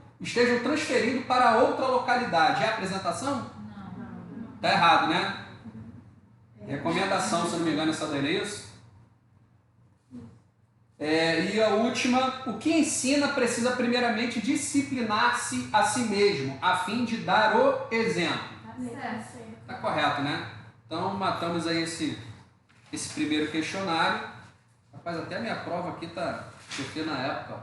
para outra localidade. É a apresentação? Tá errado, né? Recomendação, se eu não me engano, essa daí é isso. E a última, o que ensina precisa primeiramente disciplinar-se a si mesmo, a fim de dar o exemplo. Tá correto, né? Então matamos aí esse primeiro questionário. Rapaz, até a minha prova aqui tá Sofia na época.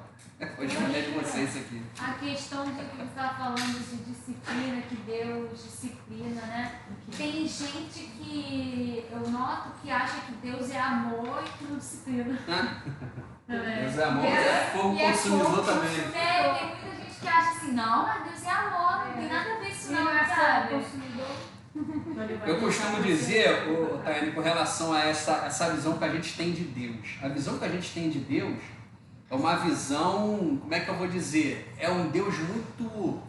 Hoje mulher de vocês aqui. A questão de que você estava falando de disciplina, que Deus disciplina, né? Tem gente que eu noto que acha que Deus é amor e que não disciplina. Deus é amor, é fogo consumidor também. Tem muita gente que acha assim, não, mas Deus é amor, não tem nada a ver isso não, sabe? Eu costumo dizer, Taiane, com relação a essa visão que a gente tem de Deus. A visão que a gente tem de Deus é uma visão, como é que eu vou dizer? É um Deus muito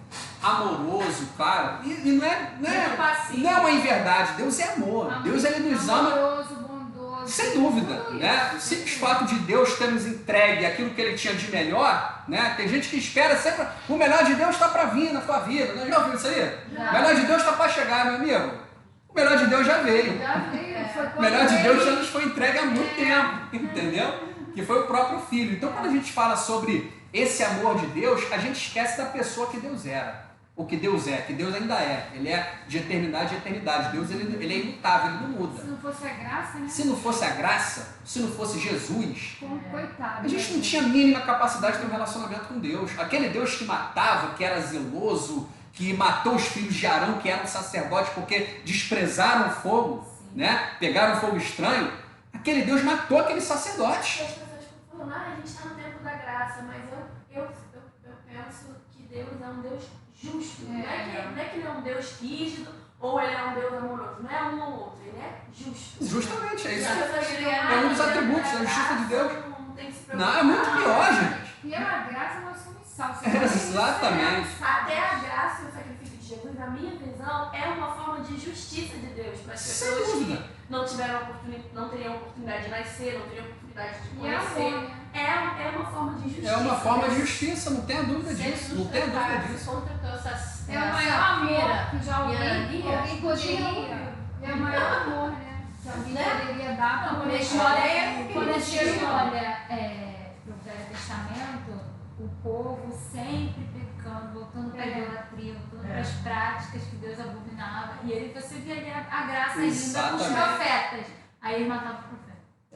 amoroso, claro. E não é uma inverdade. Deus é amor. Deus, ele nos ama. Amoroso, bondoso. Sem dúvida, né? O simples fato de Deus ter nos entregue aquilo que ele tinha de melhor, né? Tem gente que espera sempre, o melhor de Deus está para vir na tua vida. Não já ouviu isso aí? Já. O melhor de Deus está para chegar, meu amigo. O melhor de Deus já veio. O melhor de Deus já nos foi entregue há muito tempo, entendeu? Que foi o próprio Filho. Então, quando a gente fala sobre esse amor de Deus, a gente esquece da pessoa que Deus era. O que Deus é, que Deus ainda é. Ele é de eternidade a eternidade. Deus, ele é imutável, ele não muda. Se não fosse a graça, né? Se não fosse a graça, se não fosse Jesus, Coitado. a gente não tinha a mínima capacidade de ter um relacionamento com Deus. Aquele Deus que matava, que era zeloso, que matou os filhos de Arão, que eram sacerdotes porque desprezaram o fogo, né? Pegaram um fogo estranho. Aquele Deus matou aquele sacerdote. E as pessoas ficam falando, a gente está no tempo da graça, mas eu penso que Deus é um Deus justo. Não é que ele é um Deus rígido ou ele é um Deus amoroso. Não é um ou outro, ele é justo. Justamente, é isso. As pessoas ficam, É um dos atributos da justiça de Deus. Não tem que se preocupar. Não, é muito pior, gente. E é uma graça, nós somos salvos. Exatamente. Até a graça e o sacrifício de Jesus, na minha visão, é uma forma de justiça de Deus para as Sem pessoas dúvida. que não teriam oportunidade de nascer, não teriam oportunidade de E é conhecer. amor, né? É uma forma de justiça. É uma forma de justiça, não tenha dúvida Sem disso. Não tenha dúvida disso. contratou essa É o maior amor que já alguém Hierarquia. poderia. É o maior amor, né? Que alguém poderia dar. Não, Quando a gente quando olha, quando a a gente gente olha pro Velho Testamento, o povo sempre pecando, voltando para a idolatria, voltando para as práticas que Deus abominava. E aí você via ali a graça linda com os Exatamente. profetas. Aí ele matava o profeta.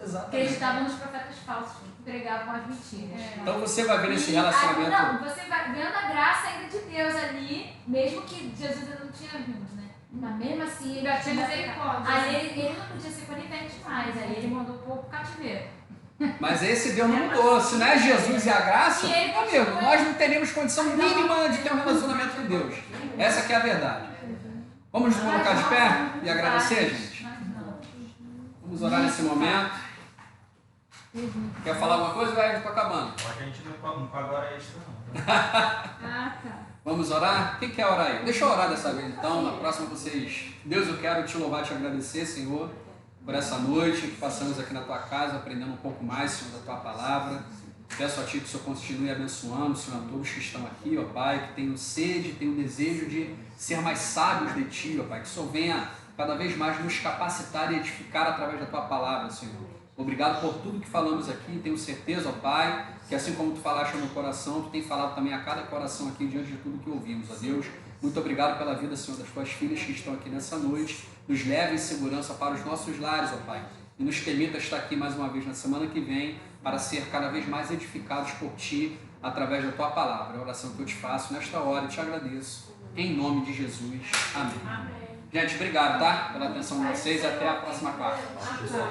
Exatamente. Acreditavam nos profetas falsos, que pregavam as mentiras. Então você vai ver nesse E relacionamento. aí, não, você vai vendo a graça ainda de Deus ali, mesmo que Jesus ainda não tinha vindo, né? Mas mesmo assim, ele tinha misericórdia. Aí ele não podia ser conivente mais, aí ele mandou o povo pro cativeiro. Mas esse Deus não mudou. Se não é Jesus e a graça, E ele amigo, continua. nós não teríamos condição mínima de ter um relacionamento com Deus. Essa que é a verdade. Vamos nos colocar de pé e agradecer, gente? Mas não. Vamos orar nesse momento. Quer falar alguma coisa? Vai, estou acabando. Só que a gente não paga hora extra, não. Ah, tá. Vamos orar? Quem quer orar aí? Deixa eu orar dessa vez então. Na próxima vocês. Deus, eu quero te louvar e te agradecer, Senhor, por essa noite que passamos aqui na tua casa, aprendendo um pouco mais, Senhor, da tua palavra. Peço a Ti que o Senhor continue abençoando, Senhor, a todos que estão aqui, ó Pai, que tenham sede, tenham desejo de ser mais sábios de Ti, ó Pai, que o Senhor venha cada vez mais nos capacitar e edificar através da tua palavra, Senhor. Obrigado por tudo que falamos aqui, tenho certeza, ó Pai, que assim como Tu falaste no meu coração, Tu tem falado também a cada coração aqui diante de tudo que ouvimos, ó Deus. Muito obrigado pela vida, Senhor, das Tuas filhas que estão aqui nessa noite. Nos leve em segurança para os nossos lares, ó Pai. E nos permita estar aqui mais uma vez na semana que vem para ser cada vez mais edificados por Ti através da Tua palavra. É a oração que eu te faço nesta hora e te agradeço. Em nome de Jesus. Amém. Amém. Gente, obrigado, tá? Pela atenção de vocês e até a próxima quarta.